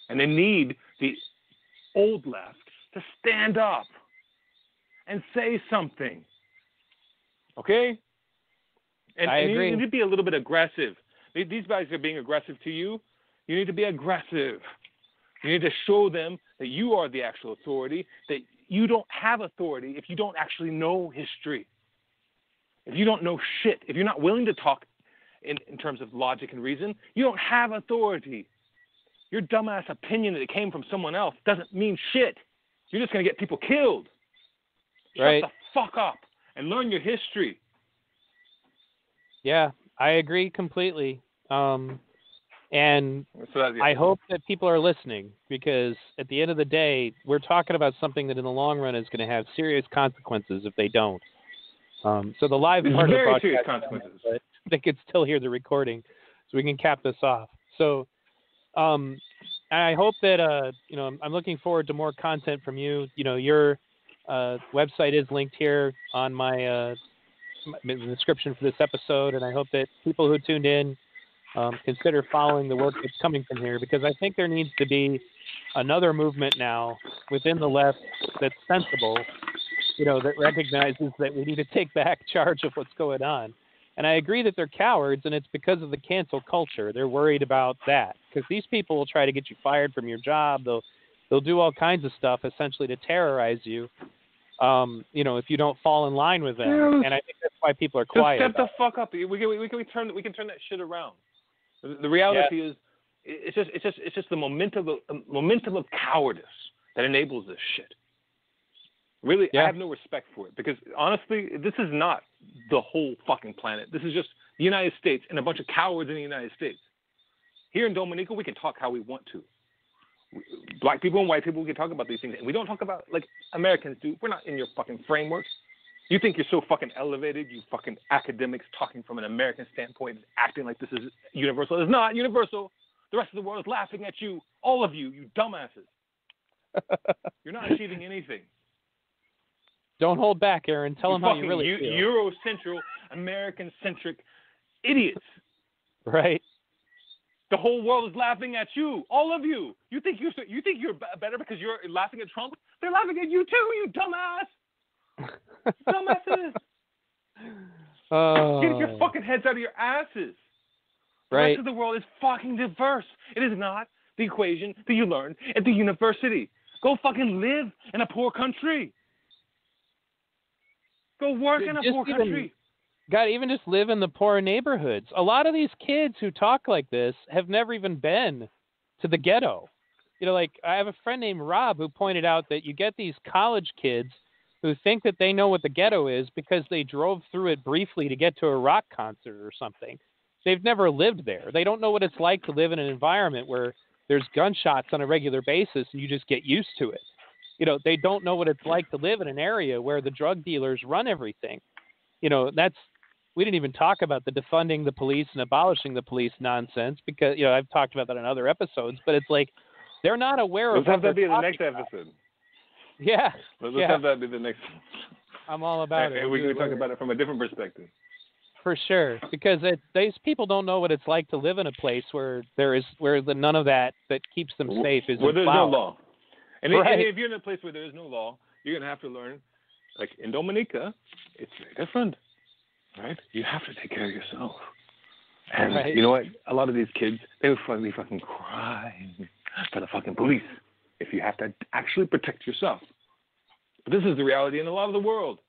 Speaker 4: And they need the old left to stand up and say something. Okay? And
Speaker 5: agree.
Speaker 4: You need to be a little bit aggressive. These guys are being aggressive to you. You need to be aggressive. You need to show them that you are the actual authority, that you don't have authority if you don't actually know history. If you don't know shit, if you're not willing to talk in terms of logic and reason, you don't have authority. Your dumbass opinion that it came from someone else doesn't mean shit. You're just going to get people killed.
Speaker 5: Right.
Speaker 4: Shut the fuck up and learn your history.
Speaker 5: Yeah, I agree completely. And I hope that people are listening, because at the end of the day, we're talking about something that in the long run is going to have serious consequences if they don't. So the live part of the broadcast,
Speaker 4: serious consequences.
Speaker 5: But they could still hear the recording, so we can cap this off. So I hope that, I'm looking forward to more content from you. Your website is linked here on my the description for this episode, and I hope that people who tuned in consider following the work that's coming from here, because I think there needs to be another movement now within the left that's sensible, that recognizes that we need to take back charge of what's going on. And I agree that they're cowards, and it's because of the cancel culture. They're worried about that, because these people will try to get you fired from your job. They'll do all kinds of stuff essentially to terrorize you, if you don't fall in line with them. Yeah, and I think that's why people are quiet.
Speaker 4: Just step the fuck up. We can turn that shit around. The reality is, it's just the momentum of cowardice that enables this shit. Really, I have no respect for it, because honestly, this is not the whole fucking planet. This is just the United States and a bunch of cowards in the United States. Here in Dominica, we can talk how we want to. Black people and white people, we can talk about these things, and we don't talk about like Americans do. We're not in your fucking frameworks. You think you're so fucking elevated, you fucking academics talking from an American standpoint, acting like this is universal. It's not universal. The rest of the world is laughing at you. All of you, you dumbasses. You're not achieving anything.
Speaker 5: Don't hold back, Aaron. Tell them how you really feel.
Speaker 4: Eurocentral, American-centric idiots.
Speaker 5: Right.
Speaker 4: The whole world is laughing at you. All of you. You think you're better because you're laughing at Trump? They're laughing at you too, you dumbass. Dumbasses. Get your fucking heads out of your asses. The rest of the world is fucking diverse. It is not the equation that you learn at the university. Go fucking live in a poor country. Go work in a poor country.
Speaker 5: God, even just live in the poor neighborhoods. A lot of these kids who talk like this have never even been to the ghetto. Like I have a friend named Rob who pointed out that you get these college kids who think that they know what the ghetto is because they drove through it briefly to get to a rock concert or something. They've never lived there. They don't know what it's like to live in an environment where there's gunshots on a regular basis and you just get used to it. They don't know what it's like to live in an area where the drug dealers run everything. We didn't even talk about the defunding the police and abolishing the police nonsense, because, I've talked about that in other episodes, but it's like, they're not aware of.
Speaker 4: Let's have that be the next episode.
Speaker 5: Yeah.
Speaker 4: Let's have that be the next.
Speaker 5: I'm all about it.
Speaker 4: And we can talk about it from a different perspective.
Speaker 5: For sure, because these people don't know what it's like to live in a place where none of that keeps them safe is
Speaker 4: where there's no law. And if you're in a place where there is no law, you're gonna have to learn. Like in Dominica, it's very different, right? You have to take care of yourself. And you know what? A lot of these kids, they would fucking cry for the fucking police if you have to actually protect yourself. But this is the reality in a lot of the world.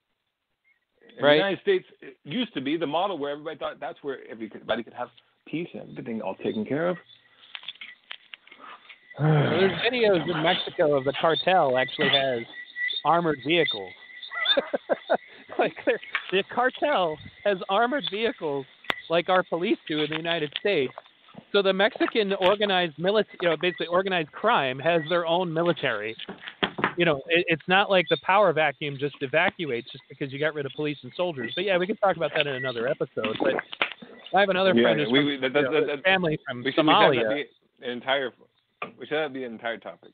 Speaker 4: In the United States, it used to be the model where everybody thought that's where everybody could have peace and everything all taken care of.
Speaker 5: There's videos in Mexico of the cartel actually has armored vehicles. The cartel has armored vehicles like our police do in the United States. So the Mexican organized basically organized crime has their own military. It's not like the power vacuum just evacuates just because you got rid of police and soldiers. But yeah, we can talk about that in another episode. But I have another friend who's from family from Somalia.
Speaker 4: We should have the entire topic.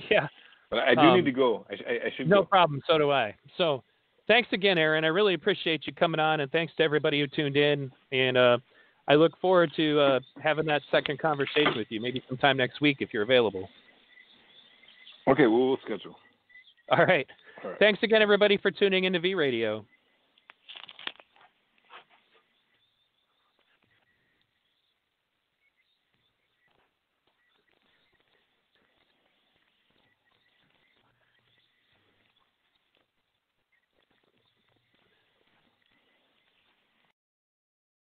Speaker 5: Yeah.
Speaker 4: But I do need to go. I should go.
Speaker 5: No problem. So do I. So thanks again, Aaron. I really appreciate you coming on, and thanks to everybody who tuned in. And I look forward to having that second conversation with you, maybe sometime next week if you're available.
Speaker 4: Okay, we'll schedule.
Speaker 5: All right. Thanks again, everybody, for tuning into V Radio.